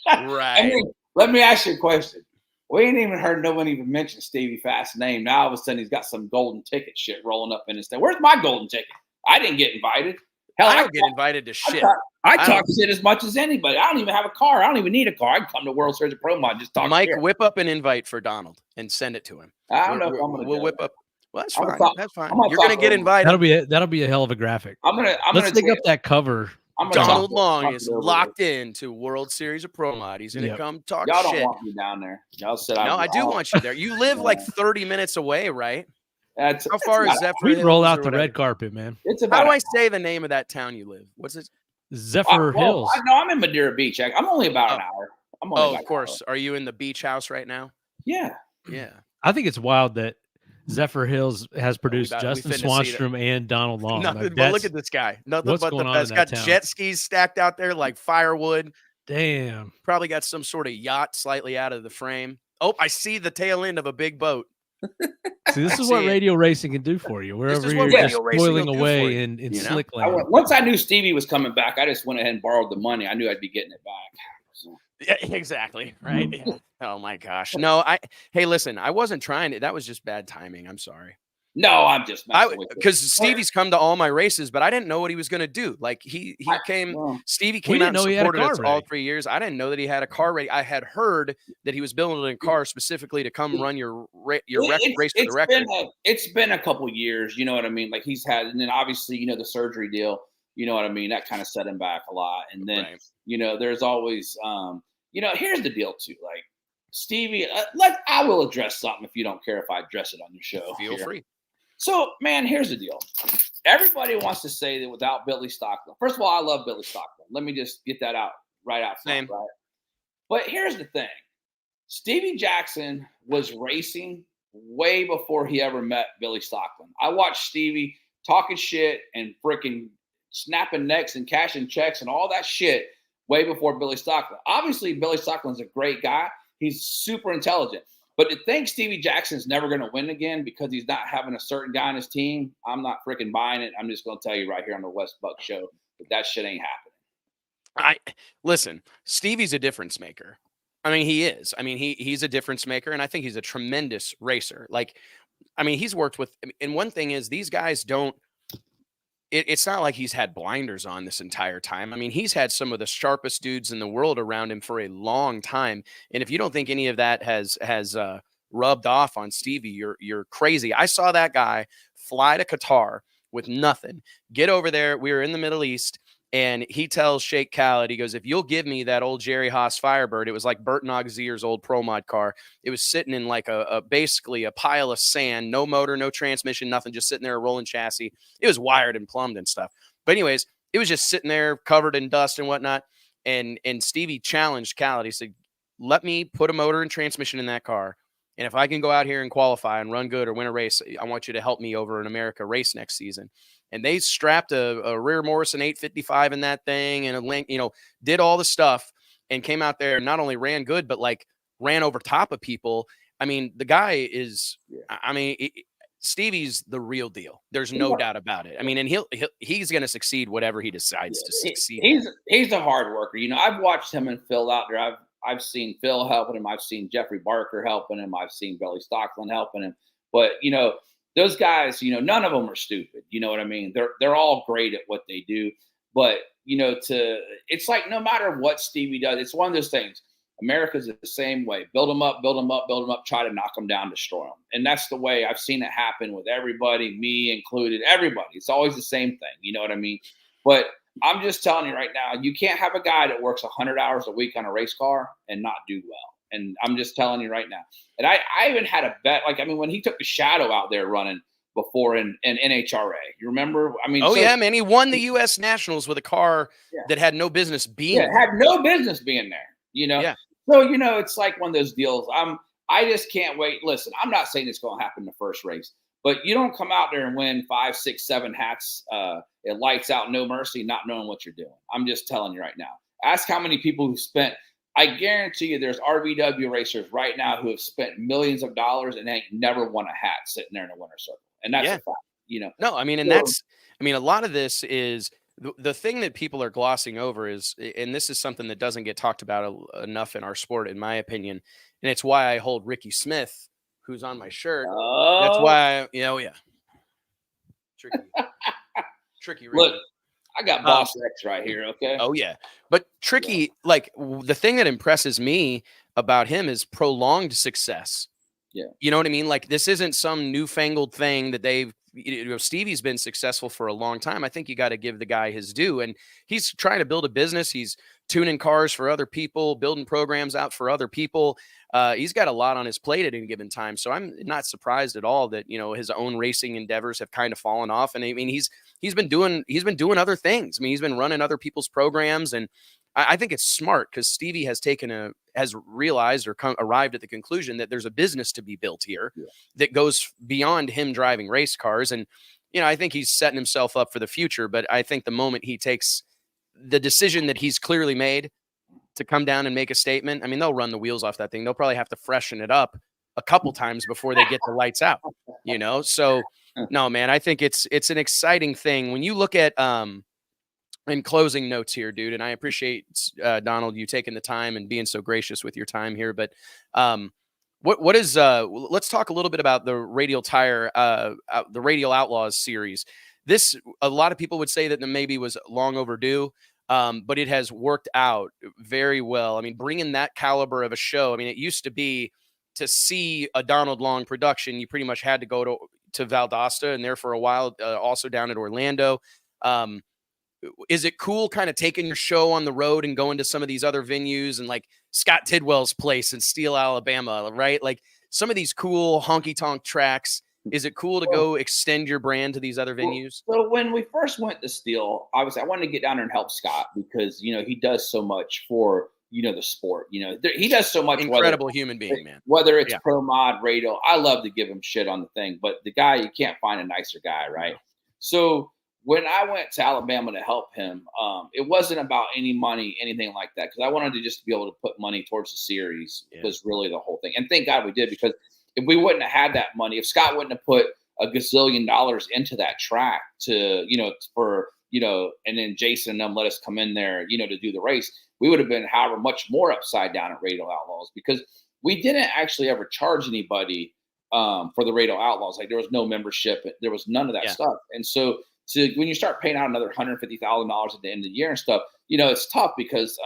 Right. I mean, let me ask you a question. We ain't even heard no one even mention Stevie Fast's name. Now all of a sudden he's got some golden ticket shit rolling up in his thing. Where's my golden ticket? I didn't get invited. Hell, I don't get invited to shit. I talk shit as much as anybody. I don't even have a car. I don't even need a car. I can come to World Series of Pro Mod and just talk Mike, shit. whip up an invite for Donald and send it to him. I don't know if I'm gonna. We'll whip up. Well, that's fine. That's fine. You're gonna get invited. That'll be a hell of a graphic. Let's dig up that cover. Donald Long is locked into World Series of Pro Mod. He's gonna come talk shit. Y'all don't want me down there. Y'all said I do want you there. You live like 30 minutes away, right? How far is Zephyr? We roll out the red carpet, man. How do I say the name of that town you live? What's it? Zephyr Hills. No, I'm in Madeira Beach. I'm only about an hour. Of course. Are you in the beach house right now? Yeah. Yeah. I think it's wild that Zephyr Hills has produced Justin Swanstrom and Donald Long. Nothing, but look at this guy. Nothing but the best. Got jet skis stacked out there like firewood. Damn. Probably got some sort of yacht slightly out of the frame. Oh, I see the tail end of a big boat. See, this is what radio racing can do for you. Wherever you're just boiling away in slick land. Once I knew Stevie was coming back, I just went ahead and borrowed the money. I knew I'd be getting it back. So. Yeah, exactly. Right. Yeah. Oh my gosh. No, hey, listen, I wasn't trying to. That was just bad timing. I'm sorry. No, I'm just because Stevie's come to all my races, but I didn't know what he was going to do. Like Stevie came out and supported us all 3 years. I didn't know that he had a car ready. I had heard that he was building a car specifically to come run your race for the record. It's been a couple years, you know what I mean? Like he's had, and then obviously, the surgery deal, you know what I mean? That kind of set him back a lot. And then, there's always, here's the deal too. Like Stevie, I will address something if you don't care if I address it on your show. Feel free. So, man, here's the deal. Everybody wants to say that without Billy Stocklin. First of all, I love Billy Stocklin. Let me just get that out front, right? But here's the thing. Stevie Jackson was racing way before he ever met Billy Stocklin. I watched Stevie talking shit and freaking snapping necks and cashing checks and all that shit way before Billy Stocklin. Obviously, Billy Stocklin's a great guy. He's super intelligent. But to think Stevie Jackson's never going to win again because he's not having a certain guy on his team, I'm not freaking buying it. I'm just going to tell you right here on the Wes Buck Show that shit ain't happening. Listen, Stevie's a difference maker. I mean, he is. I mean, he's a difference maker, and I think he's a tremendous racer. Like, I mean, he's worked with, and one thing is these guys don't, it's not like he's had blinders on this entire time. I mean, he's had some of the sharpest dudes in the world around him for a long time. And if you don't think any of that has rubbed off on Stevie, you're crazy. I saw that guy fly to Qatar with nothing, get over there. We were in the Middle East. And he tells Sheikh Khaled, he goes, if you'll give me that old Jerry Haas Firebird, it was like Bert Nogzier's old Pro Mod car. It was sitting in like basically a pile of sand, no motor, no transmission, nothing, just sitting there, a rolling chassis. It was wired and plumbed and stuff. But anyways, it was just sitting there covered in dust and whatnot. And Stevie challenged Khaled. He said, let me put a motor and transmission in that car. And if I can go out here and qualify and run good or win a race, I want you to help me over in America race next season. And they strapped a rear Morrison 855 in that thing and a link, did all the stuff and came out there and not only ran good, but like ran over top of people. I mean, the guy is, Stevie's the real deal. There's no doubt about it. I mean, and he's going to succeed whatever he decides to succeed. He's a hard worker. I've watched him and Phil out there. I've seen Phil helping him. I've seen Jeffrey Barker helping him. I've seen Billy Stocklin helping him. But, those guys, none of them are stupid. You know what I mean? They're all great at what they do. But, it's like no matter what Stevie does, it's one of those things. America's the same way. Build them up, build them up, build them up, try to knock them down, destroy them. And that's the way I've seen it happen with everybody, me included, everybody. It's always the same thing. You know what I mean? But I'm just telling you right now, you can't have a guy that works 100 hours a week on a race car and not do well. And I'm just telling you right now. And I even had a bet. Like, I mean, when he took the shadow out there running before in NHRA, you remember? I mean, yeah, man, he won the U.S. Nationals with a car that had no business being. Yeah, had no business being there. Yeah. So it's like one of those deals. I just can't wait. Listen, I'm not saying it's going to happen in the first race, but you don't come out there and win 5, 6, 7 hats. It lights out, no mercy, not knowing what you're doing. I'm just telling you right now. Ask how many people who spent. I guarantee you, there's RVW racers right now who have spent millions of dollars and ain't never won a hat sitting there in a winner's circle, and that's a fact. No, I mean, and a lot of this is the thing that people are glossing over is, and this is something that doesn't get talked about enough in our sport, in my opinion, and it's why I hold Ricky Smith, who's on my shirt. That's why, tricky. Ricky. Look, I got Boss X right here, okay? Oh, yeah. But Tricky, like, the thing that impresses me about him is prolonged success. Yeah. You know what I mean? Like, this isn't some newfangled thing that they've Stevie's been successful for a long time. I think you got to give the guy his due. And he's trying to build a business. He's tuning cars for other people, building programs out for other people. He's got a lot on his plate at any given time. So I'm not surprised at all that, his own racing endeavors have kind of fallen off. And I mean, he's been doing other things. I mean, he's been running other people's programs, and I think it's smart because Stevie has realized or arrived at the conclusion that there's a business to be built here that goes beyond him driving race cars. And, I think he's setting himself up for the future, but I think the moment he takes the decision that he's clearly made to come down and make a statement, I mean, they'll run the wheels off that thing. They'll probably have to freshen it up a couple times before they get the lights out, So no, man, I think it's an exciting thing when you look at, in closing notes here, dude, and I appreciate Donald, you taking the time and being so gracious with your time here. But what is let's talk a little bit about the Radial Tire, the Radial Outlaws series. This, a lot of people would say that maybe was long overdue, but it has worked out very well. I mean, bringing that caliber of a show. I mean, it used to be to see a Donald Long production, you pretty much had to go to Valdosta and there for a while, also down at Orlando. Is it cool kind of taking your show on the road and going to some of these other venues and like Scott Tidwell's place in Steele, Alabama, right? Like some of these cool honky tonk tracks. Is it cool to go extend your brand to these other venues? So when we first went to Steele, obviously I wanted to get down there and help Scott because, he does so much for, the sport, he does so much. Incredible human being, man. Whether it's Pro Mod, Radial, I love to give him shit on the thing, but the guy, you can't find a nicer guy, right? So when I went to Alabama to help him, it wasn't about any money, anything like that, because I wanted to just be able to put money towards the series was really the whole thing. And thank God we did, because if we wouldn't have had that money, if Scott wouldn't have put a gazillion dollars into that track to, and then Jason and them let us come in there, to do the race, we would have been however much more upside down at Radial Outlaws, because we didn't actually ever charge anybody for the Radial Outlaws. Like there was no membership, there was none of that stuff. And so when you start paying out another $150,000 at the end of the year and stuff, it's tough because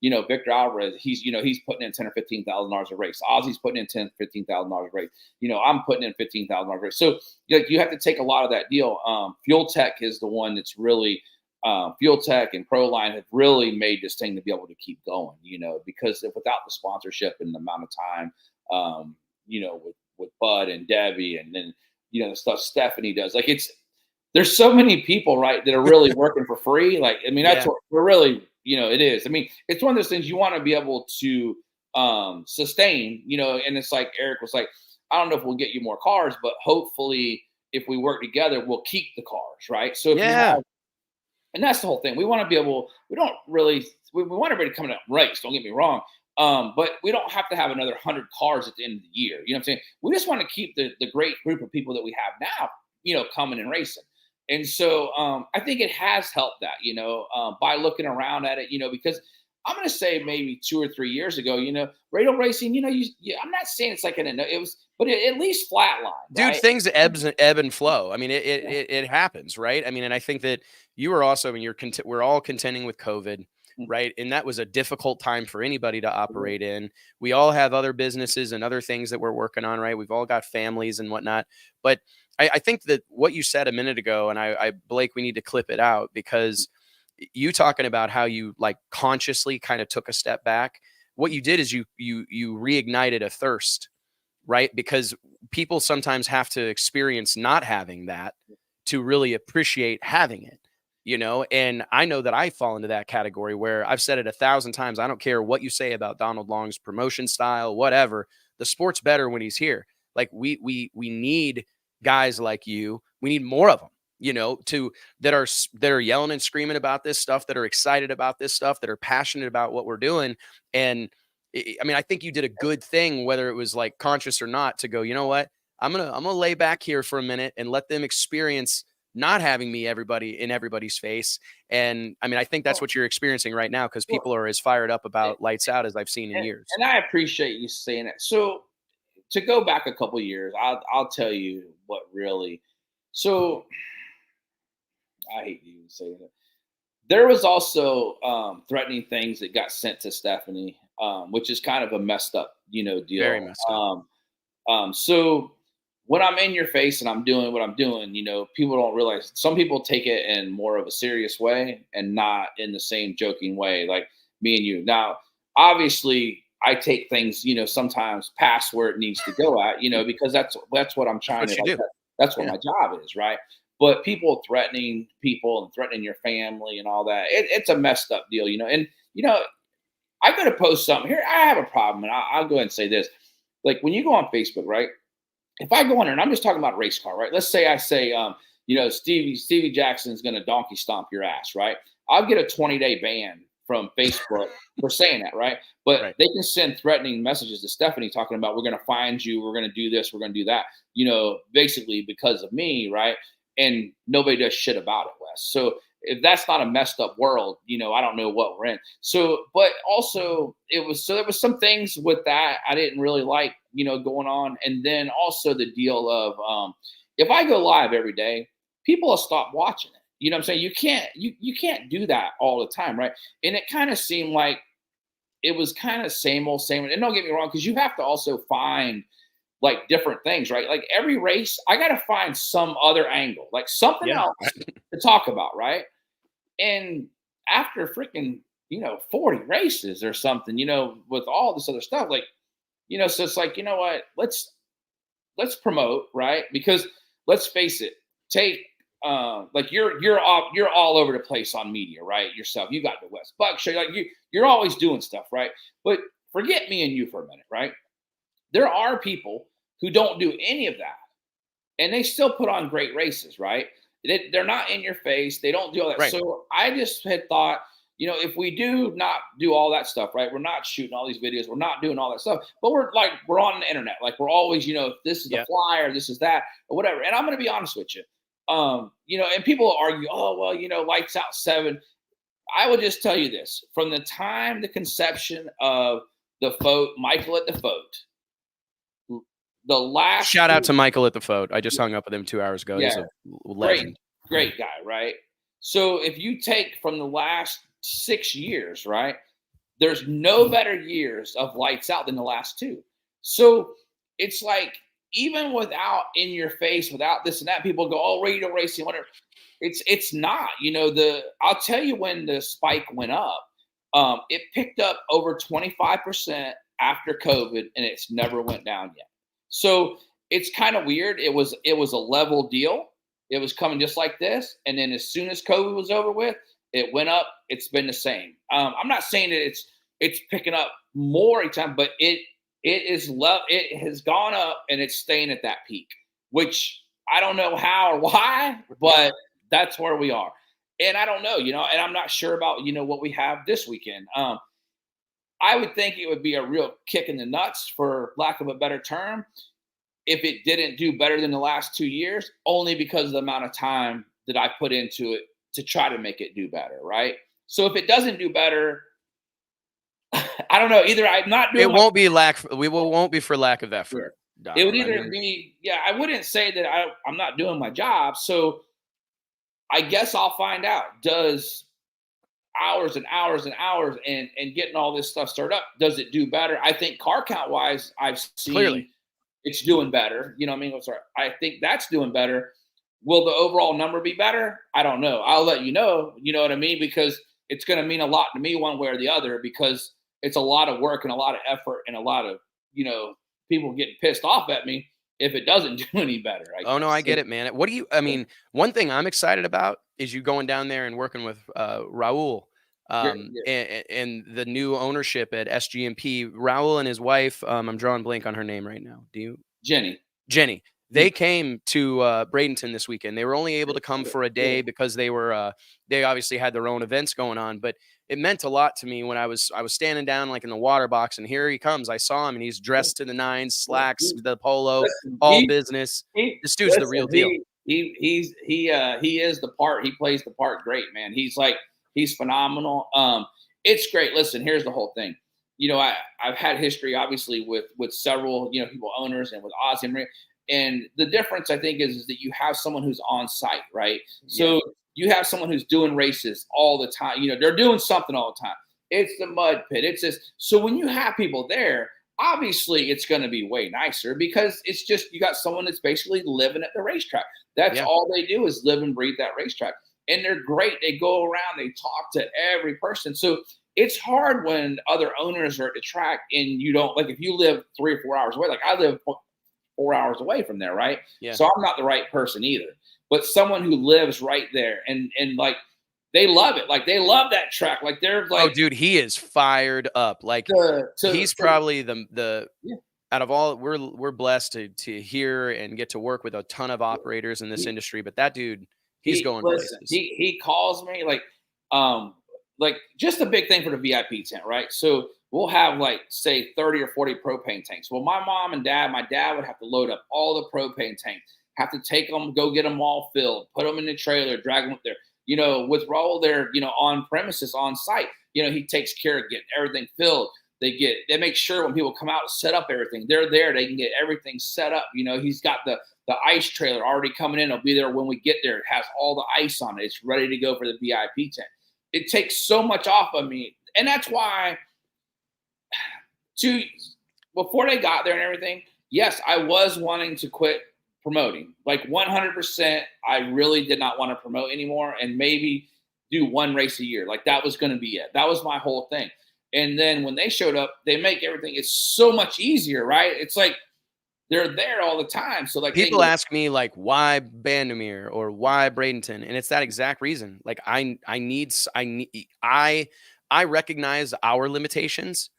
Victor Alvarez, he's putting in $10,000 or $15,000 a race. Ozzy's putting in $10,000, $15,000 a race. I'm putting in $15,000 a race. So you have to take a lot of that deal. Fuel Tech is the one that's really Fuel Tech and Proline have really made this thing to be able to keep going, because without the sponsorship and the amount of time, with Bud and Debbie and then, the stuff Stephanie does, like there's so many people, right, that are really working for free. Like, I mean, that's what we're really, it is. I mean, it's one of those things you want to be able to sustain, and it's like Eric was like, I don't know if we'll get you more cars, but hopefully if we work together, we'll keep the cars, right? So and that's the whole thing. We want to be able, we want everybody to come out and race, don't get me wrong. But we don't have to have another 100 cars at the end of the year. You know what I'm saying? We just want to keep the great group of people that we have now, coming and racing. And so I think it has helped that, by looking around at it, because I'm going to say maybe 2 or 3 years ago, Radial racing, I'm not saying it's like but it at least flatlined. Dude, right? Things ebb and flow. I mean, it happens, right? I mean, and I think that you were also, we're all contending with COVID, right? And that was a difficult time for anybody to operate in. We all have other businesses and other things that we're working on, right? We've all got families and whatnot. But I think that what you said a minute ago, and Blake, we need to clip it out, because you talking about how you like consciously kind of took a step back what you did is you reignited a thirst, right? Because people sometimes have to experience not having that to really appreciate having it, and I know that I fall into that category where I've said it 1,000 times. I don't care what you say about Donald Long's promotion style, whatever. The sport's better when he's here. Like we need guys like you. We need more of them, that are yelling and screaming about this stuff, that are excited about this stuff, that are passionate about what we're doing. And I mean, I think you did a good thing, whether it was like conscious or not, to go, you know what, I'm going to lay back here for a minute and let them experience not having me in everybody's face. And I mean, I think that's what you're experiencing right now, because people are as fired up about Lights Out as I've seen in years. And I appreciate you saying it. So to go back a couple of years, I'll tell you what really, so I hate you saying it. There was also threatening things that got sent to Stephanie, which is kind of a messed up, deal. Very messed up. So when I'm in your face and I'm doing what I'm doing, people don't realize, some people take it in more of a serious way and not in the same joking way, like me and you. Now, obviously, I take things, sometimes past where it needs to go at, because that's what I'm trying to do. That's what my job is, right? But people threatening people and threatening your family and all that, it's a messed up deal, And, I go to post something here. I have a problem, and I'll go ahead and say this. Like when you go on Facebook, right? If I go on there and I'm just talking about race car, right? Let's say I say, Stevie Jackson is going to donkey stomp your ass, right? I'll get a 20-day ban from Facebook for saying that, right? But they can send threatening messages to Stephanie talking about, we're going to find you, we're going to do this, we're going to do that, basically because of me, right? And nobody does shit about it, Wes. So if that's not a messed up world, I don't know what we're in. So, but also there was some things with that I didn't really like, going on. And then also the deal of, if I go live every day, people will stop watching it. You know what I'm saying? You can't do that all the time, right? And it kind of seemed like it was kind of same old. And don't get me wrong, because you have to also find like different things, right? Like every race, I got to find some other angle, like something else to talk about, right? And after freaking, 40 races or something, with all this other stuff, like, so it's like, you know what, let's promote, right? Because let's face it, take, like you're all over the place on media, right? Yourself, you got the Wes Buck Show, like you're always doing stuff, right? But forget me and you for a minute, right? There are people who don't do any of that, and they still put on great races, right? They're not in your face. They don't do all that. Right. So I just had thought, if we do not do all that stuff, right? We're not shooting all these videos. We're not doing all that stuff, but we're on the internet. Like we're always, this is the flyer, this is that, or whatever. And I'm going to be honest with you. And people will argue, oh, well, Lights Out 7. I will just tell you this. From the time the conception of the Fote, Michael at the Fote, the last shout out to Michael at the Fote. I just hung up with him 2 hours ago. He's a legend. Great guy, right? So if you take from the last 6 years, right, there's no better years of Lights Out than the last 2. So it's like, even without in your face, without this and that, people go, oh, radio racing, whatever. It's not, I'll tell you when the spike went up, it picked up over 25% after COVID, and it's never went down yet. So it's kind of weird. It was a level deal. It was coming just like this. And then as soon as COVID was over with, it went up. It's been the same. I'm not saying that it's picking up more each time, but it has gone up and it's staying at that peak, which I don't know how or why, but that's where we are. And I don't know, and I'm not sure about, what we have this weekend. I would think it would be a real kick in the nuts, for lack of a better term, if it didn't do better than the last 2 years, only because of the amount of time that I put into it to try to make it do better, right? So if it doesn't do better, I don't know. Either I'm not doing. It won't be for lack of effort. Sure. It would either be, I wouldn't say that I'm not doing my job. So I guess I'll find out. Does hours and hours and hours and getting all this stuff started up, does it do better? I think car count wise, I've seen clearly it's doing better. You know what I mean? Sorry. I think that's doing better. Will the overall number be better? I don't know. I'll let you know. You know what I mean? Because it's going to mean a lot to me one way or the other, because it's a lot of work and a lot of effort and a lot of, people getting pissed off at me if it doesn't do any better. No, I get it, man. One thing I'm excited about is you going down there and working with Raul. And the new ownership at SGMP, Raul and his wife, I'm drawing blank on her name right now. Do you? Jenny. They came to Bradenton this weekend. They were only able to come for a day because they obviously had their own events going on, but it meant a lot to me when I was standing down like in the water box, and here he comes. I saw him, and he's dressed to the nines, slacks, the polo, all business. This dude's the real deal. He is the part. He plays the part great, man. He's phenomenal. It's great. Listen, here's the whole thing. I've had history obviously with several, people, owners, and with Ozzy and Maria. And the difference, I think, is that you have someone who's on site, right? So you have someone who's doing races all the time. They're doing something all the time. It's the mud pit. It's this. So when you have people there, obviously it's going to be way nicer because it's just you got someone that's basically living at the racetrack. That's all they do is live and breathe that racetrack. And they're great. They go around. They talk to every person. So it's hard when other owners are at the track and you don't, like if you live 3 or 4 hours away, like I live 4 hours away from there, right? Yeah. So I'm not the right person either. But someone who lives right there and like they love it. Like they love that track. Like they're like, oh, dude, he is fired up. Like he's probably the out of all we're blessed to hear and get to work with a ton of operators in this industry. But that dude, he's going places. He calls me like just a big thing for the VIP tent, right? So we'll have like say 30 or 40 propane tanks. Well, my mom and dad, my dad would have to load up all the propane tanks, have to take them, go get them all filled, put them in the trailer, drag them up there. With Raul there, on premises, on site, he takes care of getting everything filled. They make sure when people come out to set up everything, they're there. They can get everything set up. He's got the ice trailer already coming in. It'll be there when we get there. It has all the ice on it. It's ready to go for the VIP tent. It takes so much off of me. And that's why before they got there and everything, yes, I was wanting to quit promoting. Like 100%, I really did not want to promote anymore and maybe do one race a year. Like that was going to be it. That was my whole thing. And then when they showed up, they make everything, it's so much easier, right? It's like they're there all the time. So like people ask me like, why Bandamere or why Bradenton? And it's that exact reason. Like I recognize our limitations.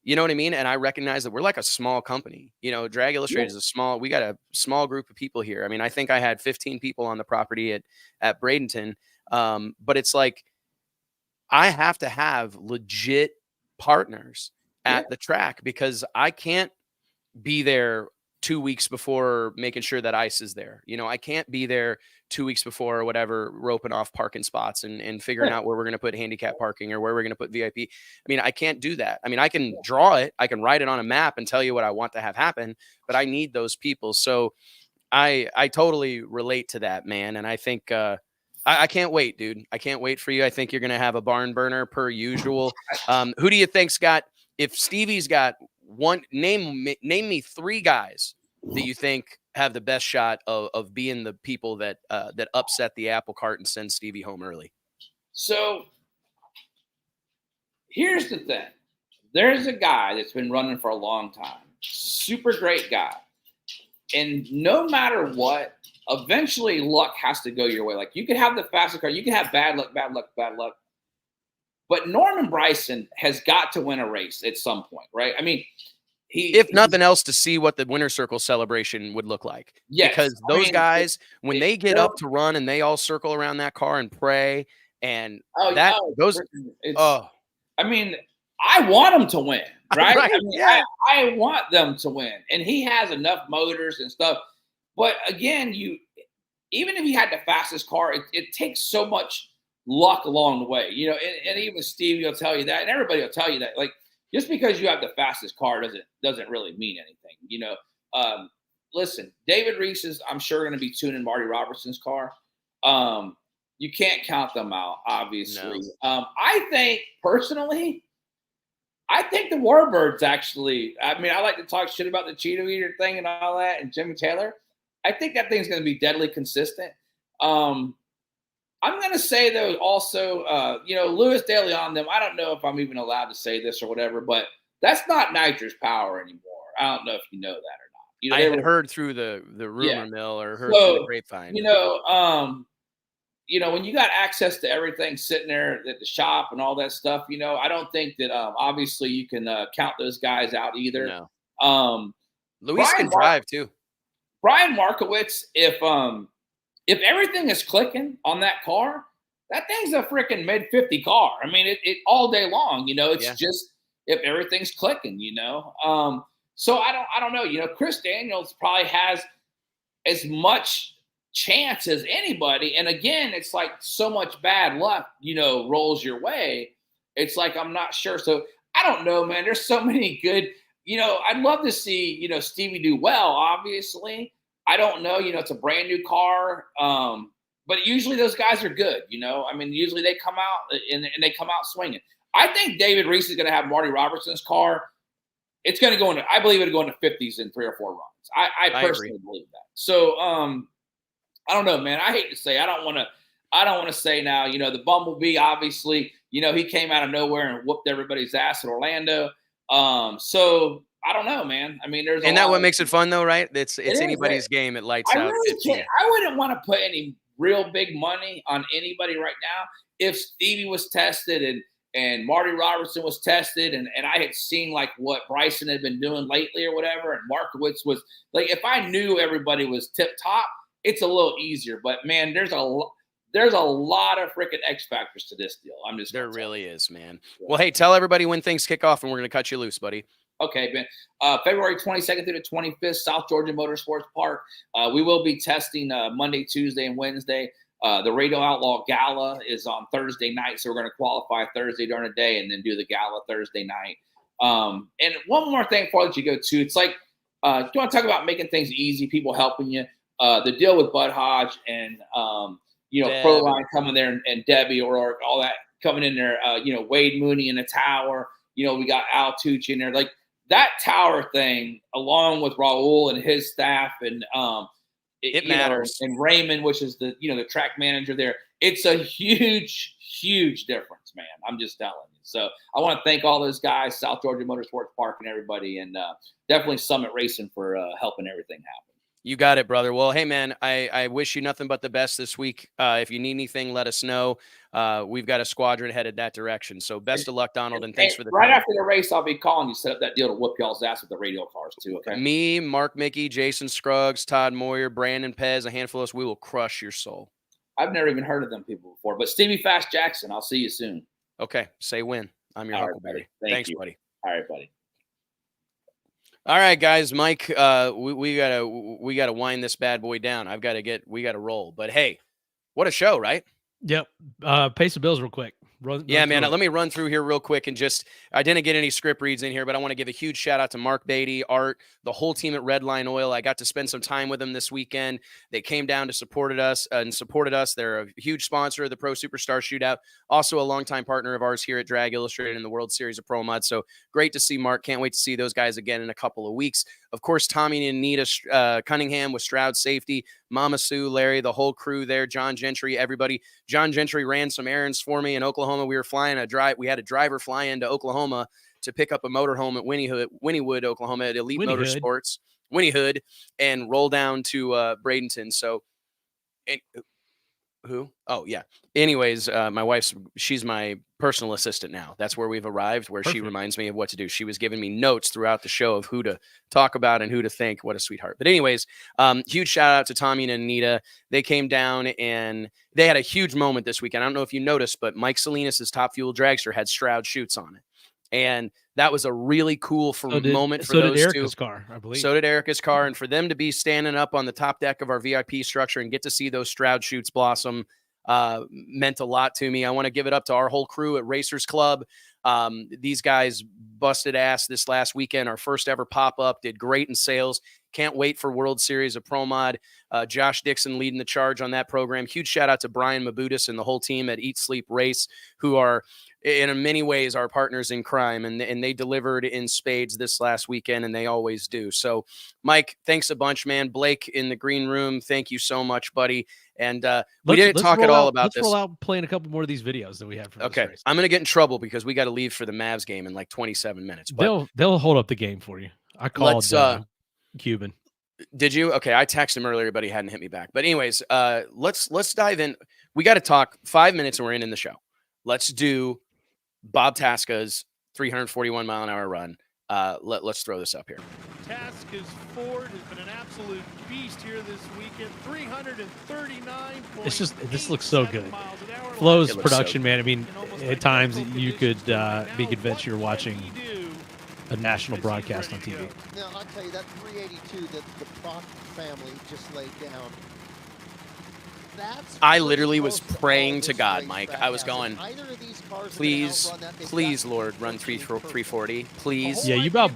You know what I mean? And I recognize that we're like a small company. Drag Illustrated is we got a small group of people here. I mean, I think I had 15 people on the property at Bradenton. But it's like, I have to have legit partners at the track because I can't be there 2 weeks before making sure that ice is there. I can't be there 2 weeks before or whatever, roping off parking spots and figuring out where we're going to put handicap parking or where we're going to put VIP. I mean, I can't do that. I mean, I can draw it. I can write it on a map and tell you what I want to have happen, but I need those people. So I totally relate to that, man. And I think, I can't wait, dude. I can't wait for you. I think you're going to have a barn burner per usual. Who do you think's got, if Stevie's got one, name me 3 guys that you think have the best shot of being the people that upset the apple cart and send Stevie home early? So here's the thing. There's a guy that's been running for a long time. Super great guy. And no matter what, eventually luck has to go your way. Like you can have the fastest car. You can have bad luck. But Norman Bryson has got to win a race at some point, right? I mean, if nothing else, to see what the winner circle celebration would look like. Yes. Because those guys, when they get up to run and they all circle around that car and pray and I mean, I want them to win, right? Right. I mean, I want them to win. And he has enough motors and stuff. But again, even if he had the fastest car, it takes so much luck along the way, and even Stevie will tell you that, and everybody will tell you that. Like, just because you have the fastest car doesn't really mean anything, Listen, David Reese is, I'm sure, going to be tuning Marty Robertson's car. You can't count them out, obviously. No. I think, personally, the Warbirds actually, I mean, I like to talk shit about the Cheeto Eater thing and all that, and Jimmy Taylor. I think that thing's going to be deadly consistent. I'm going to say, though, also, Louis De Leon, them, I don't know if I'm even allowed to say this or whatever, but that's not Nitrous Power anymore. I don't know if you know that or not. I had heard through the rumor mill or heard through the grapevine. When you got access to everything sitting there at the shop and all that stuff, I don't think that obviously you can count those guys out either. No. Luis can drive too. Brian Markowitz, if everything is clicking on that car, that thing's a freaking mid-50 car. I mean, it all day long. It's just if everything's clicking. So I don't know. Chris Daniels probably has as much chance as anybody. And again, it's like so much bad luck, rolls your way. It's like, I'm not sure. So I don't know, man. There's so many good, I'd love to see, Stevie do well, obviously. I don't know, it's a brand new car. But usually those guys are good, usually they come out and they come out swinging. I think David Reese is going to have Marty Robertson's car. It's going to go into, I believe it'll go into 50s in 3 or 4 runs. I personally believe that. So, I don't know, man. I hate to say, I don't want to say now, the Bumblebee, obviously, he came out of nowhere and whooped everybody's ass at Orlando. So I don't know, man. I mean, isn't that what makes it fun though, right? It's anybody's game. It lights out. I wouldn't want to put any real big money on anybody right now. If Stevie was tested and Marty Robertson was tested and I had seen like what Bryson had been doing lately or whatever, and Markowitz was like, if I knew everybody was tip top, it's a little easier. But man, there's a lot of freaking X factors to this deal. There really is, man. Yeah. Well, hey, tell everybody when things kick off and we're going to cut you loose, buddy. Okay, Ben. February 22nd through the 25th, South Georgia Motorsports Park. We will be testing Monday, Tuesday, and Wednesday. The Radial Outlaw Gala is on Thursday night, so we're going to qualify Thursday during the day and then do the gala Thursday night. And one more thing before I let you go, too. It's like, you want to talk about making things easy, people helping you. The deal with Bud Hodge and, Proline coming there and Debbie O'Rourke, all that coming in there, Wade Mooney in the tower. We got Al Tucci in there. Like, that tower thing, along with Raul and his staff and it matters. And Raymond, which is the track manager there, it's a huge, huge difference, man. I'm just telling you. So I want to thank all those guys, South Georgia Motorsports Park and everybody, and definitely Summit Racing for helping everything happen. You got it, brother. Well, hey, man, I wish you nothing but the best this week. If you need anything, let us know. We've got a squadron headed that direction. So best of luck, Donald, and thanks for the time. Right after the race, I'll be calling you, set up that deal to whoop y'all's ass with the Radial cars too, okay? Me, Mark Mickey, Jason Scruggs, Todd Moyer, Brandon Pez, a handful of us, we will crush your soul. I've never even heard of them people before. But Stevie Fast Jackson, I'll see you soon. Okay, say when. I'm your huckleberry. Thanks, buddy. All right, buddy. All right, guys, Mike, we gotta wind this bad boy down. We gotta roll. But hey, what a show, right? Yep. Pay some bills real quick. Run man. Let me run through here real quick and I didn't get any script reads in here, but I want to give a huge shout out to Mark Beatty, Art, the whole team at Redline Oil. I got to spend some time with them this weekend. They came down to support us. They're a huge sponsor of the Pro Superstar Shootout, also a longtime partner of ours here at Drag Illustrated in the World Series of Pro Mod. So great to see Mark. Can't wait to see those guys again in a couple of weeks. Of course, Tommy and Anita Cunningham with Stroud Safety, Mama Sue, Larry, the whole crew there, John Gentry, everybody. John Gentry ran some errands for me in Oklahoma. We had a driver fly into Oklahoma to pick up a motorhome at Wynnewood, Oklahoma at Elite Motorsports, Wynnewood, and roll down to Bradenton. So, who? Oh, yeah. Anyways, my she's my personal assistant now. That's where we've arrived, where Perfect. She reminds me of what to do. She was giving me notes throughout the show of who to talk about and who to thank. What a sweetheart. But anyways, huge shout out to Tommy and Anita. They came down and they had a huge moment this weekend. I don't know if you noticed, but Mike Salinas' Top Fuel dragster had Stroud Shoots on it. And that was a really cool moment for those two. So did Erica's car, I believe. So did Erica's car. And for them to be standing up on the top deck of our VIP structure and get to see those Stroud Shoots blossom meant a lot to me. I want to give it up to our whole crew at Racers Club. These guys busted ass this last weekend. Our first ever pop-up, did great in sales. Can't wait for World Series of Pro Mod. Josh Dixon leading the charge on that program. Huge shout out to Brian Mabudis and the whole team at Eat Sleep Race, who are in many ways our partners in crime, and they delivered in spades this last weekend, and they always do. So, Mike, thanks a bunch, man. Blake in the green room, thank you so much, buddy. And we didn't talk at all about this. Let's roll out playing a couple more of these videos that we have. For okay, this race. I'm gonna get in trouble because we got to leave for the Mavs game in like 27 minutes. But they'll hold up the game for you. I called Cuban. Did you? Okay, I texted him earlier, but he hadn't hit me back. But anyways, let's dive in. We got to talk 5 minutes, and we're in the show. Let's do Bob Tasca's 341-mile-an-hour run. Let's throw this up here. Tasca's Ford has been an absolute beast here this weekend. 339. This looks so good. Flo's production, man. I mean, at times you could be convinced you're watching a national broadcast on TV. Now, I'll tell you, that 382 that the Proc family just laid down, I literally was praying to God, Mike. I was going, please, Lord, run 340, please. Yeah, you about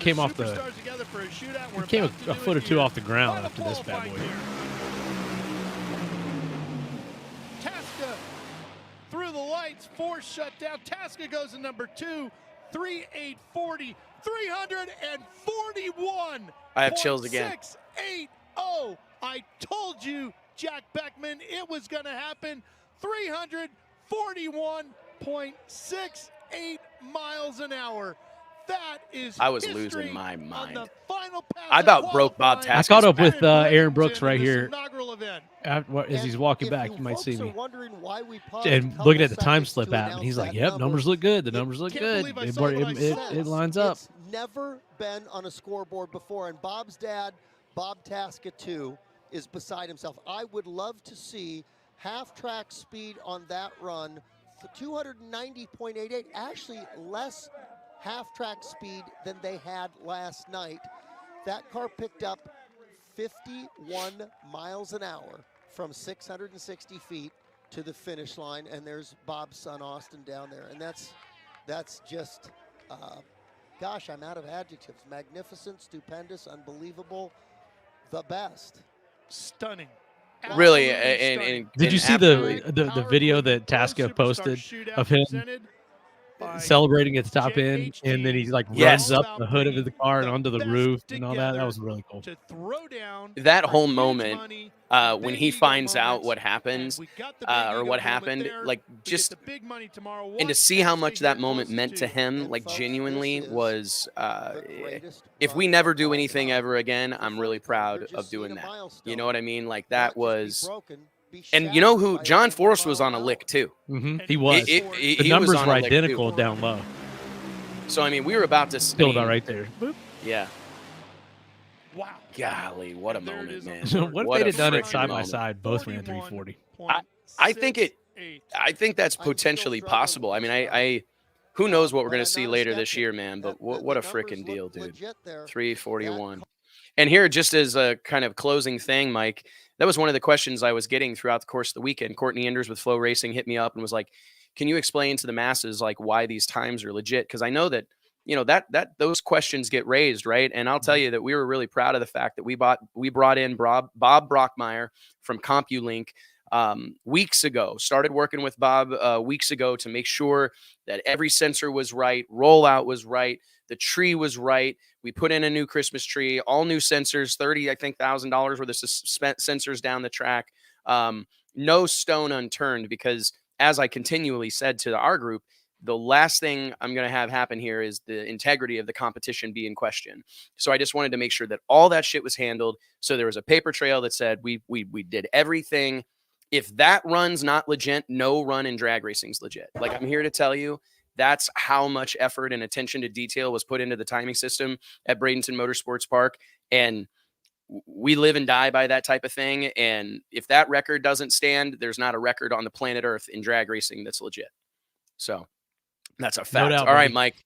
came off the. You came a foot or two off the ground after this bad boy. Tasca through the lights, force shut down. Tasca goes to number 2, 3840, 341. I have chills again. 680. I told you, Jack Beckman, it was going to happen. 341.68 miles an hour. That is I was losing my mind. I about broke Bob Tasca. I caught up with Aaron Brooks right here. As he's walking and back, you might see me. Why And looking at the time slip app, and he's like, "Yep, numbers look good. The numbers look good. It lines up." It's never been on a scoreboard before, and Bob's dad, Bob Tasca too, is beside himself. I would love to see half-track speed on that run, 290.88, actually less half-track speed than they had last night. That car picked up 51 miles an hour from 660 feet to the finish line, and there's Bob's son Austin down there, and that's just, gosh, I'm out of adjectives. Magnificent, stupendous, unbelievable, the best. Stunning. Really, and did you see the video that Tasca posted of him celebrating at the top end, and then he like runs up the hood of the car and onto the roof and all that? That was really cool. That whole moment when he finds out what happens or what happened, like just and to see how much that moment meant to him, like genuinely was. If we never do anything ever again, I'm really proud of doing that. You know what I mean? Like that was. And you know who? John Force was on a lick too. Mm-hmm. He was. The numbers were identical down low. So I mean, we were about to still about right there. Boop. Yeah. Wow. Golly, what a moment, man! What if they'd have done it side by side? Both ran 340. I think that's potentially possible. I mean, who knows what we're going to see later this year, man? But what a freaking deal, dude! 341. And here, just as a kind of closing thing, Mike, that was one of the questions I was getting throughout the course of the weekend. Courtney Enders with Flow Racing hit me up and was like, "Can you explain to the masses like why these times are legit?" Because I know that that those questions get raised, right? And I'll tell you that we were really proud of the fact that we brought in Bob Brockmeyer from CompuLink weeks ago. Started working with Bob weeks ago to make sure that every sensor was right, rollout was right, the tree was right. We put in a new Christmas tree, all new sensors, $30,000 worth of sensors down the track. No stone unturned, because as I continually said to our group, the last thing I'm going to have happen here is the integrity of the competition be in question. So I just wanted to make sure that all that shit was handled. So there was a paper trail that said we did everything. If that run's not legit, no run in drag racing's legit. Like, I'm here to tell you, that's how much effort and attention to detail was put into the timing system at Bradenton Motorsports Park. And we live and die by that type of thing. And if that record doesn't stand, there's not a record on the planet Earth in drag racing that's legit. So that's a fact. No doubt, all right, buddy. Mike,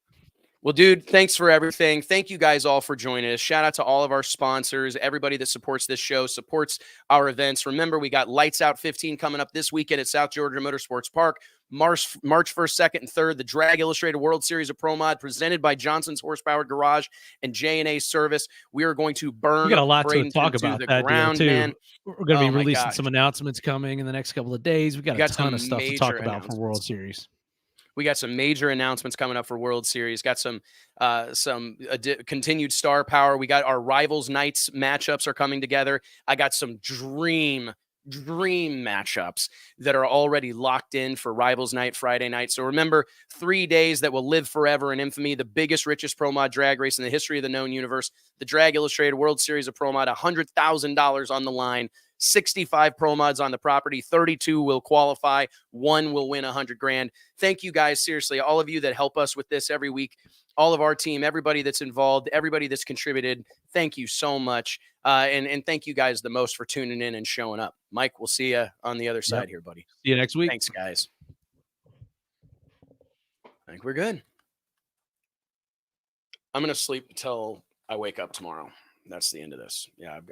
Well, dude, thanks for everything. Thank you guys all for joining us. Shout out to all of our sponsors, everybody that supports this show, supports our events. Remember, we got Lights Out 15 coming up this weekend at South Georgia Motorsports Park. March 1st, 2nd, and 3rd, the Drag Illustrated World Series of Pro Mod presented by Johnson's Horsepower Garage and J&A Service. We are going to burn We got a lot to Bradenton talk about the that ground, deal, too. man. We're going to be Oh, my releasing gosh. some announcements coming in the next couple of days. We got a ton of stuff to talk about for World Series. We got some major announcements coming up for World Series. Got some continued star power. We got our Rivals Nights matchups are coming together. I got some dream matchups that are already locked in for Rivals Night Friday night. So remember, 3 days that will live forever in infamy, the biggest, richest Pro Mod drag race in the history of the known universe, the Drag Illustrated World Series of Pro Mod, $100,000 on the line, 65 Pro Mods on the property, 32 will qualify, 1 will win $100,000. Thank you guys, seriously, all of you that help us with this every week, all of our team, everybody that's involved, everybody that's contributed. Thank you so much. And thank you guys the most for tuning in and showing up. Mike, we'll see you on the other side here, buddy. See you next week. Thanks, guys. I think we're good. I'm going to sleep until I wake up tomorrow. That's the end of this. Yeah, I'm